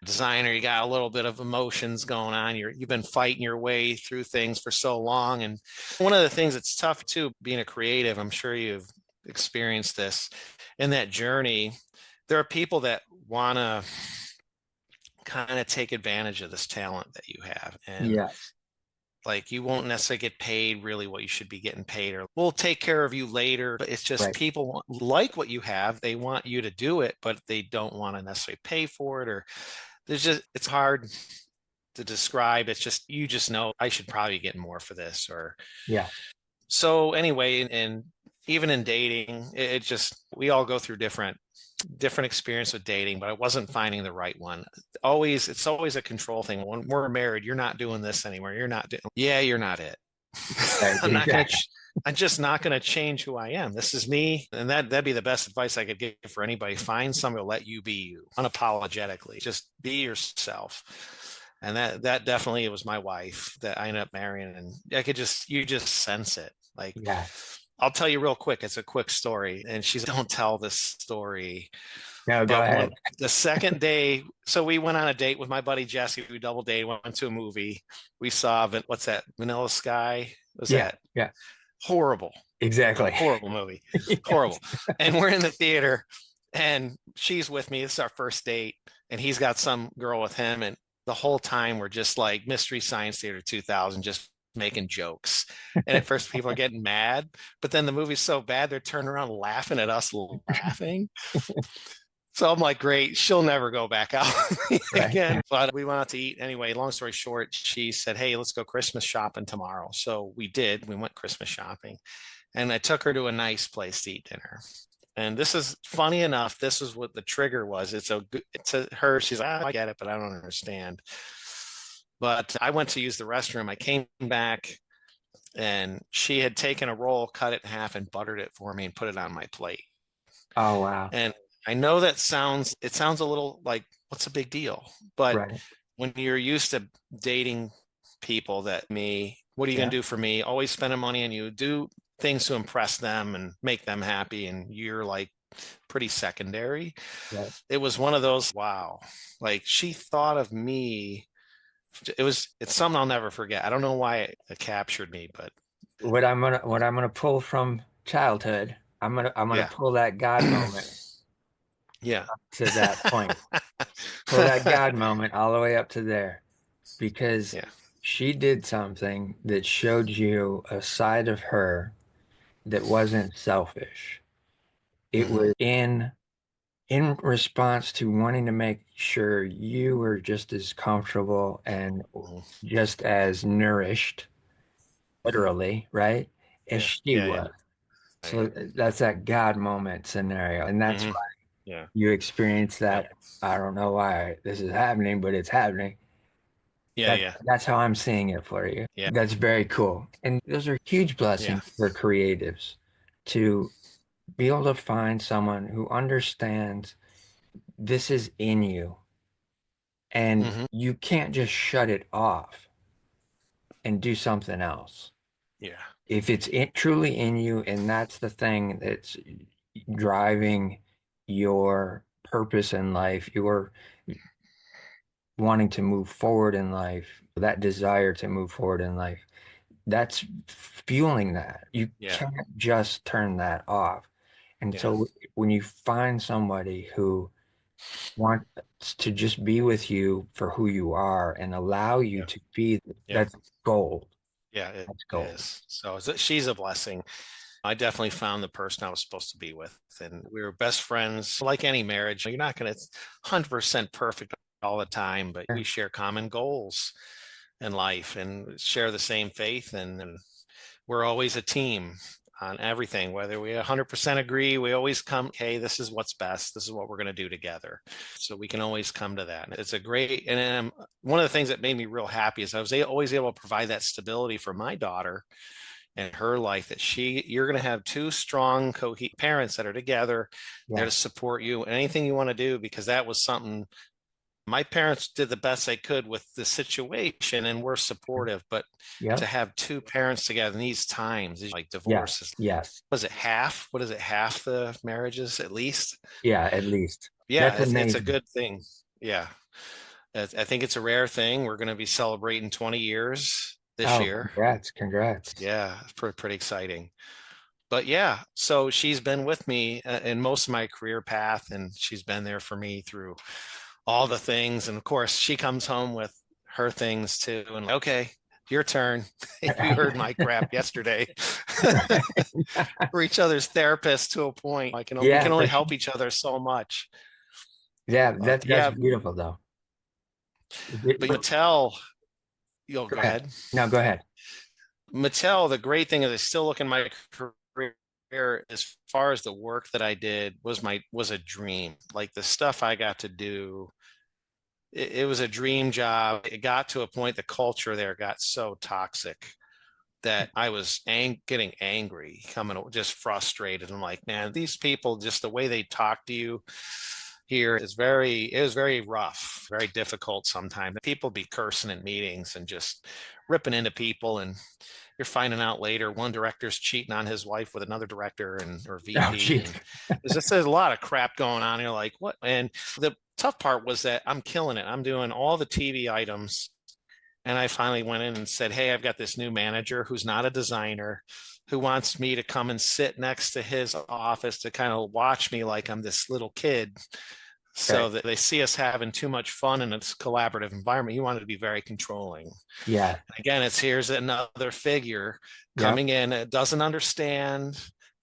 designer. You got a little bit of emotions going on. You've been fighting your way through things for so long. And one of the things that's tough too, being a creative, I'm sure you've experienced this in that journey. There are people that want to kind of take advantage of this talent that you have. And Yes. like you won't necessarily get paid really what you should be getting paid, or we'll take care of you later. But it's just Right. people like what you have. They want you to do it, but they don't want to necessarily pay for it. Or it's hard to describe. It's just, you just know I should probably get more for this. Or Yeah. so anyway, and even in dating, it just, we all go through different experience with dating, but I wasn't finding the right one. It's always a control thing. When we're married, you're not doing this anymore. You're not doing, yeah, you're not it. Right. Exactly. I'm just not going to change who I am. This is me. And that'd be the best advice I could give for anybody. Find somebody to let you be you unapologetically. Just be yourself. And that definitely was my wife that I ended up marrying. And you just sense it. Like, Yeah. I'll tell you real quick. It's a quick story. And she's, don't tell this story. No, go ahead. The second day, so we went on a date with my buddy Jesse. We double dated, went to a movie. We saw, what's that? Vanilla Sky? Was that? Yeah. Horrible. Exactly. Horrible movie. Yes. Horrible. And we're in the theater and she's with me. This is our first date. And he's got some girl with him. And the whole time we're just like Mystery Science Theater 2000, just making jokes. And at first people are getting mad, but then the movie's so bad, they're turning around laughing at us laughing. So I'm like, great, she'll never go back out again. Right. But we went out to eat anyway. Long story short, she said, hey, let's go Christmas shopping tomorrow. So we did. We went Christmas shopping and I took her to a nice place to eat dinner. And this is funny enough. This is what the trigger was. It's her. She's like, I get it, but I don't understand. But I went to use the restroom. I came back and she had taken a roll, cut it in half and buttered it for me and put it on my plate. Oh, wow. And I know it sounds a little like, what's a big deal? But Right. when you're used to dating people what are you going to do for me? Always spending money on you, do things to impress them and make them happy. And you're like pretty secondary. Right. It was one of those, wow, like she thought of me. It's something I'll never forget. I don't know why it captured me, but what I'm gonna pull from childhood, I'm gonna pull that God moment. Yeah. To that point. Pull that God moment all the way up to there. Because she did something that showed you a side of her that wasn't selfish. It was in response to wanting to make sure you were just as comfortable and just as nourished, literally, right, as she was. So that's that God moment scenario. And that's why you experience that. I don't know why this is happening, but it's happening. That's how I'm seeing it for you. Yeah. That's very cool. And those are huge blessings for creatives to be able to find someone who understands this is in you and you can't just shut it off and do something else. Yeah. If it's truly in you and that's the thing that's driving your purpose in life, your wanting to move forward in life, that desire to move forward in life, that's fueling that. You can't just turn that off. And so when you find somebody who wants to just be with you for who you are and allow you to be, that's gold. Yeah, that's gold. Is. So she's a blessing. I definitely found the person I was supposed to be with, and we were best friends. Like any marriage, you're not going to 100% perfect all the time, but we share common goals in life and share the same faith, and we're always a team on everything. Whether we 100% agree, we always come, hey, this is what's best. This is what we're going to do together. So we can always come to that. It's a great, and one of the things that made me real happy is I was always able to provide that stability for my daughter and her life, that you're going to have two strong parents that are together there to support you and anything you want to do, because that was something My parents did the best they could with the situation and were supportive, but to Yep. have two parents together in these times, like Yes. divorces, Yes. was it half? What is it? Half the marriages at least? Yeah, at least. Yeah, That's it's a amazing. good thing. Yeah. I think it's a rare thing. We're going to be celebrating 20 years this Oh, year. congrats. Congrats. Yeah, it's pretty exciting. But yeah, so she's been with me in most of my career path, and she's been there for me through all the things. And of course, she comes home with her things too. And like, okay, your turn. You heard my crap yesterday. We're each other's therapists to a point. We Yeah, can for only sure. help each other so much. Yeah, But that's yeah, beautiful though. but Mattel, you'll Go go ahead. ahead. No, go ahead. Mattel, the great thing is I still look in my career as far as the work that I did was a dream. Like the stuff I got to do, it was a dream job. It got to a point the culture there got so toxic that I was getting angry, coming just frustrated. I'm like, man, these people, just the way they talk to you here it was very rough, very difficult sometimes. People be cursing in meetings and just ripping into people, and you're finding out later one director's cheating on his wife with another director and or Oh, VP, geez. and there's a lot of crap going on. You're like, what? And the tough part was that I'm killing it. I'm doing all the TV items, and I finally went in and said, hey, I've got this new manager who's not a designer, who wants me to come and sit next to his office to kind of watch me like I'm this little kid, so Right. that they see us having too much fun in this collaborative environment. He wanted to be very controlling. Yeah. Again, here's another figure Yep. coming in that doesn't understand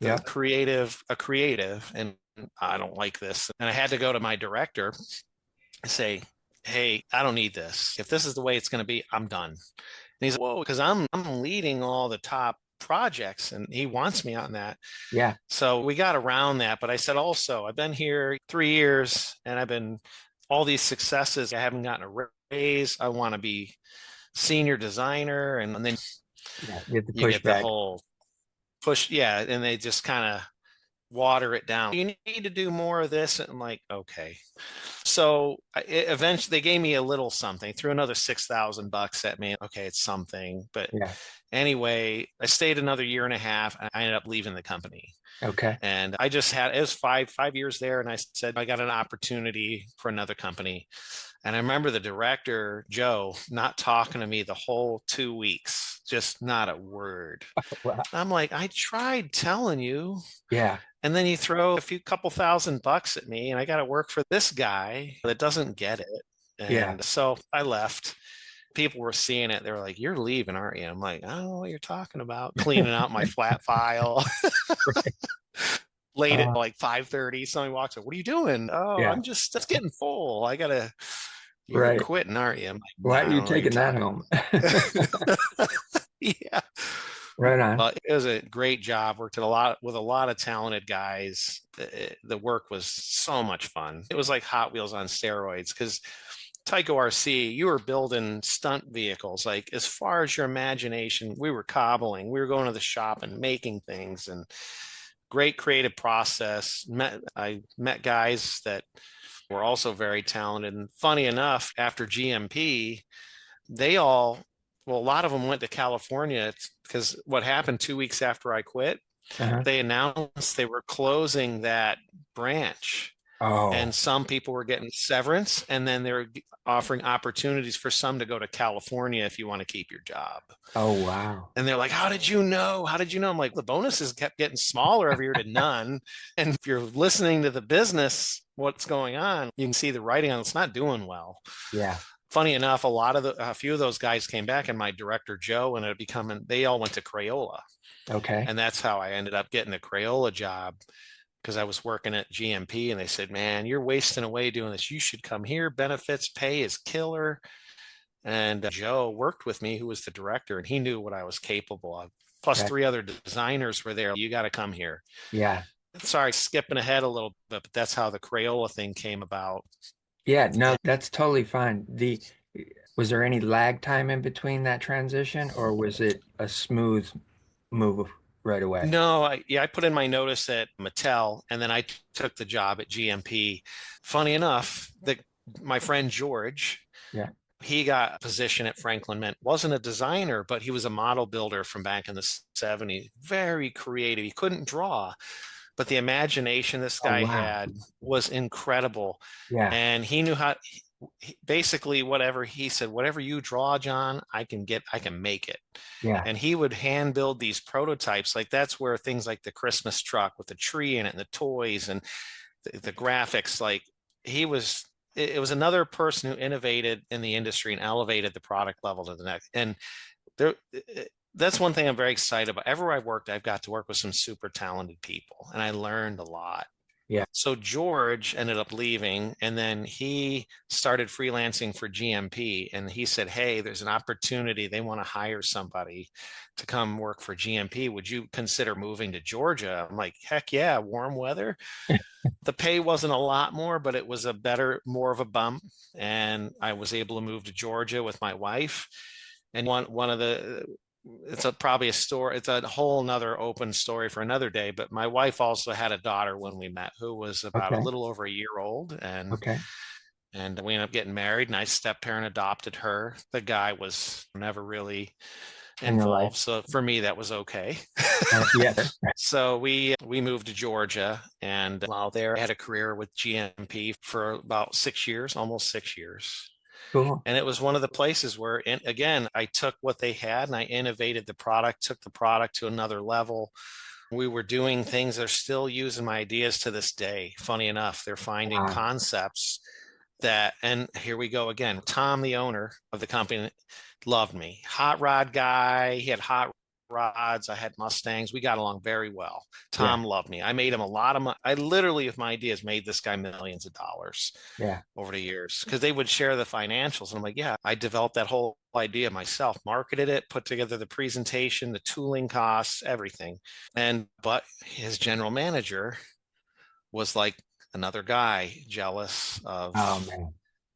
the Yep. creative, and I don't like this. And I had to go to my director and say, hey, I don't need this. If this is the way it's going to be, I'm done. And he's like, whoa, because I'm leading all the top projects and he wants me on that. Yeah. So we got around that. But I said also, I've been here 3 years and I've been all these successes. I haven't gotten a raise. I want to be senior designer. And then Yeah. You have to you push get the back. whole push. Yeah. And they just kind of water it down. You need to do more of this. And I'm like, okay. So eventually they gave me a little something, threw another $6,000 at me. Okay, it's something. But Yeah. anyway, I stayed another year and a half and I ended up leaving the company. Okay. And I just had, it was five years there. And I said, I got an opportunity for another company. And I remember the director, Joe, not talking to me the whole 2 weeks, just not a word. Wow. I'm like, I tried telling you. Yeah. And then you throw a couple $1,000 at me, and I got to work for this guy that doesn't get it. Yeah. And so I left. People were seeing it. They were like, you're leaving, aren't you? I'm like, I don't know what you're talking about. Cleaning out my flat file Right. late at Uh, like 5:30. Somebody walks up, what are you doing? Oh, yeah. it's getting full. You're Right. quitting, aren't you? I'm like, no, Why are I you don't know what you're taking that talking home? about. Yeah. Right on. It was a great job. Worked with a lot of talented guys. The work was so much fun. It was like Hot Wheels on steroids because Tyco RC, you were building stunt vehicles. Like as far as your imagination, we were cobbling. We were going to the shop and making things, and great creative process. I met guys that were also very talented. And funny enough, after GMP, they all, well, a lot of them went to California because what happened 2 weeks after I quit, Uh-huh. they announced they were closing that branch. And Oh. some people were getting severance, and then they were offering opportunities for some to go to California if you want to keep your job. Oh, wow. And they're like, how did you know? How did you know? I'm like, the bonuses kept getting smaller every year to none. And if you're listening to the business, what's going on, you can see the writing on it's not doing well. Yeah. Funny enough, a few of those guys came back, and my director Joe ended up becoming. They all went to Crayola, Okay. and that's how I ended up getting a Crayola job because I was working at GMP, and they said, "Man, you're wasting away doing this. You should come here. Benefits, pay is killer." And Joe worked with me, who was the director, and he knew what I was capable of. Plus, Right. three other designers were there. You got to come here. Yeah. Sorry, skipping ahead a little bit, but that's how the Crayola thing came about. Yeah. No, that's totally fine. Was there any lag time in between that transition, or was it a smooth move right away? No, I put in my notice at Mattel, and then I took the job at GMP. Funny enough, my friend George, Yeah. he got a position at Franklin Mint. Wasn't a designer, but he was a model builder from back in the 70s. Very creative. He couldn't draw, but the imagination this Oh, guy wow. had was incredible. Yeah. And he knew how, basically whatever he said, whatever you draw, John, I can make it. Yeah. And he would hand build these prototypes. Like that's where things like the Christmas truck with the tree in it and the toys and the graphics, like he was, it was another person who innovated in the industry and elevated the product level to the next. And there, that's one thing I'm very excited about. Everywhere I've worked, I've got to work with some super talented people, and I learned a lot. Yeah. So George ended up leaving, and then he started freelancing for GMP. And he said, "Hey, there's an opportunity. They want to hire somebody to come work for GMP. Would you consider moving to Georgia?" I'm like, "Heck yeah, warm weather." The pay wasn't a lot more, but it was a better, more of a bump. And I was able to move to Georgia with my wife. And one of the it's probably a story, it's a whole nother open story for another day, but my wife also had a daughter when we met who was about a Okay. little over a year old, Okay. and we ended up getting married, and I step parent adopted her. The guy was never really In your life. involved, so for me that was okay. Yes. So we moved to Georgia, and while there I had a career with GMP for about 6 years, almost 6 years. Cool. And it was one of the places where, and again, I took what they had and I innovated the product, took the product to another level. We were doing things, they're still using my ideas to this day. Funny enough, they're finding Wow. concepts that, and here we go again. Tom, the owner of the company, loved me. Hot rod guy. He had hot rods. I had Mustangs. We got along very well. Yeah. Tom loved me. I made him a lot of money. I literally, with my ideas, made this guy millions of dollars Yeah. over the years because they would share the financials. And I'm like, yeah, I developed that whole idea myself, marketed it, put together the presentation, the tooling costs, everything. But his general manager was like another guy jealous Oh, of, man.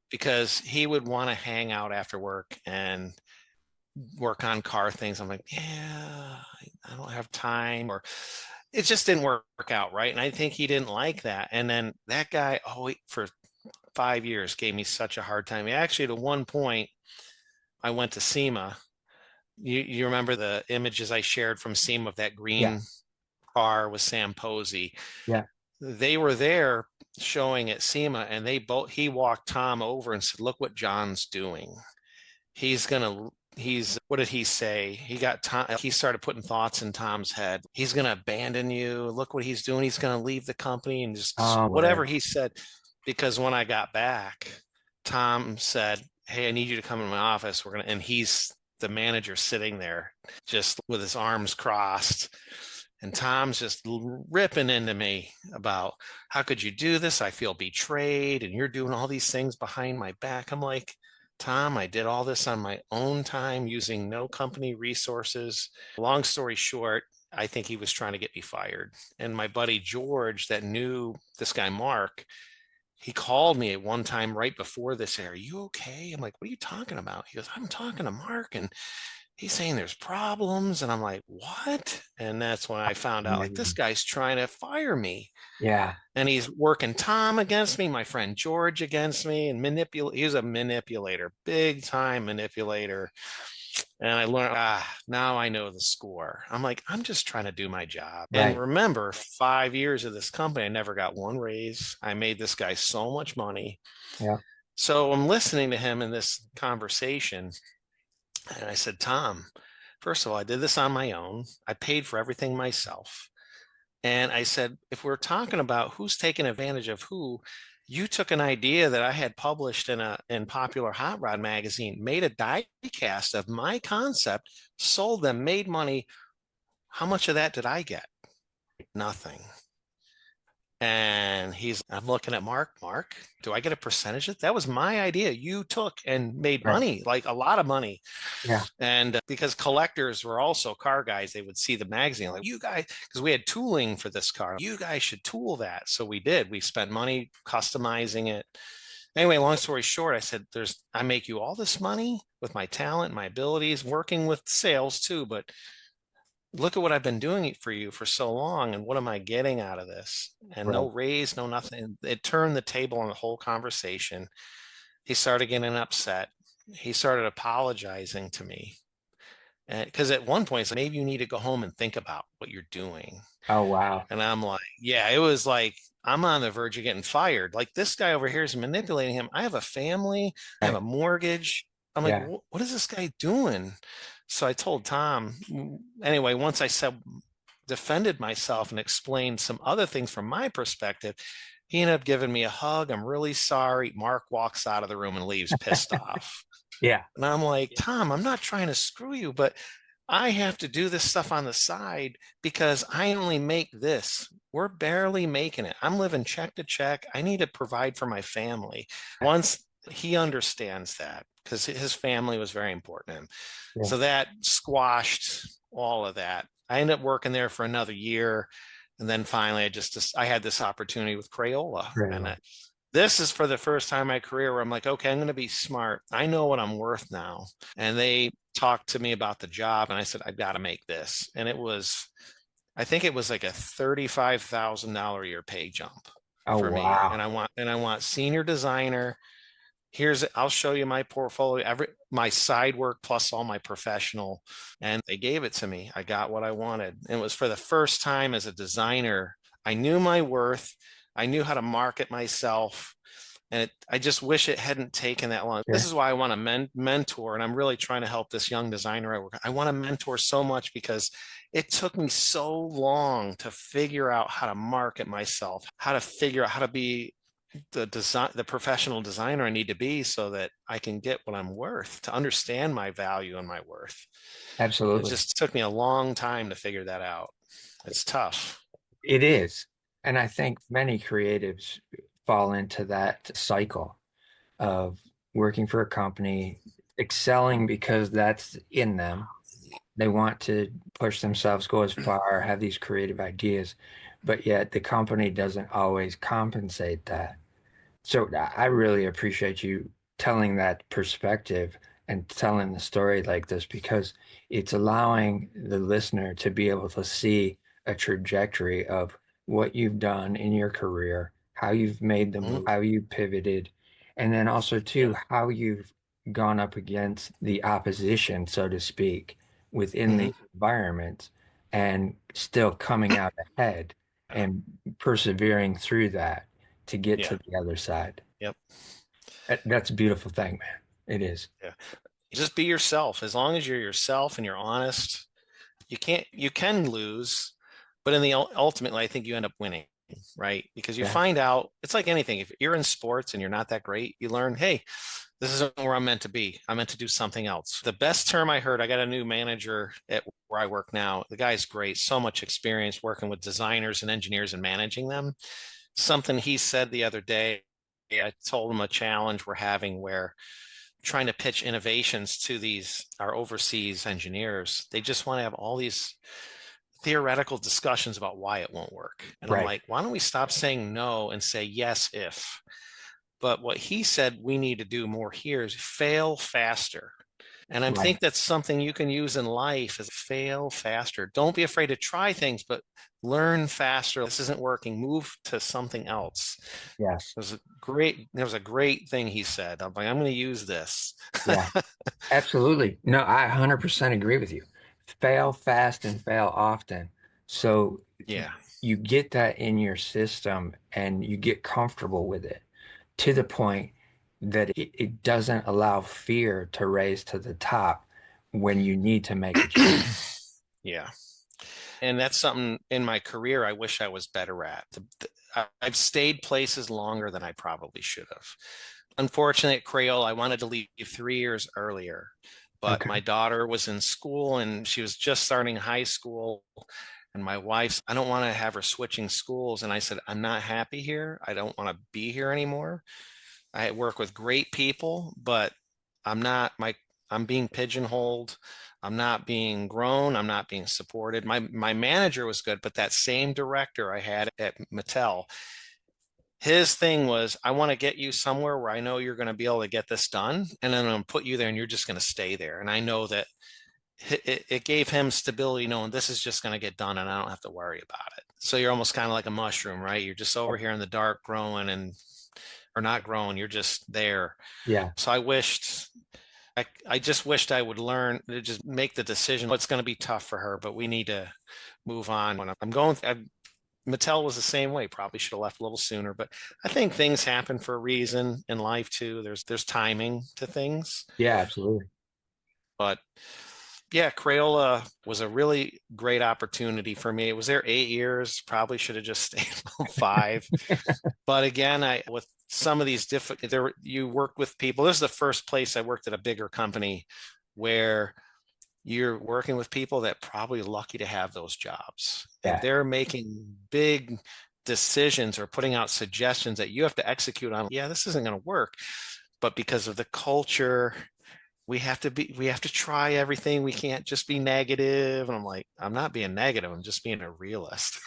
because he would want to hang out after work and work on car things. I'm like, yeah, I don't have time, or it just didn't work out right. And I think he didn't like that. And then that guy, oh, for 5 years gave me such a hard time. Actually, at one point, I went to SEMA. You remember the images I shared from SEMA of that Yeah. green car with Sam Posey? Yeah. They were there showing at SEMA, and he walked Tom over and said, "Look what John's doing. What did he say? He started putting thoughts in Tom's head. He's gonna abandon you. Look what he's doing. He's gonna leave the company," and just Oh, whatever man. he said. Because when I got back, Tom said, "Hey, I need you to come in my office. And he's the manager sitting there just with his arms crossed. And Tom's just ripping into me about, how could you do this? I feel betrayed, and you're doing all these things behind my back. I'm like, Tom, I did all this on my own time using no company resources. Long story short, I think he was trying to get me fired. And my buddy George, that knew this guy, Mark, he called me at one time right before this. Are you okay? I'm like, what are you talking about? He goes, I'm talking to Mark, and he's saying there's problems. And I'm like, what? And that's when I found out, like, this Man. guy's trying to fire me. Yeah. And he's working Tom against me, my friend George against me, and he's a manipulator, big time manipulator. And I learned, now I know the score. I'm like, I'm just trying to do my job. And Right. remember, 5 years of this company, I never got one raise. I made this guy so much money. Yeah. So I'm listening to him in this conversation. And I said, Tom, first of all, I did this on my own. I paid for everything myself. And I said, if we're talking about who's taking advantage of who, you took an idea that I had published in Popular Hot Rod magazine, made a die cast of my concept, sold them, made money. How much of that did I get? Nothing. And I'm looking at Mark. Mark, do I get a percentage of it? That was my idea. You took and made Right. money, like a lot of money. Yeah. And because collectors were also car guys, they would see the magazine, like, you guys, because we had tooling for this car, you guys should tool that. So we did. We spent money customizing it. Anyway, long story short, I said, I make you all this money with my talent, my abilities, working with sales too, but look at what I've been doing for you for so long, and what am I getting out of this? And no Right. raise, no nothing. It turned the table on the whole conversation. He started getting upset. He started apologizing to me. And because at one point, he said, maybe you need to go home and think about what you're doing. Oh, wow. And I'm like, yeah, it was like, I'm on the verge of getting fired. Like, this guy over here is manipulating him. I have a family, I have a Right. mortgage. I'm like, Yeah. what is this guy doing? So I told Tom, anyway, once I said, defended myself and explained some other things from my perspective, he ended up giving me a hug. I'm really sorry. Mark walks out of the room and leaves pissed off. Yeah. And I'm like, Tom, I'm not trying to screw you, but I have to do this stuff on the side because I only make this. We're barely making it. I'm living check to check. I need to provide for my family. Once he understands that, because his family was very important to him. Yeah. So that squashed all of that. I ended up working there for another year. And then finally, I had this opportunity with Crayola. Very And well. this is for the first time in my career where I'm like, okay, I'm going to be smart. I know what I'm worth now. And they talked to me about the job, and I said, I've got to make this. And I think it was like a $35,000 a year pay jump Oh, for me. wow. And I want senior designer. I'll show you my portfolio, my side work plus all my professional. And they gave it to me. I got what I wanted. And it was for the first time as a designer. I knew my worth. I knew how to market myself. And I just wish it hadn't taken that long. This Yeah. is why I want to mentor. And I'm really trying to help this young designer I work. I want to mentor so much because it took me so long to figure out how to market myself, how to figure out how to be the professional designer I need to be so that I can get what I'm worth, to understand my value and my worth. It Absolutely. just took me a long time to figure that out. It's tough. It is. And I think many creatives fall into that cycle of working for a company, excelling because that's in them. They want to push themselves, go as far, have these creative ideas, but yet the company doesn't always compensate that. So I really appreciate you telling that perspective and telling the story like this because it's allowing the listener to be able to see a trajectory of what you've done in your career, how you've made the Mhm. move, how you pivoted, and then also too how you've gone up against the opposition, so to speak, within Mhm. the environment and still coming out ahead Yeah. and persevering through that to get Yeah. to the other side. Yep. That's a beautiful thing, man. It is. Yeah. Just be yourself. As long as you're yourself and you're honest, you can lose, but ultimately, I think you end up winning, right? Because you Yeah. find out it's like anything. If you're in sports and you're not that great, you learn, hey, this isn't where I'm meant to be. I'm meant to do something else. The best term I heard, I got a new manager at where I work now. The guy's great, so much experience working with designers and engineers and managing them. Something he said the other day, I told him a challenge we're having where trying to pitch innovations to these our overseas engineers. They just want to have all these theoretical discussions about why it won't work. And I'm Right. like, why don't we stop saying no and say yes if? But what he said we need to do more here is fail faster. And I Right. think that's something you can use in life is fail faster. Don't be afraid to try things, but learn faster. This isn't working. Move to something else. Yes. There was a great thing he said. I'm like, I'm going to use this. Yeah. Absolutely. No, I 100% agree with you. Fail fast and fail often. So Yeah. you get that in your system and you get comfortable with it to the point that it doesn't allow fear to raise to the top when you need to make a change. Yeah. And that's something in my career I wish I was better at. I've stayed places longer than I probably should have. Unfortunately, at Crayola, I wanted to leave 3 years earlier, but Okay. my daughter was in school and she was just starting high school. And my wife's, I don't want to have her switching schools. And I said, I'm not happy here. I don't want to be here anymore. I work with great people, but I'm not my I'm being pigeonholed. I'm not being grown. I'm not being supported. My manager was good, but that same director I had at Mattel, his thing was, I want to get you somewhere where I know you're going to be able to get this done, and then I'm going to put you there, and you're just going to stay there. And I know that it gave him stability knowing this is just going to get done and I don't have to worry about it. So you're almost kind of like a mushroom, right? You're just over here in the dark growing or not growing. You're just there. Yeah. So I just wished I would learn to just make the decision. It's going to be tough for her, but we need to move on. When Mattel was the same way. Probably should have left a little sooner, but I think things happen for a reason in life too. There's timing to things, Yeah, absolutely. but yeah, Crayola was a really great opportunity for me. It was there 8 years. Probably should have just stayed 5. But again, I with some of these different there you work with people. This is the first place I worked at a bigger company where you're working with people that probably lucky to have those jobs. And Yeah. they're making big decisions or putting out suggestions that you have to execute on. Yeah, this isn't going to work. But because of the culture, we have to try everything. We can't just be negative. And I'm like, I'm not being negative. I'm just being a realist.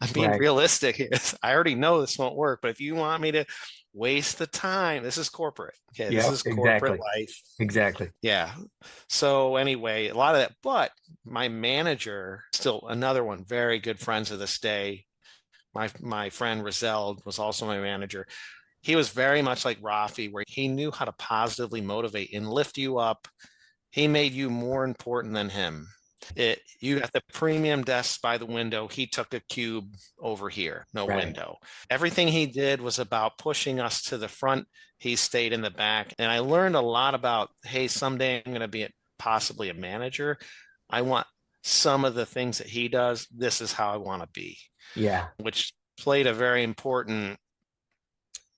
I'm being Right. realistic. I already know this won't work, but if you want me to waste the time, this is corporate. Okay, this Yep, is corporate exactly. life. Exactly. Yeah. So anyway, a lot of that, but my manager, still another one, very good friends to this day. My friend Rizal was also my manager. He was very much like Rafi, where he knew how to positively motivate and lift you up. He made you more important than him. You got the premium desks by the window. He took a cube over here, no Right. window. Everything he did was about pushing us to the front. He stayed in the back. And I learned a lot about, hey, someday I'm going to be possibly a manager. I want some of the things that he does. This is how I want to be, Yeah. which played a very important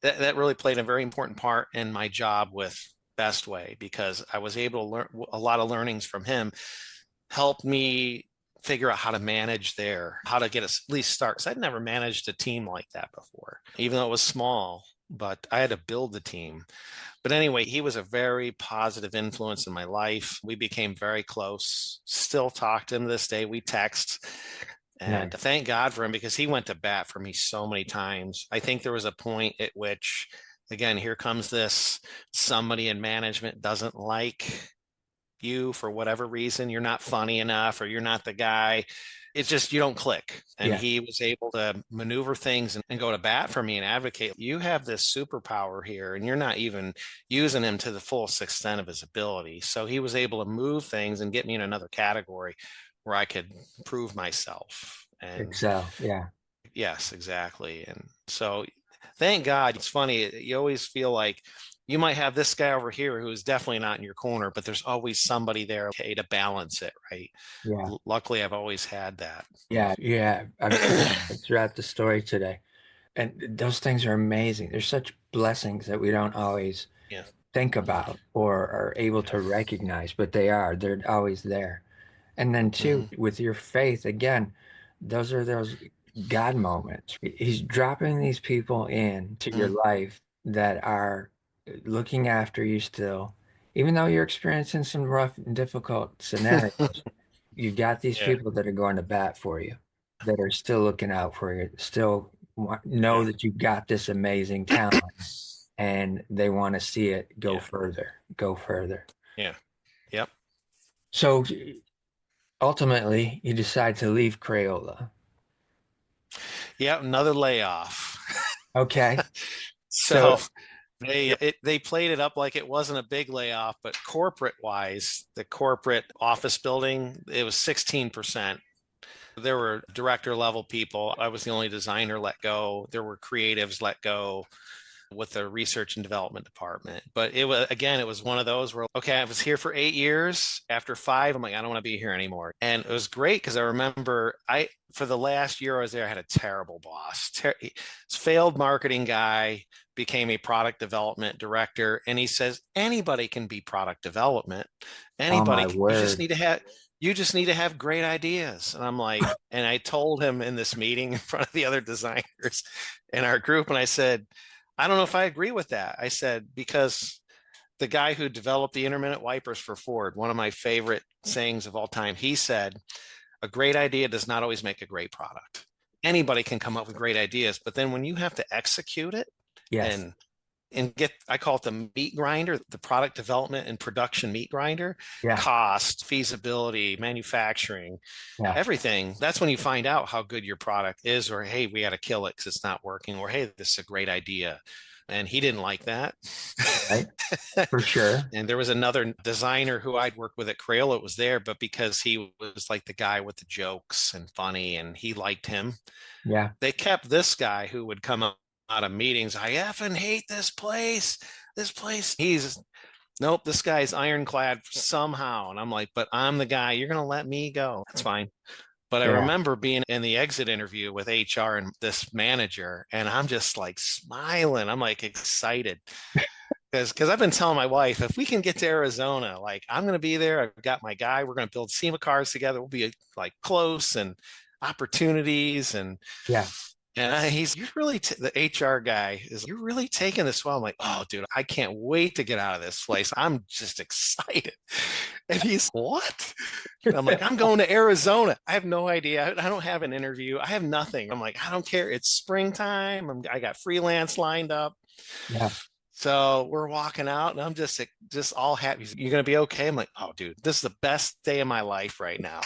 that really played a very important part in my job with Bestway because I was able to learn a lot of learnings from him, helped me figure out how to manage there, how to get at least start. Because I'd never managed a team like that before, even though it was small, but I had to build the team. But anyway, he was a very positive influence in my life. We became very close, still talk to him to this day. We text. And Nice. thank God for him because he went to bat for me so many times. I think there was a point at which, again, here comes this somebody in management doesn't like you for whatever reason. You're not funny enough or you're not the guy. It's just you don't click. And Yeah. he was able to maneuver things and go to bat for me and advocate. You have this superpower here, and you're not even using him to the fullest extent of his ability. So he was able to move things and get me in another category where I could prove myself. And Excel. Yeah. yes, exactly. And so thank God. It's funny. You always feel like you might have this guy over here who is definitely not in your corner, but there's always somebody there, okay, to balance it, right? Yeah. Luckily, I've always had that. Yeah. Yeah. I've seen it throughout the story today. And those things are amazing. They're such blessings that we don't always Yeah. think about or are able Yeah. to recognize, but they are. They're always there. And then too, Hmm. with your faith, again, those are those God moments. He's dropping these people into your Hmm. life that are looking after you still, even though you're experiencing some rough and difficult scenarios. You got these Yeah. people that are going to bat for you, that are still looking out for you, still know Yeah. that you've got this amazing talent, and they want to see it go Yeah. further, go further. Yeah. Yep. So ultimately, you decide to leave Crayola. Yeah. Another layoff. Okay. So So, they played it up like it wasn't a big layoff, but corporate wise, the corporate office building, it was 16%. There were director level people. I was the only designer let go. There were creatives let go with the research and development department. But it was one of those where, okay, I was here for 8 years. After 5, I'm like, I don't want to be here anymore. And it was great because I remember for the last year I was there, I had a terrible boss. Failed marketing guy, became a product development director. And he says, anybody can be product development. oh Anybody, my can, word. you just need to have great ideas. And I'm like, and I told him in this meeting in front of the other designers in our group, and I said, I don't know if I agree with that. I said, because the guy who developed the intermittent wipers for Ford, one of my favorite sayings of all time, he said, a great idea does not always make a great product. Anybody can come up with great ideas, but then when you have to execute it Yes. and and get, I call it the meat grinder, the product development and production meat grinder, Yeah. cost, feasibility, manufacturing, Yeah. everything. That's when you find out how good your product is, or hey, we got to kill it because it's not working, or hey, this is a great idea. And he didn't like that. Right. For sure. And there was another designer who I'd worked with at Crayola was there, but because he was like the guy with the jokes and funny, and he liked him, Yeah. they kept this guy who would come out of meetings. I effing hate this place. This place. He's nope. This guy's ironclad somehow, and I'm like, but I'm the guy. You're gonna let me go? That's fine. But I Yeah. remember being in the exit interview with HR and this manager, and I'm just like smiling. I'm like excited because I've been telling my wife, if we can get to Arizona, like I'm going to be there. I've got my guy. We're going to build SEMA cars together. We'll be like close and opportunities Yeah. and he's, you're really, the HR guy is, you're really taking this well. I'm like, oh, dude, I can't wait to get out of this place. I'm just excited. And he's, what? And I'm like, I'm going to Arizona. I have no idea. I don't have an interview. I have nothing. I'm like, I don't care. It's springtime. I got freelance lined up. Yeah. So we're walking out and I'm just all happy. He's, you're going to be okay. I'm like, oh, dude, this is the best day of my life right now.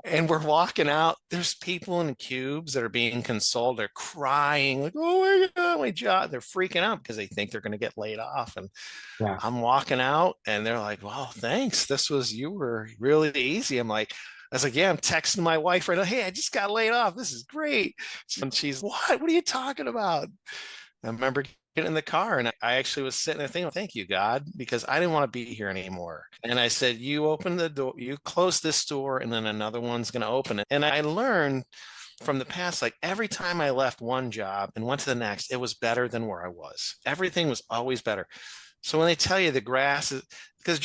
And we're walking out. There's people in cubes that are being consoled. They're crying, like, oh my God, my job. They're freaking out because they think they're going to get laid off. And Yeah. I'm walking out and they're like, well, thanks. You were really easy. I was like, yeah, I'm texting my wife right now. Hey, I just got laid off. This is great. And she's, what? What are you talking about? I remember getting in the car and I actually was sitting there thinking, thank you, God, because I didn't want to be here anymore. And I said, you open the door, you close this door, and then another one's going to open it. And I learned from the past, like every time I left one job and went to the next, it was better than where I was. Everything was always better. So when they tell you the grass is, because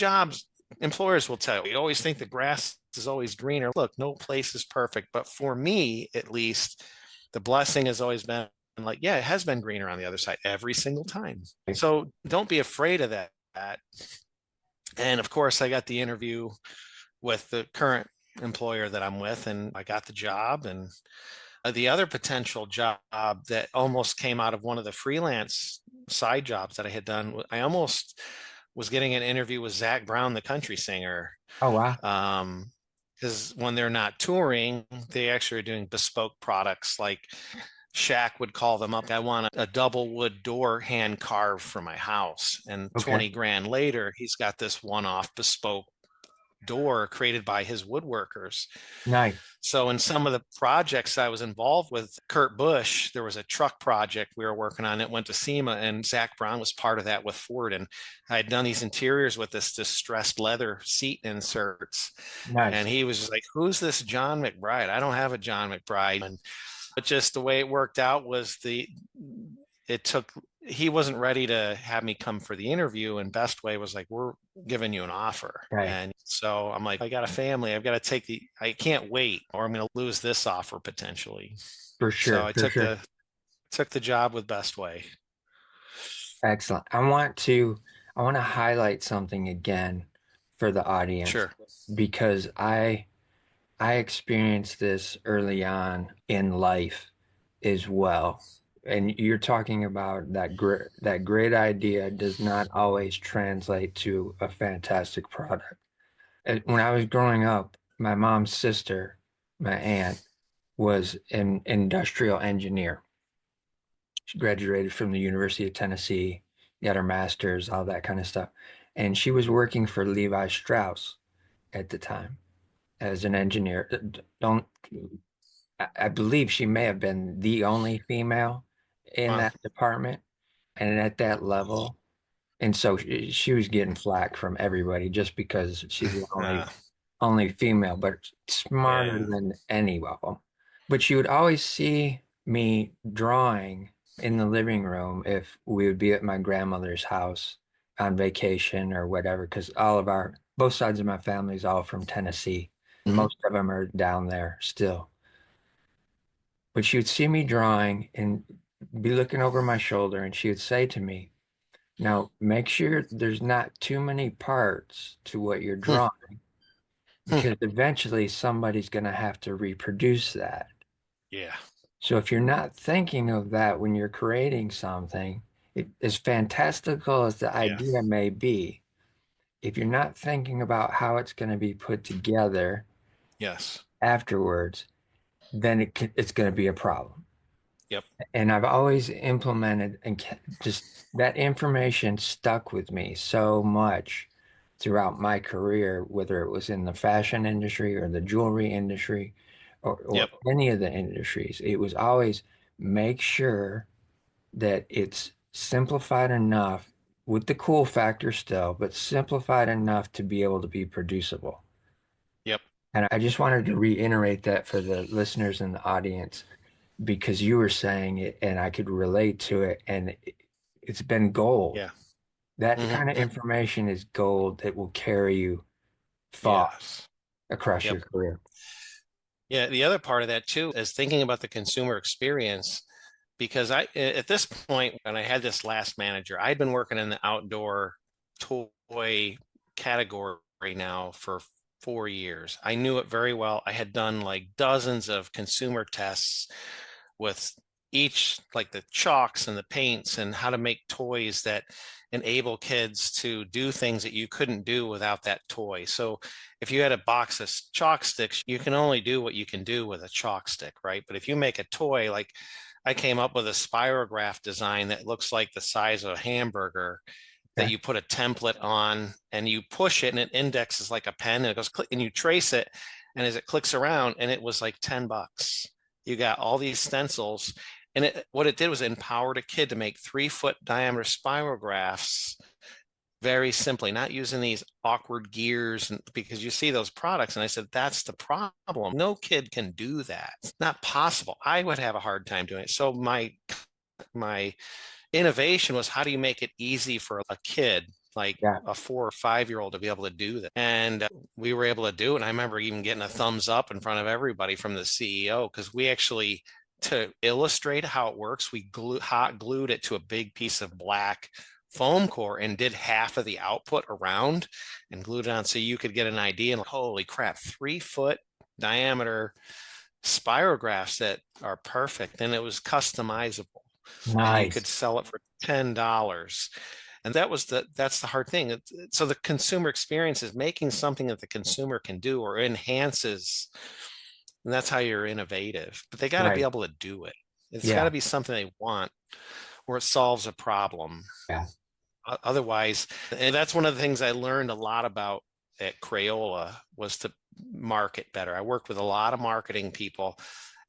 employers will tell you, we always think the grass is always greener. Look, no place is perfect. But for me, at least, the blessing has always been like, yeah, it has been greener on the other side every single time. So don't be afraid of that. And of course, I got the interview with the current employer that I'm with, and I got the job. And the other potential job that almost came out of one of the freelance side jobs that I had done, I almost was getting an interview with Zach Brown, the country singer. Oh, wow. Because when they're not touring, they actually are doing bespoke products. Like Shaq would call them up. I want a double wood door hand carved for my house. And Okay. 20 grand later, he's got this one-off bespoke door created by his woodworkers. Nice. So in some of the projects I was involved with, Kurt Busch, there was a truck project we were working on. It went to SEMA, and Zach Brown was part of that with Ford. And I had done these interiors with this distressed leather seat inserts. Nice. And he was just like, who's this John McBride? I don't have a John McBride. But just the way it worked out was he wasn't ready to have me come for the interview, and Bestway was like, we're giving you an offer. Right. And so I'm like, I got a family. I've got to I can't wait, or I'm going to lose this offer potentially. For sure. So I took the job with Bestway. Excellent. I want to highlight something again for the audience. Sure. Because I experienced this early on in life as well. And you're talking about that great idea does not always translate to a fantastic product. When I was growing up, my mom's sister, my aunt, was an industrial engineer. She graduated from the University of Tennessee, got her master's, all that kind of stuff. And she was working for Levi Strauss at the time as an engineer. I believe she may have been the only female in that department and at that level. And so she was getting flack from everybody just because she's the only female, but smarter than any of them. But she would always see me drawing in the living room if we would be at my grandmother's house on vacation or whatever, because both sides of my family is all from Tennessee. And most of them are down there still. But she would see me drawing and be looking over my shoulder, and she would say to me, now make sure there's not too many parts to what you're drawing, because eventually somebody's going to have to reproduce that. Yeah. So if you're not thinking of that when you're creating something, as fantastical as the Yeah. idea may be, if you're not thinking about how it's going to be put together Yes. afterwards, then it's going to be a problem. Yep. And I've always implemented and just that information stuck with me so much throughout my career, whether it was in the fashion industry or the jewelry industry or Yep. any of the industries. It was always make sure that it's simplified enough with the cool factor still, but simplified enough to be able to be producible. Yep. And I just wanted to reiterate that for the listeners in the audience because you were saying it and I could relate to it. And it's been gold. Yeah. That kind of Hmm. information is gold that will carry you far Yes. across Yep. your career. Yeah. The other part of that too is thinking about the consumer experience because at this point, when I had this last manager, I'd been working in the outdoor toy category now for 4 years. I knew it very well. I had done like dozens of consumer tests with each, like the chalks and the paints and how to make toys that enable kids to do things that you couldn't do without that toy. So if you had a box of chalk sticks, you can only do what you can do with a chalk stick, right? But if you make a toy, like I came up with a spirograph design that looks like the size of a hamburger that Okay. you put a template on and you push it and it indexes like a pen and it goes click and you trace it. And as it clicks around, and it was like $10. You got all these stencils. And what it did was it empowered a kid to make 3-foot diameter spirographs very simply, not using these awkward gears. And because you see those products, and I said, that's the problem. No kid can do that. It's not possible. I would have a hard time doing it. So my innovation was how do you make it easy for a kid like Yeah. a 4 or 5 year old to be able to do that? And we were able to do it. And I remember even getting a thumbs up in front of everybody from the CEO because we actually, to illustrate how it works, we hot glued it to a big piece of black foam core and did half of the output around and glued it on so you could get an idea. And like, holy crap, 3-foot diameter spirographs that are perfect. And it was customizable and you could Nice. sell it for $10. And that's the hard thing. So the consumer experience is making something that the consumer can do or enhances, and that's how you're innovative. But they got to be Right. able to do it. It's got to Yeah. be something they want or it solves a problem. Yeah. Otherwise, and that's one of the things I learned a lot about at Crayola was to market better. I worked with a lot of marketing people.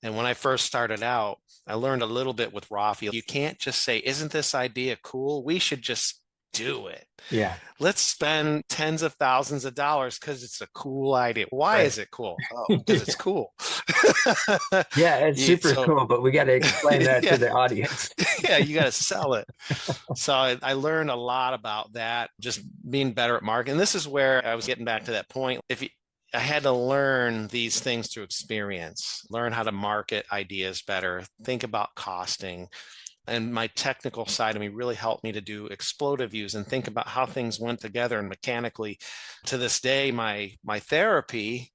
And when I first started out, I learned a little bit with Rafi. You can't just say, isn't this idea cool? We should just do it. Yeah. Let's spend tens of thousands of dollars because it's a cool idea. Why Right. is it cool? Oh, because it's cool. Yeah, it's super So, cool, but we got to explain that to yeah, the audience. yeah, you got to sell it. So I learned a lot about that, just being better at marketing. And this is where I was getting back to that point. I had to learn these things through experience, learn how to market ideas better, think about costing. And my technical side of me really helped me to do explosive views and think about how things went together and mechanically. To this day, my therapy,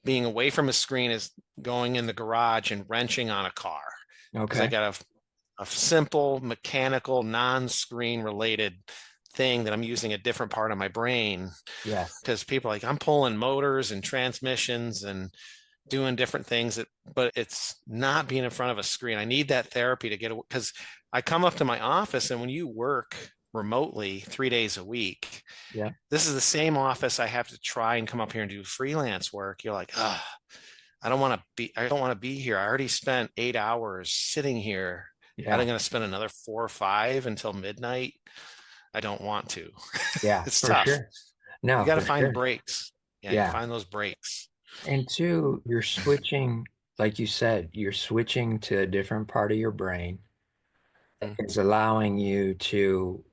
being away from a screen, is going in the garage and wrenching on a car because I Okay. got a simple mechanical non-screen related thing that I'm using a different part of my brain Yes. because people are like I'm pulling motors and transmissions and doing different things but it's not being in front of a screen. I need that therapy to get because I come up to my office and when you work remotely 3 days a week, Yeah. this is the same office I have to try and come up here and do freelance work. You're like, oh, I don't want to be here. I already spent 8 hours sitting here. I'm Yeah. going to spend another 4 or 5 until midnight. I don't want to. Yeah, It's for tough. sure. You No, got to for find sure. breaks. Yeah, you Yeah. find those breaks. And two, you're switching, like you said, you're switching to a different part of your brain. Mm. It's allowing you to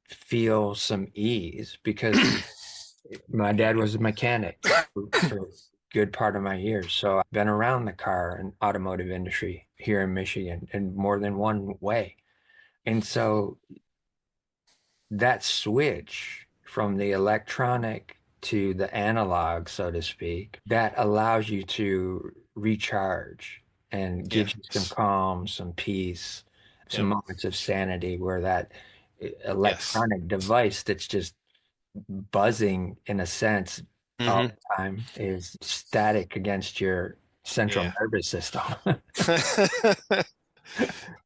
feel some ease because my dad was a mechanic for a good part of my years. So I've been around the car and automotive industry here in Michigan in more than one way. And so that switch from the electronic to the analog, so to speak, that allows you to recharge and gives you some Yes. calm, some peace. some Yep. moments of sanity where that Yes. electronic device that's just buzzing in a sense all Hmm. the time is static against your central Yeah. nervous system.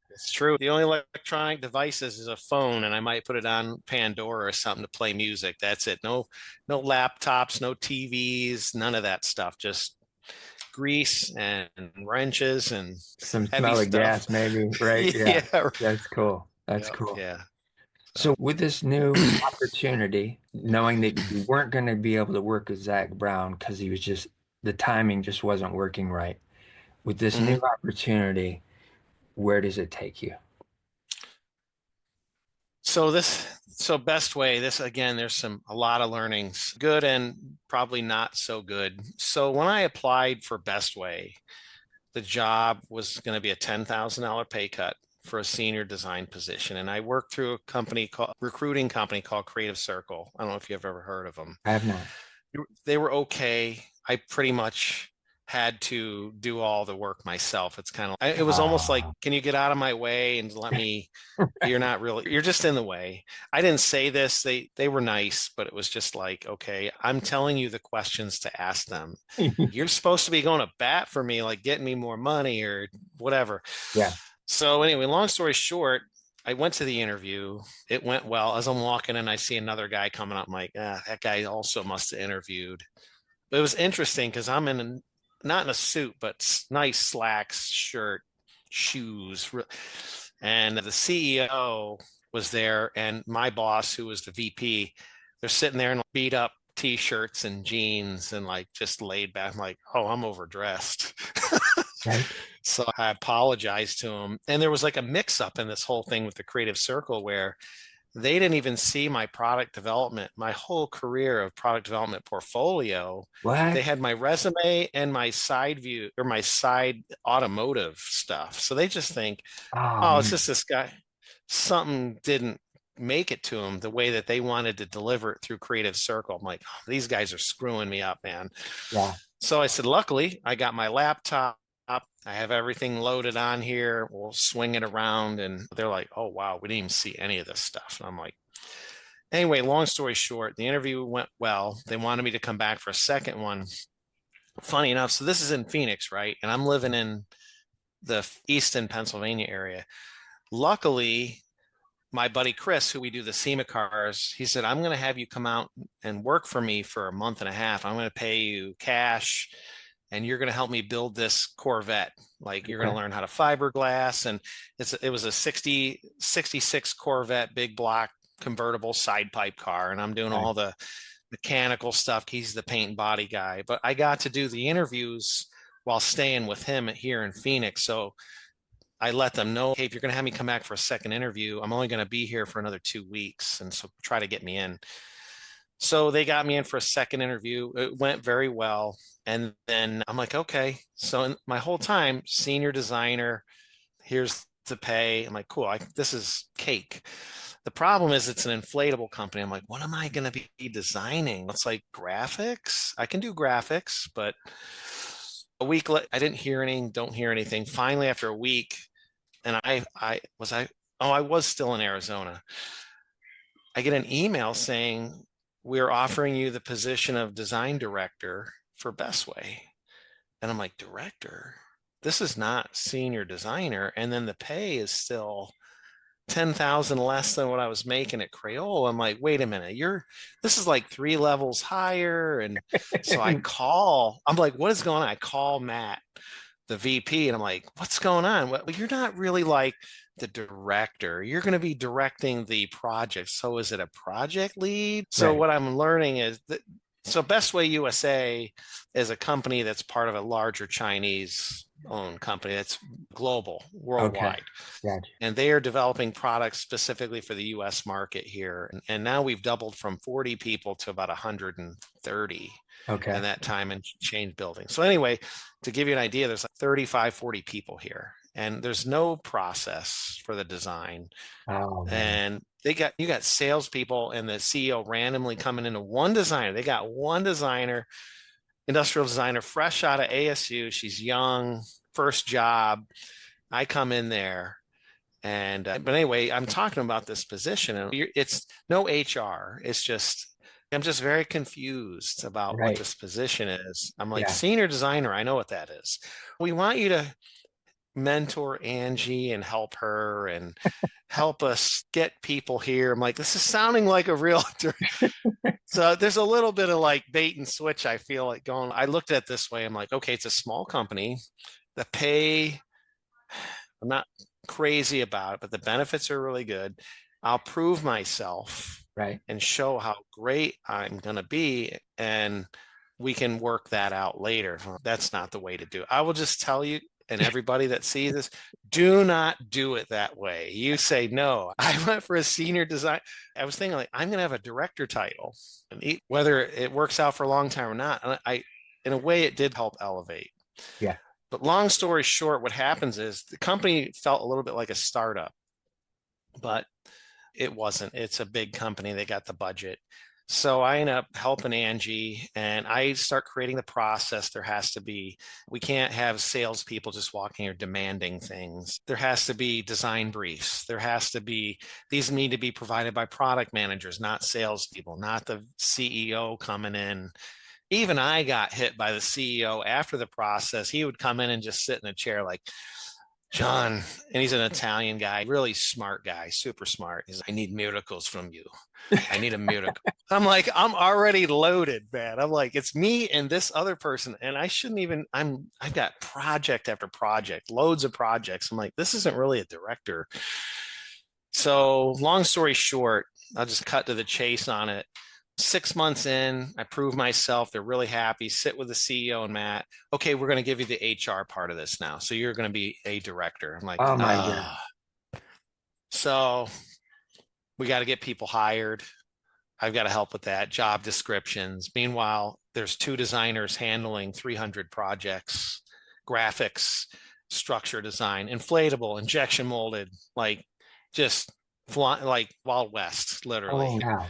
It's true. The only electronic devices is a phone, and I might put it on Pandora or something to play music. That's it. No, no laptops, no TVs, none of that stuff. Just grease and wrenches and Some heavy smell of stuff. gas, maybe, right? Yeah, Yeah. that's cool. That's Yep. cool. Yeah. So So, with this new opportunity, knowing that you weren't going to be able to work with Zach Brown because he was just the timing just wasn't working right. With this new mhm. opportunity, where does it take you? So Bestway, this again, there's a lot of learnings, good and probably not so good. So when I applied for Bestway, the job was going to be a $10,000 pay cut for a senior design position. And I worked through a company called recruiting company called Creative Circle. I don't know if you've ever heard of them. I have not. They were okay. I pretty much had to do all the work myself. It's kind of, it was almost like, Ah. can you get out of my way and let me, you're not really, you're just in the way. I didn't say this. They were nice, but it was just like, okay, I'm telling you the questions to ask them. You're supposed to be going to bat for me, like getting me more money or whatever. Yeah. So anyway, long story short, I went to the interview. It went well. As I'm walking in, I see another guy coming up. I'm like, that guy also must have interviewed. But it was interesting because I'm not in a suit, but nice slacks, shirt, shoes. And the CEO was there, and my boss, who was the VP, they're sitting there in beat up t-shirts and jeans and like just laid back. I'm like, oh, I'm overdressed. Right. So I apologized to him. And there was like a mix up in this whole thing with the creative circle where they didn't even see my product development, my whole career of product development portfolio. They What? had my resume and my side view or my side automotive stuff. So they just think, Oh oh, it's man. just this guy. Something didn't make it to him the way that they wanted to deliver it through Creative Circle. I'm like, oh, these guys are screwing me up, man. Yeah. So I said, luckily, I got my laptop. I have everything loaded on here. We'll swing it around. And they're like, oh, wow, we didn't even see any of this stuff. And I'm like, anyway, long story short, the interview went well. They wanted me to come back for a second one. Funny enough, so this is in Phoenix, right? And I'm living in the Easton, Pennsylvania area. Luckily, my buddy Chris, who we do the SEMA cars, he said, I'm going to have you come out and work for me for a month and a half. I'm going to pay you cash and you're going to help me build this Corvette. Like you're going Okay. to learn how to fiberglass. And it was a 66 Corvette, big block convertible side pipe car. And I'm doing Okay. all the mechanical stuff. He's the paint and body guy, but I got to do the interviews while staying with him here in Phoenix. So I let them know, hey, if you're going to have me come back for a second interview, I'm only going to be here for another 2 weeks. And so try to get me in. So they got me in for a second interview. It went very well. And then I'm like, okay. So in my whole time, senior designer, here's the pay. I'm like, cool. This is cake. The problem is it's an inflatable company. I'm like, what am I going to be designing? It's like graphics. I can do graphics, but a week later, I didn't hear anything, don't hear anything. Finally, after a week, and I was still in Arizona. I get an email saying we're offering you the position of design director for Bestway. And I'm like, director? This is not senior designer. And then the pay is still 10,000 less than what I was making at Crayola. I'm like, wait a minute, this is like 3 levels higher. And so I'm like, what is going on? I call Matt, the VP, and I'm like, what's going on? Well, you're not really like the director. You're going to be directing the project. So is it a project lead? So Right. what I'm learning is that so Bestway USA is a company that's part of a larger Chinese owned company that's global, Okay. worldwide. Gotcha. And they are developing products specifically for the US market here. And now we've doubled from 40 people to about 130 in Okay. that time and change building. So anyway, to give you an idea, there's like 35, 40 people here. And there's no process for the design. Oh man. And you got salespeople and the CEO randomly coming into one designer. They got one designer, industrial designer, fresh out of ASU. She's young, first job. I come in there And but anyway, I'm talking about this position, and it's no HR. It's just I'm just very confused about what Right. this position is. I'm like, Yeah. senior designer, I know what that is. We want you to mentor Angie and help her and help us get people here. I'm like, this is sounding like a real. So there's a little bit of like bait and switch, I feel like going. I looked at it this way. I'm like, okay, it's a small company. The pay, I'm not crazy about it, but the benefits are really good. I'll prove myself Right. and show how great I'm going to be. And we can work that out later. That's not the way to do it. I will just tell you, and everybody that sees this, do not do it that way. You say, no, I went for a senior design. I was thinking like, I'm going to have a director title, and whether it works out for a long time or not. In a way, it did help elevate. Yeah. But long story short, what happens is the company felt a little bit like a startup, but it wasn't. It's a big company. They got the budget. So I end up helping Angie and I start creating the process. We can't have salespeople just walking here demanding things. There has to be design briefs. These need to be provided by product managers, not salespeople, not the CEO coming in. Even I got hit by the CEO after the process. He would come in and just sit in a chair like, John, and he's an Italian guy, really smart guy, super smart. He's like, I need miracles from you. I need a miracle. I'm like, I'm already loaded, man. I'm like, it's me and this other person. And I shouldn't even, I've got project after project, loads of projects. I'm like, this isn't really a director. So long story short, I'll just cut to the chase on it. 6 months in, I prove myself. They're really happy. Sit with the CEO and Matt. Okay, we're going to give you the HR part of this now. So you're going to be a director. I'm like, Oh my God. ah. So we got to get people hired. I've got to help with that. Job descriptions. Meanwhile, there's 2 designers handling 300 projects, graphics, structure design, inflatable, injection molded, like just like Wild West, Oh, literally. wow.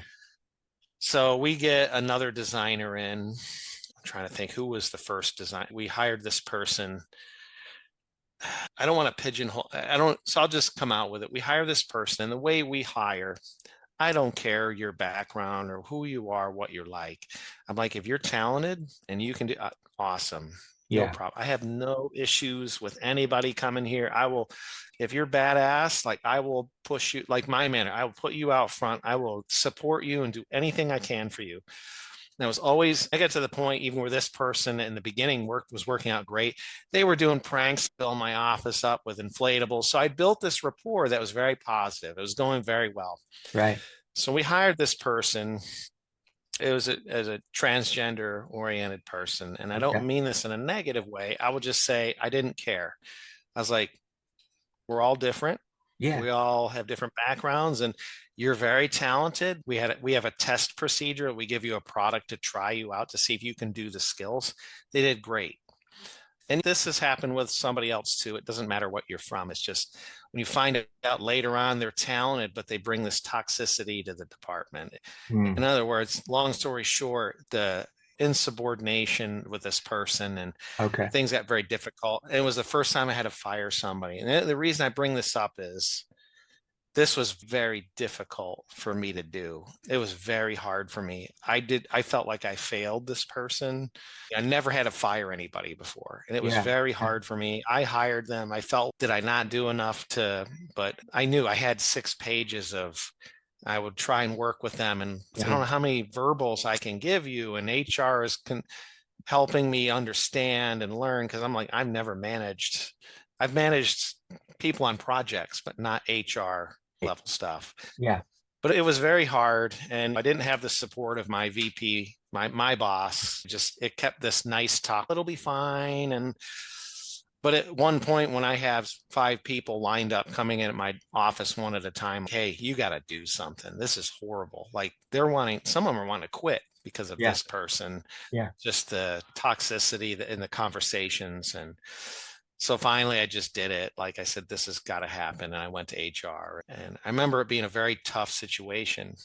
So we get another designer in. I'm trying to think who was the first design. We hired this person. I don't want to pigeonhole. I don't. So I'll just come out with it. We hire this person, and the way we hire, I don't care your background or who you are, what you're like. I'm like, if you're talented and you can do awesome, no Yeah. problem. I have no issues with anybody coming here. I will, if you're badass, like I will push you, like my man, I will put you out front. I will support you and do anything I can for you. And I got to the point even where this person in the beginning was working out great. They were doing pranks, filling my office up with inflatables. So I built this rapport that was very positive. It was going very well. Right. So we hired this person. It was as a transgender oriented person. And I don't Okay. mean this in a negative way. I would just say I didn't care. I was like, we're all different. Yeah. We all have different backgrounds and you're very talented. We have a test procedure. We give you a product to try you out to see if you can do the skills. They did great. And this has happened with somebody else too. It doesn't matter what you're from. It's just when you find out later on they're talented, but they bring this toxicity to the department. In Mm. other words, long story short, the insubordination with this person and Okay. things got very difficult. It was the first time I had to fire somebody. And the reason I bring this up is this was very difficult for me to do. It was very hard for me. I felt like I failed this person. I never had to fire anybody before. And it was Yeah. very Yeah. hard for me. I hired them. I felt, did I not do enough but I knew I had 6 pages of, I would try and work with them. And I don't know Right. how many verbals I can give you. And HR is helping me understand and learn because I'm like, I've managed people on projects, but not HR level stuff. Yeah. But it was very hard, and I didn't have the support of my VP, my boss. Just it kept this nice talk. It'll be fine, but at one point when I have 5 people lined up coming in at my office one at a time, hey, you got to do something. This is horrible. Like some of them are wanting to quit because of Yeah. this person, Yeah. just the toxicity in the conversations and so finally, I just did it. Like I said, this has got to happen. And I went to HR. And I remember it being a very tough situation.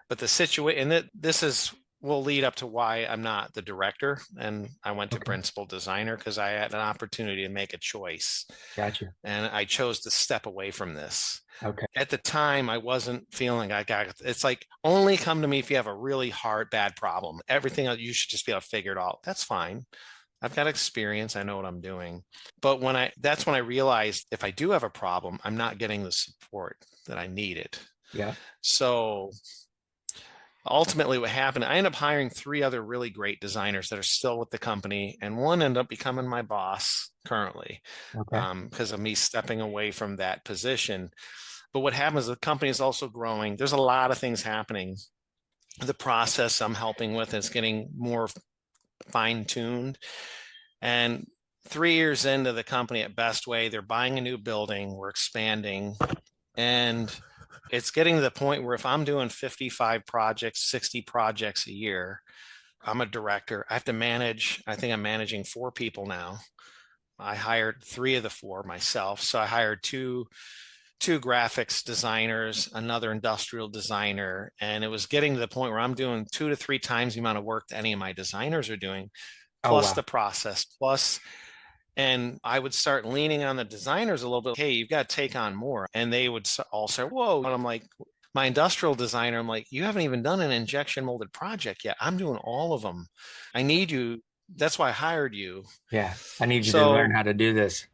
But the situation, and this is will lead up to why I'm not the director. And I went to Okay. principal designer because I had an opportunity to make a choice. Gotcha. And I chose to step away from this. Okay. At the time, I wasn't feeling I got it's like only come to me if you have a really hard, bad problem. Everything else, you should just be able to figure it out. That's fine. I've got experience. I know what I'm doing. But that's when I realized if I do have a problem, I'm not getting the support that I needed. Yeah. So ultimately what happened, I ended up hiring 3 other really great designers that are still with the company, and one ended up becoming my boss currently Okay. because of me stepping away from that position. But what happens, the company is also growing. There's a lot of things happening. The process I'm helping with is getting more fine-tuned. And 3 years into the company at Bestway, they're buying a new building, we're expanding, and it's getting to the point where if I'm doing 55 projects, 60 projects a year, I'm a director. I have to manage, I think I'm managing 4 people now. I hired 3 of the 4 myself. So I hired two graphics designers, another industrial designer, and it was getting to the point where I'm doing 2 to 3 times the amount of work that any of my designers are doing, Oh, plus wow. the process, plus and I would start leaning on the designers a little bit. Hey, you've got to take on more. And they would all say, whoa. And I'm like, my industrial designer, I'm like, you haven't even done an injection molded project yet. I'm doing all of them. I need you. That's why I hired you. Yeah. I need you to learn So, how to do this.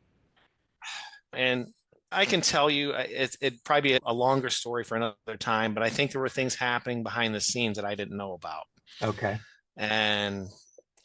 and I can tell you, it'd probably be a longer story for another time, but I think there were things happening behind the scenes that I didn't know about. Okay. And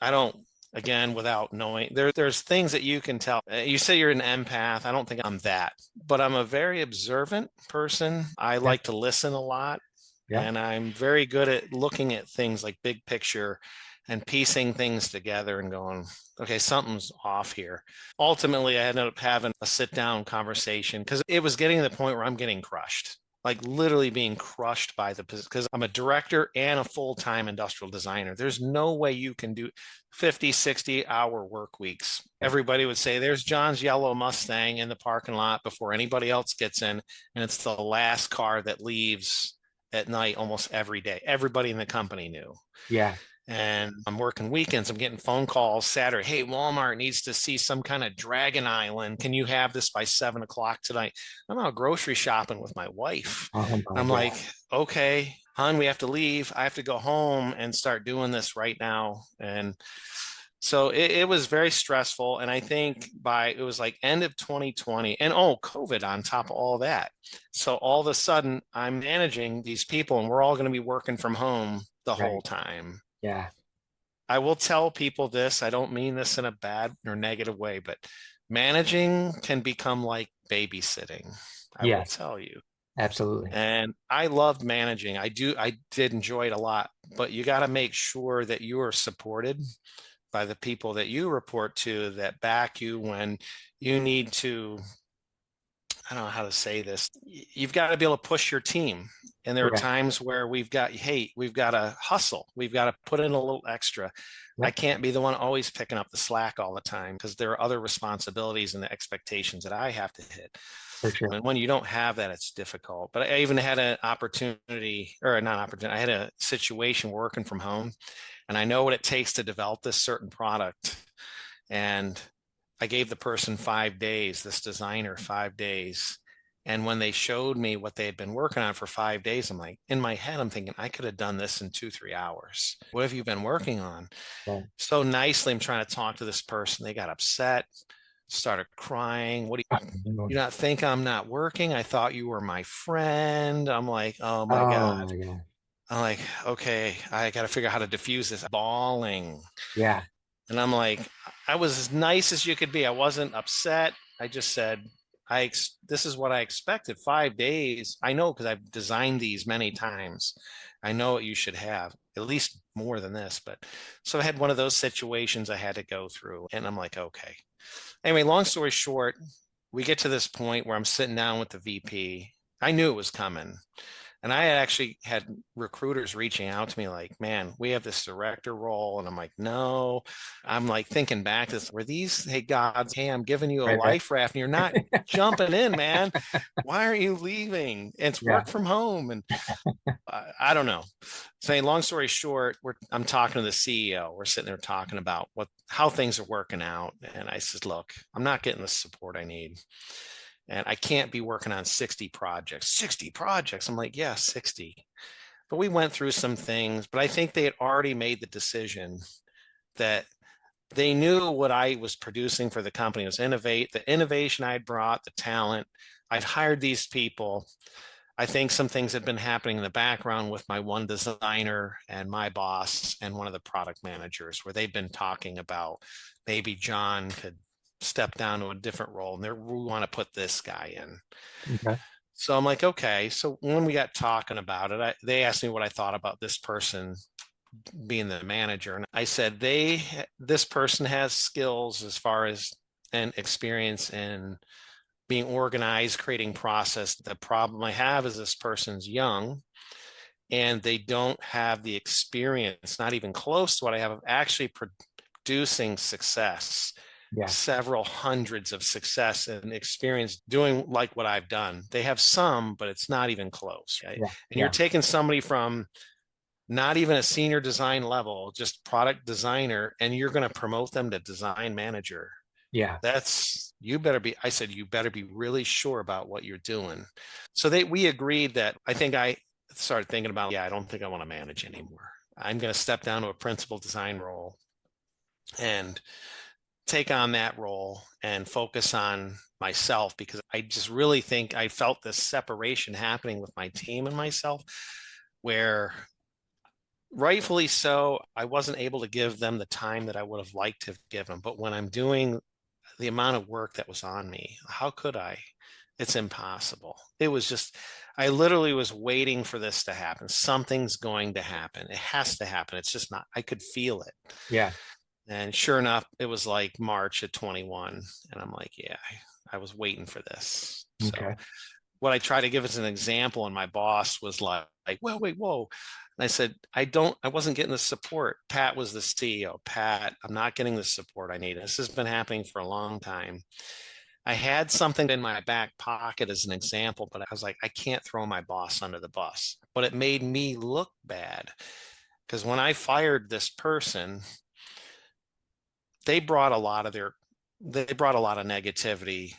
I don't, again, without knowing, there's things that you can tell. You say you're an empath. I don't think I'm that, but I'm a very observant person. I Yeah. like to listen a lot, Yeah. and I'm very good at looking at things like big picture and piecing things together and going, okay, something's off here. Ultimately, I ended up having a sit down conversation because it was getting to the point where I'm getting crushed, like literally being crushed by the position because I'm a director and a full-time industrial designer. There's no way you can do 50, 60-hour work weeks. Yeah. Everybody would say, there's John's yellow Mustang in the parking lot before anybody else gets in. And it's the last car that leaves at night almost every day. Everybody in the company knew. Yeah. And I'm working weekends. I'm getting phone calls Saturday. Hey, Walmart needs to see some kind of Dragon Island. Can you have this by 7 o'clock tonight? I'm out grocery shopping with my wife. Oh my I'm like, God. okay, hon, we have to leave. I have to go home and start doing this right now. And so it was very stressful. And I think it was like end of 2020 and COVID on top of all that. So all of a sudden I'm managing these people and we're all going to be working from home the whole Right. time. Yeah. I will tell people this. I don't mean this in a bad or negative way, but managing can become like babysitting. I will Yes. tell you. Absolutely. And I loved managing. I did enjoy it a lot, but you got to make sure that you are supported by the people that you report to that back you when you need to. I don't know how to say this. You've got to be able to push your team. And there are Correct. times where we've got to hustle. We've got to put in a little extra. I Yep. can't be the one always picking up the slack all the time because there are other responsibilities and the expectations that I have to hit. For sure. And when you don't have that, it's difficult. But I even had an opportunity, or not opportunity, I had a situation working from home, and I know what it takes to develop this certain product. And I gave the person 5 days, this designer 5 days. And when they showed me what they had been working on for 5 days, I'm like, in my head, I'm thinking, I could have done this in 2, 3 hours. What have you been working on? Right. So nicely, I'm trying to talk to this person. They got upset, started crying. What do you not think I'm not working? I thought you were my friend. I'm like, oh my Oh God. my God. I'm like, okay, I got to figure out how to diffuse this bawling. Yeah. And I'm like, I was as nice as you could be. I wasn't upset. I just said, this is what I expected. 5 days. I know because I've designed these many times. I know what you should have, at least more than this. But so I had one of those situations I had to go through. And I'm like, okay. Anyway, long story short, we get to this point where I'm sitting down with the VP. I knew it was coming. And I had actually had recruiters reaching out to me like, man, we have this director role. And I'm like, no, I'm like thinking back to this, were these, hey, gods, hey, I'm giving you a Right, right. life raft and you're not jumping in, man. Why aren't you leaving? It's Yeah. work from home. And I don't know. Saying long story short, I'm talking to the CEO. We're sitting there talking about how things are working out. And I said, look, I'm not getting the support I need. And I can't be working on 60 projects. 60 projects. I'm like, yeah, 60. But we went through some things, but I think they had already made the decision that they knew what I was producing for the company was the innovation I'd brought, the talent. I'd hired these people. I think some things had been happening in the background with my one designer and my boss and one of the product managers where they've been talking about maybe John could step down to a different role and we want to put this guy in. Okay. So I'm like, okay. So when we got talking about it, they asked me what I thought about this person being the manager. And I said, this person has skills as far as and experience in being organized, creating process. The problem I have is this person's young and they don't have the experience, not even close to what I have of actually producing success, Yeah. several hundreds of success and experience doing like what I've done. They have some, but it's not even close. Right? Yeah. And you're Yeah. taking somebody from not even a senior design level, just product designer, and you're going to promote them to design manager. Yeah. I said, you better be really sure about what you're doing. So we agreed that I started thinking about, yeah, I don't think I want to manage anymore. I'm going to step down to a principal design role and take on that role and focus on myself because I just really think I felt this separation happening with my team and myself where rightfully so, I wasn't able to give them the time that I would have liked to give them. But when I'm doing the amount of work that was on me, how could I? It's impossible. It was just, I literally was waiting for this to happen. Something's going to happen. It has to happen. It's just not, I could feel it. Yeah. And sure enough, it was like March of 21. And I'm like, yeah, I was waiting for this. So Okay. what I try to give as an example, and my boss was like, well, wait, whoa. And I said, I wasn't getting the support. Pat was the CEO. Pat, I'm not getting the support I need. This has been happening for a long time. I had something in my back pocket as an example, but I was like, I can't throw my boss under the bus. But it made me look bad because when I fired this person, they brought a lot of negativity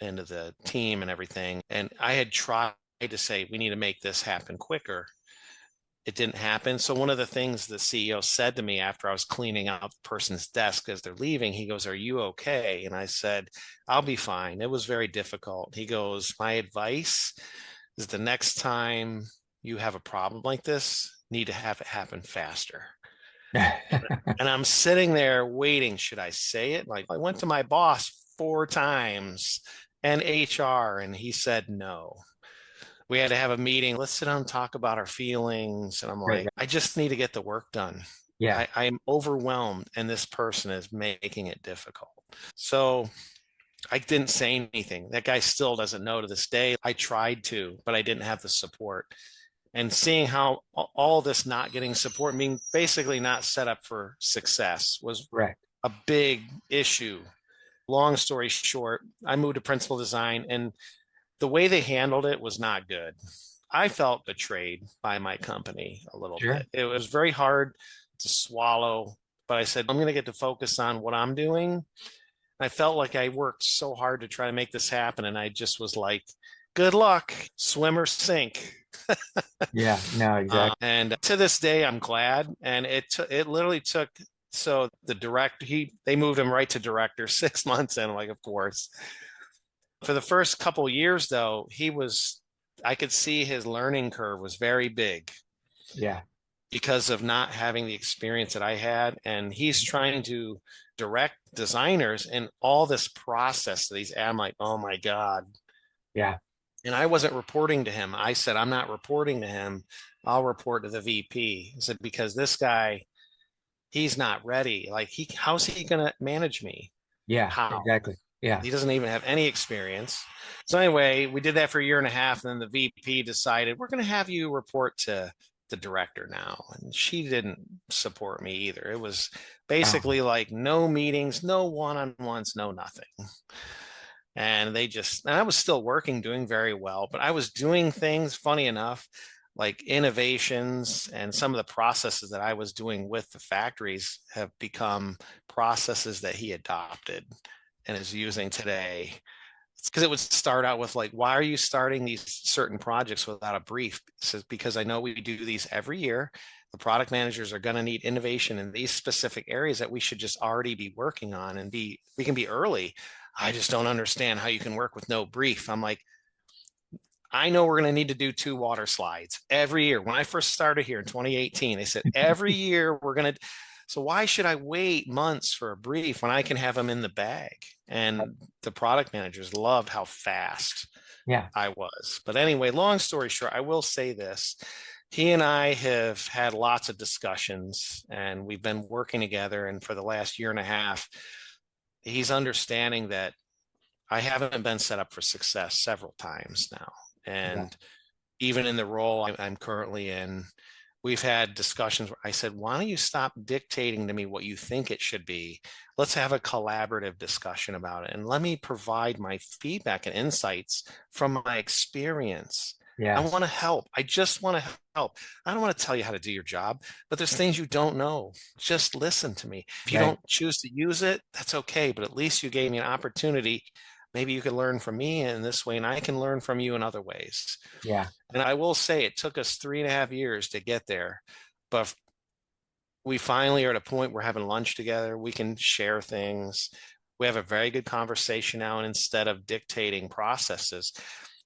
into the team and everything. And I had tried to say, we need to make this happen quicker. It didn't happen. So one of the things the CEO said to me after I was cleaning out the person's desk as they're leaving, he goes, are you okay? And I said, I'll be fine. It was very difficult. He goes, my advice is the next time you have a problem like this, need to have it happen faster. And I'm sitting there waiting. Should I say it? Like I went to my boss 4 times and HR, and he said no. We had to have a meeting. Let's sit down and talk about our feelings. And I'm Right, like, right. I just need to get the work done. Yeah. I'm overwhelmed, and this person is making it difficult. So I didn't say anything. That guy still doesn't know to this day. I tried to, but I didn't have the support. And seeing how all this not getting support, being basically not set up for success, was Right. a big issue. Long story short, I moved to principal design, and the way they handled it was not good. I felt betrayed by my company a little Sure. bit. It was very hard to swallow, but I said, I'm going to get to focus on what I'm doing. I felt like I worked so hard to try to make this happen. And I just was like, good luck, swim or sink. Yeah. No, exactly. And to this day, I'm glad. And it literally took, so the director, they moved him right to director 6 months in, like, of course. For the first couple years, though, I could see his learning curve was very big Yeah. because of not having the experience that I had. And he's trying to direct designers in all this process that I'm like, oh my God. Yeah. And I wasn't reporting to him. I said, I'm not reporting to him. I'll report to the VP. I said, because this guy, he's not ready. Like how's he going to manage me? Yeah. How? Exactly. Yeah. He doesn't even have any experience. So anyway, we did that for a year and a half, and then the VP decided we're going to have you report to the director now, and she didn't support me either. It was Oh, basically like no meetings, no one-on-ones, no nothing. And I was still working, doing very well, but I was doing things, funny enough, like innovations, and some of the processes that I was doing with the factories have become processes that he adopted and is using today. It's because it would start out with like, why are you starting these certain projects without a brief? It says, because I know we do these every year. The product managers are going to need innovation in these specific areas that we should just already be working on, and we can be early. I just don't understand how you can work with no brief. I'm like, I know we're going to need to do 2 water slides every year. When I first started here in 2018, they said every year we're going to. So why should I wait months for a brief when I can have them in the bag? And the product managers loved how fast yeah. I was. But anyway, long story short, I will say this. He and I have had lots of discussions, and we've been working together. And for the last year and a half, he's understanding that I haven't been set up for success several times now. Yeah. And even in the role I'm currently in, we've had discussions where I said, why don't you stop dictating to me what you think it should be? Let's have a collaborative discussion about it. And let me provide my feedback and insights from my experience. I Yes. want to help. I just want to help. I don't want to tell you how to do your job, but there's things you don't know. Just listen to me. If you Right. don't choose to use it, that's okay. But at least you gave me an opportunity. Maybe you could learn from me in this way, and I can learn from you in other ways. Yeah. And I will say it took us 3.5 years to get there, but we finally are at a point we're having lunch together. We can share things. We have a very good conversation now. And instead of dictating processes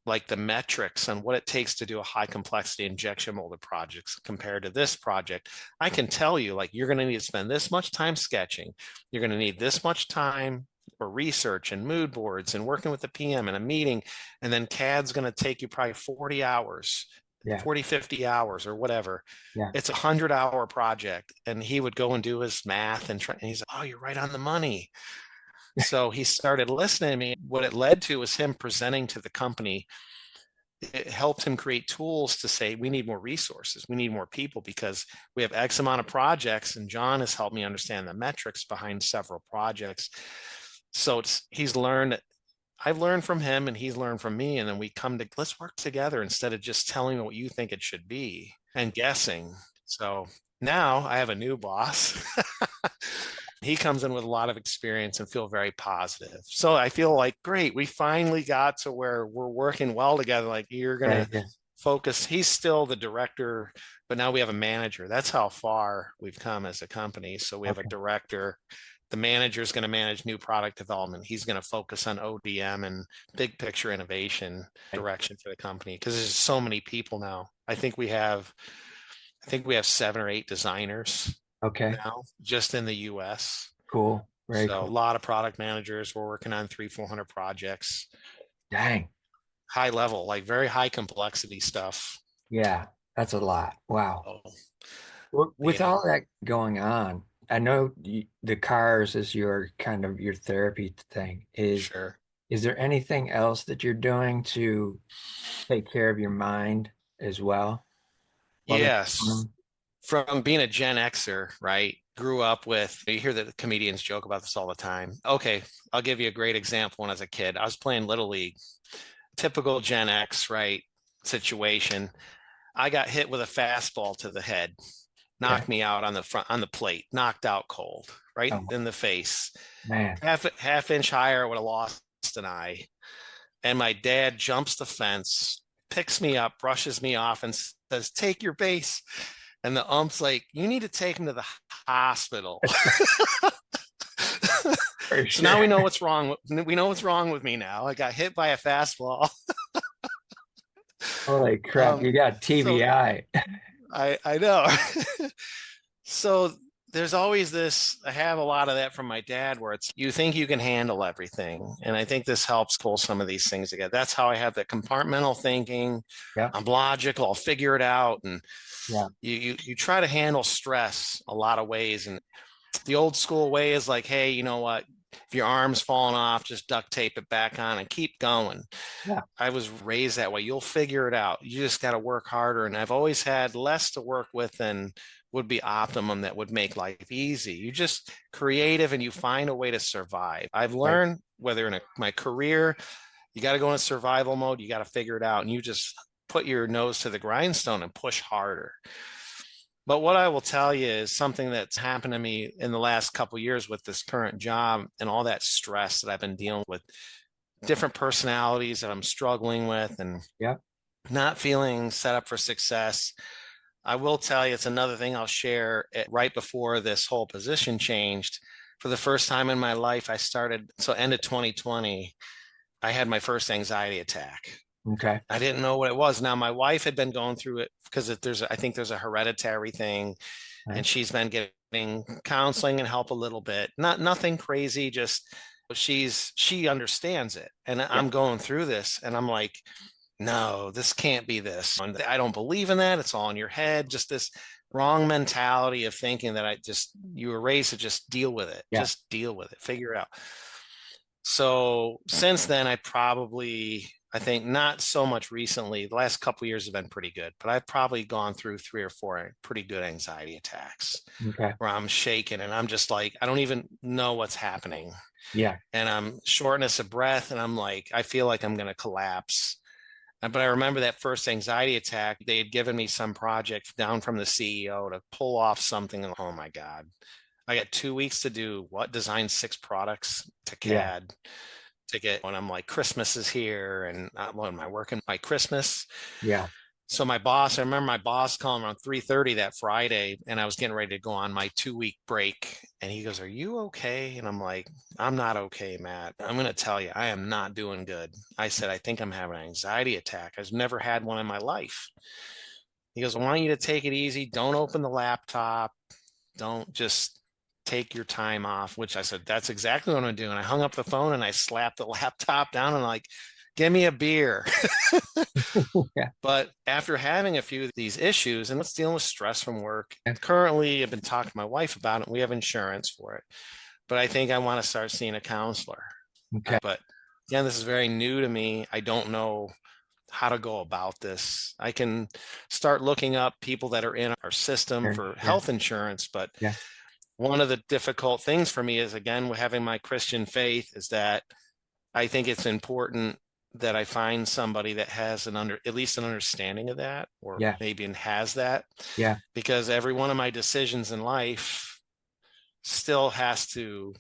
like the metrics on what it takes to do a high complexity injection molded projects compared to this project, I can tell you, like, you're going to need to spend this much time sketching. You're going to need this much time for research and mood boards and working with the PM and a meeting. And then CAD's going to take you probably 40 hours, Yeah. 40, 50 hours or whatever. Yeah. It's a 100-hour project. And he would go and do his math and he's like, oh, you're right on the money. So he started listening to me. What it led to was him presenting to the company. It helped him create tools to say, we need more resources. We need more people because we have X amount of projects. And John has helped me understand the metrics behind several projects. So he's learned, I've learned from him and he's learned from me. And then we come to, let's work together instead of just telling me what you think it should be and guessing. So now I have a new boss. He comes in with a lot of experience and feel very positive. So I feel like, great, we finally got to where we're working well together. Like, you're going Right. to Yeah. focus. He's still the director, but now we have a manager. That's how far we've come as a company. So we have a Okay. director. The manager is going to manage new product development. He's going to focus on ODM and big picture innovation Right. direction for the company because there's so many people now. I think we have 7 or 8 designers Okay. now just in the US. Cool. Very So a cool. lot of product managers. We're working on 300-400 projects, Dang. high level, like very high complexity stuff. Yeah. That's a lot. Wow. Oh, With yeah. all that going on, I know the cars is your kind of your therapy thing. Sure. Is there anything else that you're doing to take care of your mind as well? Other Yes. From being a Gen Xer, right? Grew up with, you hear the comedians joke about this all the time. Okay, I'll give you a great example. When I was a kid, I was playing Little League, typical Gen X, right? Situation. I got hit with a fastball to the head, Okay. knocked me out on the plate, knocked out cold, right Oh in the face. man. Half inch higher, I would have lost an eye. And my dad jumps the fence, picks me up, brushes me off, and says, "Take your base." And the ump's like, "You need to take him to the hospital." For So now sure. we know what's wrong. We know what's wrong with me now. I got hit by a fastball. Holy crap, Um, you got so TBI. I know. So there's always this, I have a lot of that from my dad where it's, you think you can handle everything. And I think this helps pull some of these things together. That's how I have the compartmental thinking. Yep. I'm logical, I'll figure it out. And Yeah. you try to handle stress a lot of ways. And the old school way is like, hey, you know what? if your arm's falling off, just duct tape it back on and keep going. Yeah. I was raised that way. You'll figure it out. You just got to work harder. And I've always had less to work with than would be optimum that would make life easy. You just creative and you find a way to survive. I've Right. learned whether in my career, you got to go in survival mode, you got to figure it out and you just put your nose to the grindstone and push harder. But what I will tell you is something that's happened to me in the last couple of years with this current job and all that stress that I've been dealing with, different personalities that I'm struggling with and Yeah. not feeling set up for success. I will tell you, it's another thing I'll share. Right before this whole position changed, for the first time in my life, so end of 2020, I had my first anxiety attack. Okay. I didn't know what it was. Now, my wife had been going through it because I think there's a hereditary thing, Right. and she's been getting counseling and help a little bit. Nothing crazy, just she understands it. And Yeah. I'm going through this, and I'm like, no, this can't be this. I don't believe in that. It's all in your head. Just this wrong mentality of thinking that you were raised to just deal with it. Yeah. Just deal with it. Figure it out. So since then, I think not so much recently. The last couple of years have been pretty good, but I've probably gone through 3 or 4 pretty good anxiety attacks Okay. where I'm shaking and I'm just like, I don't even know what's happening. Yeah. And I'm shortness of breath and I'm like, I feel like I'm going to collapse. But I remember that first anxiety attack, they had given me some project down from the CEO to pull off something. And oh my God, I got 2 weeks to do what? Design 6 products to Yeah. CAD to get when I'm like, Christmas is here. And what am I working by Christmas? Yeah. So I remember my boss calling around 3:30 that Friday, and I was getting ready to go on my 2-week break. And he goes, "Are you okay?" And I'm like, "I'm not okay, Matt. I'm going to tell you, I am not doing good." I said, "I think I'm having an anxiety attack. I've never had one in my life." He goes, "I want you to take it easy. Don't open the laptop. Don't just take your time off," which I said, "That's exactly what I'm doing." I hung up the phone and I slapped the laptop down and like, "Give me a beer." Yeah. But after having a few of these issues and let's dealing with stress from work, currently I've been talking to my wife about it. We have insurance for it, but I think I want to start seeing a counselor. Okay. But again, this is very new to me. I don't know how to go about this. I can start looking up people that are in our system Sure. for Yeah. health insurance, but Yeah. one of the difficult things for me is, again, having my Christian faith, is that I think it's important that I find somebody that has at least an understanding of that, or Yeah. maybe has that, Yeah. because every one of my decisions in life still has to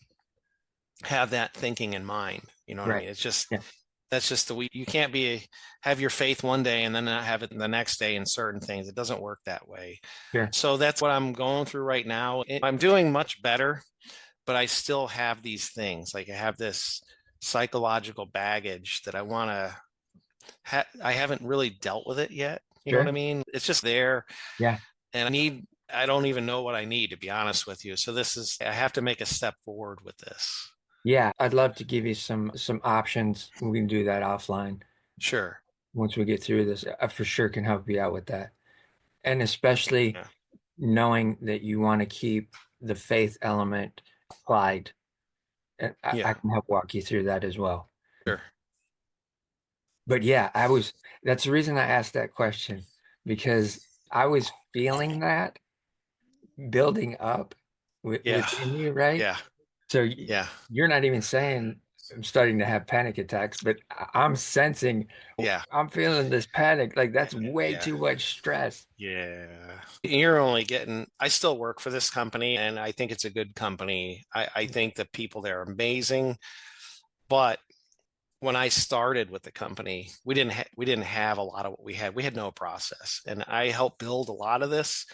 have that thinking in mind. You know what I Right. mean? It's just, Yeah. that's just you can't have your faith one day and then not have it the next day in certain things. It doesn't work that way. Sure. So that's what I'm going through right now. I'm doing much better, but I still have these things. Like I have this psychological baggage that I want to I haven't really dealt with it yet. You know what I Sure. mean? It's just there. Yeah. And I don't even know what I need, to be honest with you. So I have to make a step forward with this. Yeah. I'd love to give you some options. We can do that offline Sure. once we get through this. I for sure can help you out with that. And especially Yeah. knowing that you want to keep the faith element applied. And I Yeah. can help walk you through that as well. Sure. But yeah, that's the reason I asked that question because I was feeling that building up Yeah. within you, right? Yeah. So Yeah. you're not even saying I'm starting to have panic attacks, but I'm sensing, Yeah. I'm feeling this panic. Like that's way Yeah. too much stress. Yeah. You're only I still work for this company and I think it's a good company. I think the people there are amazing. But when I started with the company, we didn't have a lot of what we had. We had no process. And I helped build a lot of this.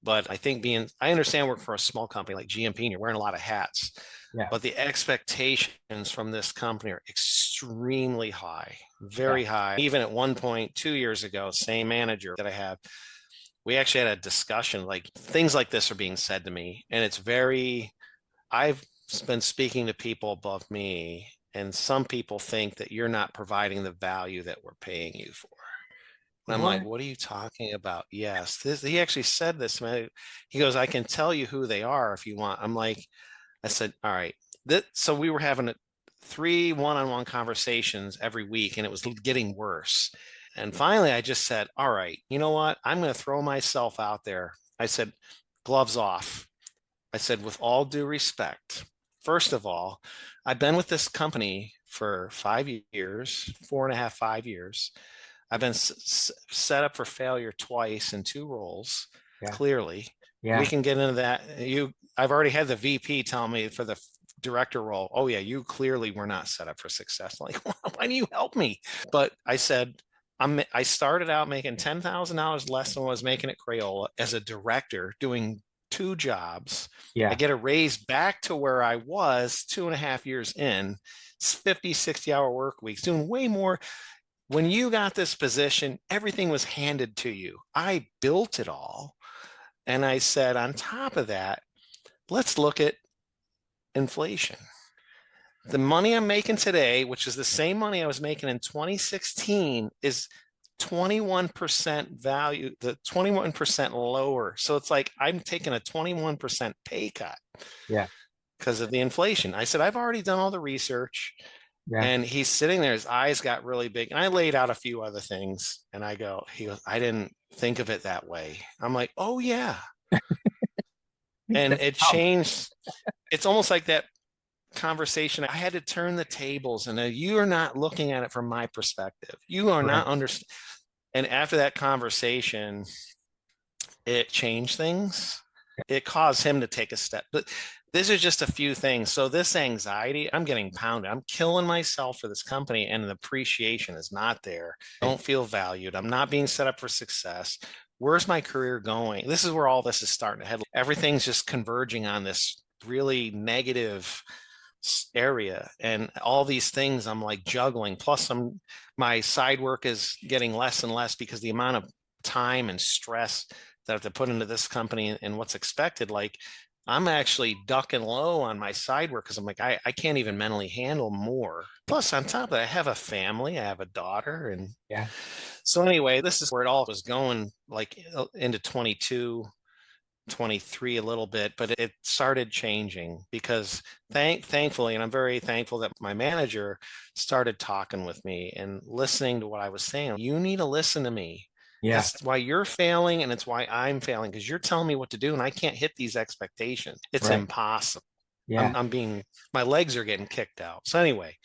But I think I understand working for a small company like GMP and you're wearing a lot of hats. Yeah, But the expectations from this company are extremely high, yeah, very high. Even at one point, 2 years ago, same manager that I have, we actually had a discussion, like things like this are being said to me. And I've been speaking to people above me, and some people think that you're not providing the value that we're paying you for. And I'm like, What? what are you talking about? Yes, he actually said this, man. He goes, I can tell you who they are if you want. I said, all right, So we were having 3 one-on-one conversations every week, and it was getting worse. And finally, I just said, all right, you know what? I'm going to throw myself out there. I said, gloves off. I said, with all due respect, first of all, I've been with this company for 5 years, 4.5, 5 years. I've been set up for failure twice in 2 roles, Yeah. clearly. We Yeah. can get into that. I've already had the VP tell me for the director role, oh yeah, you clearly were not set up for success. I'm like, why do you help me? But I said, I started out making $10,000 less than what I was making at Crayola as a director doing 2 jobs. I Yeah. get a raise back to where I was 2.5 years in, 50, 60-hour work weeks, doing way more. When you got this position, everything was handed to you. I built it all. And I said, on top of that, let's look at inflation. The money I'm making today, which is the same money I was making in 2016, is 21% value, the 21% lower. So it's like I'm taking a 21% pay cut Yeah. because of the inflation. I said, I've already done all the research. Yeah. And he's sitting there, his eyes got really big. And I laid out a few other things. And he goes, I didn't think of it that way. I'm like, oh, yeah. And it Oh, changed. It's almost like that conversation. I had to turn the tables, and you are not looking at it from my perspective. You are right. not understanding. And after that conversation, it changed things. It caused him to take a step. But this is just a few things. So this anxiety, I'm getting pounded. I'm killing myself for this company, and the appreciation is not there. I don't feel valued. I'm not being set up for success. Where's my career going? This is where all this is starting to head. Everything's just converging on this really negative area, and all these things I'm like juggling. Plus, my side work is getting less and less because the amount of time and stress that I have to put into this company and what's expected. Like I'm actually ducking low on my side work because I'm like, I can't even mentally handle more. Plus, on top of that, I have a family, I have a daughter. And Yeah. so, anyway, this is where it all was going, like into 22, 23 a little bit, but it started changing because thankfully, and I'm very thankful that my manager started talking with me and listening to what I was saying. You need to listen to me. Yeah. That's why you're failing, and it's why I'm failing because you're telling me what to do, and I can't hit these expectations. It's Right. impossible. Yeah. My legs are getting kicked out. So anyway,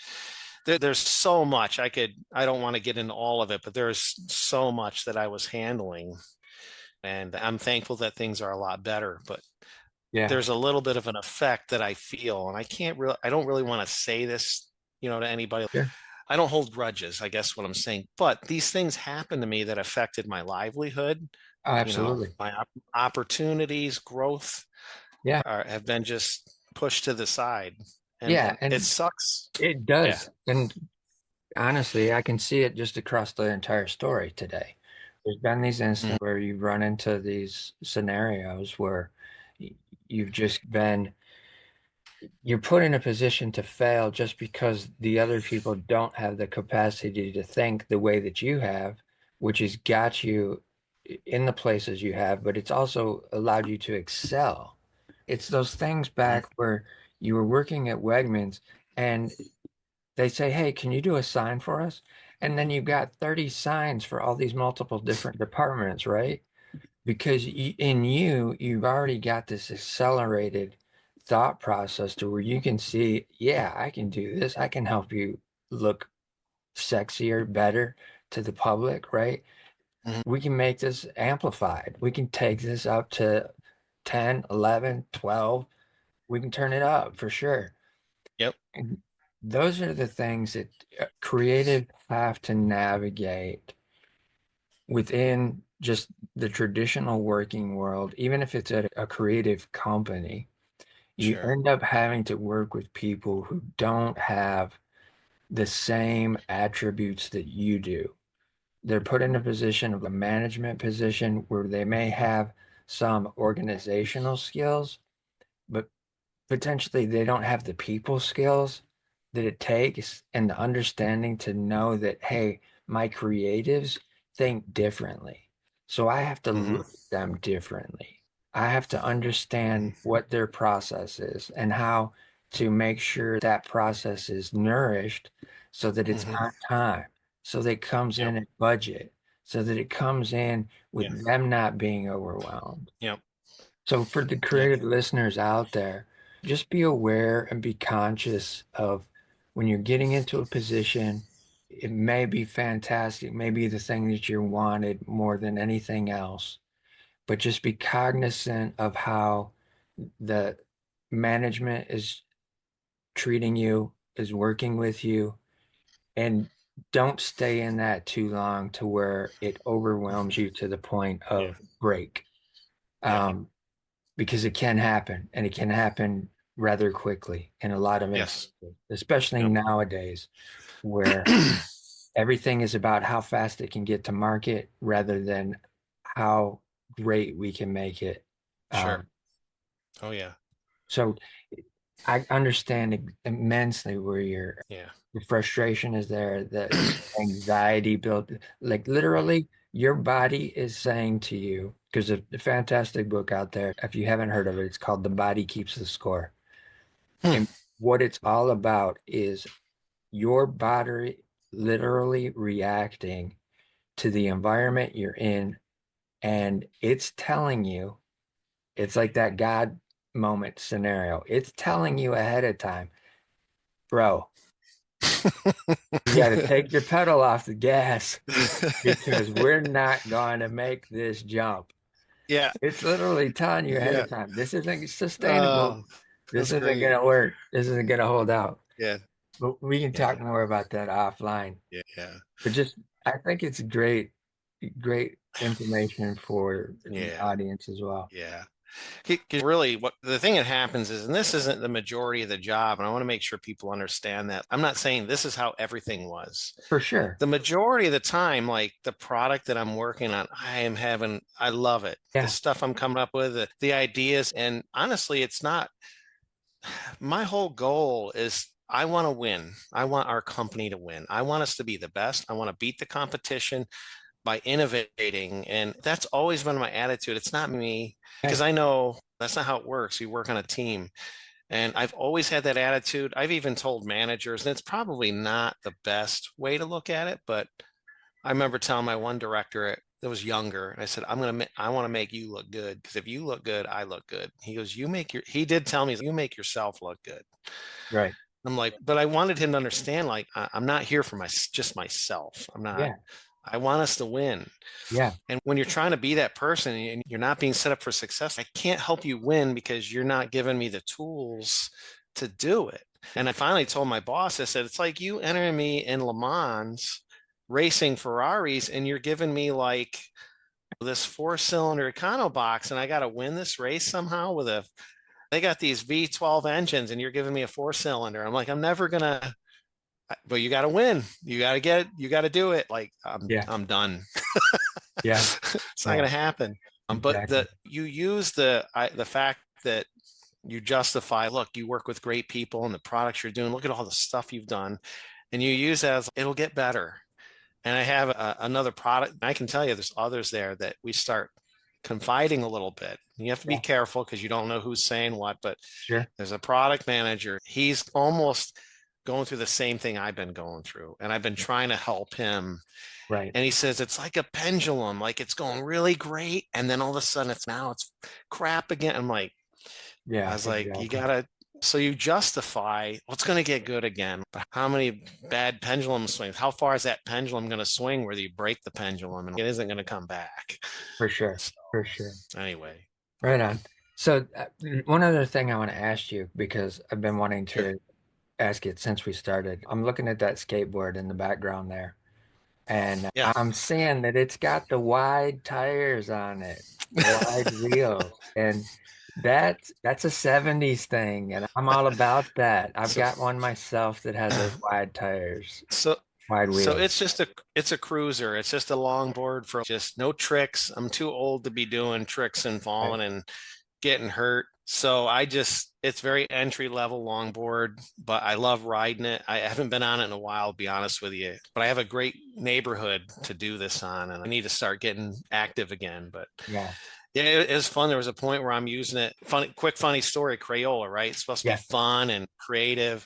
there's so much I don't want to get into all of it, but there's so much that I was handling, and I'm thankful that things are a lot better. But Yeah. there's a little bit of an effect that I feel, and I don't really want to say this, to anybody. Sure. I don't hold grudges, I guess what I'm saying. But these things happened to me that affected my livelihood, Oh, absolutely. my opportunities, growth Yeah. have been just pushed to the side. Yeah. And it And sucks. it Yeah. does. And honestly, I can see it just across the entire story today. There's been these Mm, instances where you run into these scenarios where you've just been you're put in a position to fail just because the other people don't have the capacity to think the way that you have, which has got you in the places you have, but it's also allowed you to excel. It's those things mm, back where you were working at Wegmans and they say, "Hey, can you do a sign for us?" And then you've got 30 signs for all these multiple different departments, right? Because you've already got this accelerated thought process to where you can see, yeah, I can do this. I can help you look sexier, better to the public, right? mm. We can make this amplified. We can take this up to 10, 11, 12. We can turn it up for sure. Yep. And those are the things that creative have to navigate within just the traditional working world, even if it's at a creative company, you Sure. end up having to work with people who don't have the same attributes that you do. They're put in a position of a management position where they may have some organizational skills, but potentially they don't have the people skills that it takes and the understanding to know that, hey, my creatives think differently. So I have to Hmm. look at them differently. I have to understand what their process is and how to make sure that process is nourished so that it's Hmm. on time, so that it comes Yep. in at budget, so that it comes in Yeah. with them not being overwhelmed. Yep. So for the Yeah. creative listeners out there, just be aware and be conscious of when you're getting into a position, it may be fantastic, maybe the thing that you wanted more than anything else, but just be cognizant of how the management is treating you, is working with you, and don't stay in that too long to where it overwhelms you to the point Yeah. of break. Yeah. Um, because it can happen and it can happen rather quickly in a lot of Yes. instances, especially Yep. nowadays where everything is about how fast it can get to market rather than how great we can make it. Sure. Um, Oh yeah. so I understand immensely where Yeah. the frustration is there, the anxiety built, like literally your body is saying to you, because a fantastic book out there, if you haven't heard of it, it's called The Body Keeps the Score. Hmm. And what it's all about is your body literally reacting to the environment you're in, and it's telling you, it's like that God moment scenario. It's telling you ahead of time, bro, you got to take your pedal off the gas because we're not going to make this jump. Yeah. It's literally telling you ahead Yeah. of time, this isn't sustainable. Oh, This that's isn't great. going to work. This isn't going to hold out. Yeah. But we can Yeah. talk more about that offline. Yeah. Yeah. But just, I think it's great information for the Yeah. audience as well. Yeah. 'Cause really, what the thing that happens is, and this isn't the majority of the job, and I want to make sure people understand that. I'm not saying this is how everything was. For sure. The majority of the time, like the product that I'm working on, I love it. The Yeah. stuff I'm coming up with, the ideas, and honestly, it's not, my whole goal is I want to win. I want our company to win. I want us to be the best. I want to beat the competition by innovating. And that's always been my attitude. It's not me, because Hey, I know that's not how it works. We work on a team. And I've always had that attitude. I've even told managers, and it's probably not the best way to look at it, but I remember telling my one director that was younger, and I said, I want to make you look good, because if you look good, I look good. He goes, he did tell me, you make yourself look good. right. I'm like, but I wanted him to understand, like, I'm not here for just myself. Yeah. I want us to win. Yeah. And when you're trying to be that person and you're not being set up for success, I can't help you win because you're not giving me the tools to do it. And I finally told my boss, I said, it's like you entering me in Le Mans racing Ferraris, and you're giving me like this 4-cylinder econo box, and I got to win this race somehow they got these V12 engines, and you're giving me a 4-cylinder. I'm like, I'm never gonna, but you got to win. You got to get it. You got to do it. Like Yeah. I'm done. Yeah. It's not Yeah. going to happen. But Exactly. you use the fact that you justify, look, you work with great people and the products you're doing. Look at all the stuff you've done, and you use that as it'll get better. And I have another product. I can tell you, there's others there that we start confiding a little bit. You have to be Yeah. careful because you don't know who's saying what. But Sure. there's a product manager. He's almost going through the same thing I've been going through, and I've been trying to help him. Right. And he says it's like a pendulum, like it's going really great, and then all of a sudden it's crap again. I Yeah. was like, you Exactly. gotta. So you justify what's going to get good again. But how many bad pendulum swings? How far is that pendulum going to swing where you break the pendulum and it isn't going to come back? For sure. So For sure. anyway, Right on. So, one other thing I want to ask you because I've been wanting sure. to ask it since we started. I'm looking at that skateboard in the background there, and Yeah. I'm seeing that it's got the wide tires on it, the wide wheels, and that's a 70s thing, and I'm all about that. I've So got one myself that has those wide tires, so wide so wheels. it's a cruiser. It's just a longboard for just no tricks. I'm too old to be doing tricks and Right. falling and getting hurt. So it's very entry level longboard, but I love riding it. I haven't been on it in a while, to be honest with you, but I have a great neighborhood to do this on, and I need to start getting active again. But Yeah. yeah, it was fun. There was a point where I'm using it. Funny story, Crayola, right? It's supposed to be Yeah. fun and creative.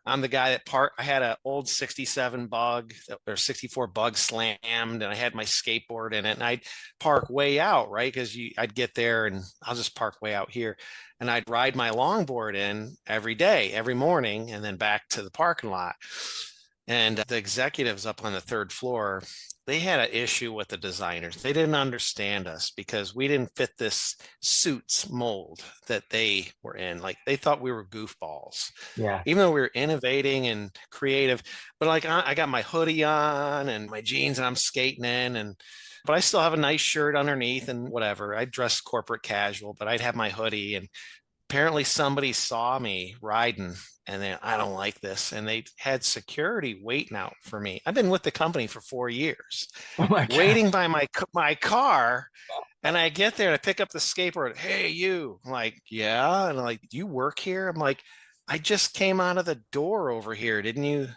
I'm the guy that I had an old 67 bug or 64 bug slammed, and I had my skateboard in it, and I'd park way out, right? Because I'd get there and I'll just park way out here. And I'd ride my longboard in every day, every morning, and then back to the parking lot. And the executives up on the third floor, they had an issue with the designers. They didn't understand us because we didn't fit this suits mold that they were in. Like they thought we were goofballs, Yeah. even though we were innovating and creative. But like I got my hoodie on and my jeans and I'm skating in, and but I still have a nice shirt underneath and whatever. I dress corporate casual, but I'd have my hoodie, and apparently somebody saw me riding, and then I don't like this, and they had security waiting out for me. I've been with the company for 4 years, Oh my God. waiting by my car. And I get there and I pick up the skateboard. Hey, you. I'm like, yeah. And I'm like, do you work here? I'm like, I just came out of the door over here, didn't you?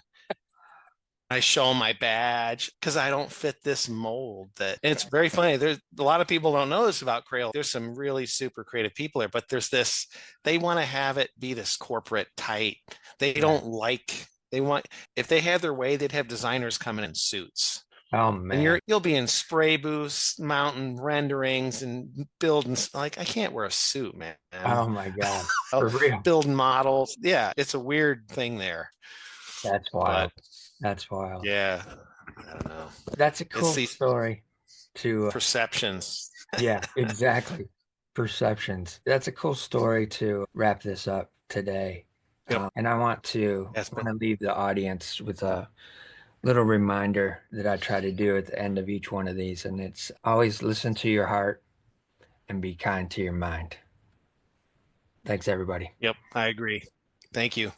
I show them my badge because I don't fit this mold. That and it's very funny. There's a lot of people don't know this about Crayola. There's some really super creative people there, but there's this. They want to have it be this corporate tight. They Yeah. don't like. They want if they had their way, they'd have designers coming in suits. Oh And man. you'll be in spray booths, mountain renderings, and building. Like I can't wear a suit, man. Oh my God. Oh, For real. building models. Yeah, it's a weird thing there. That's But wild. That's wild. yeah, I don't know. That's a It's cool these story to, perceptions. yeah, exactly. Perceptions. That's a cool story to wrap this up today. Yep. And I Yes, want to leave the audience with a little reminder that I try to do at the end of each one of these, and it's always listen to your heart and be kind to your mind. Thanks, everybody. yep, I agree. Thank you.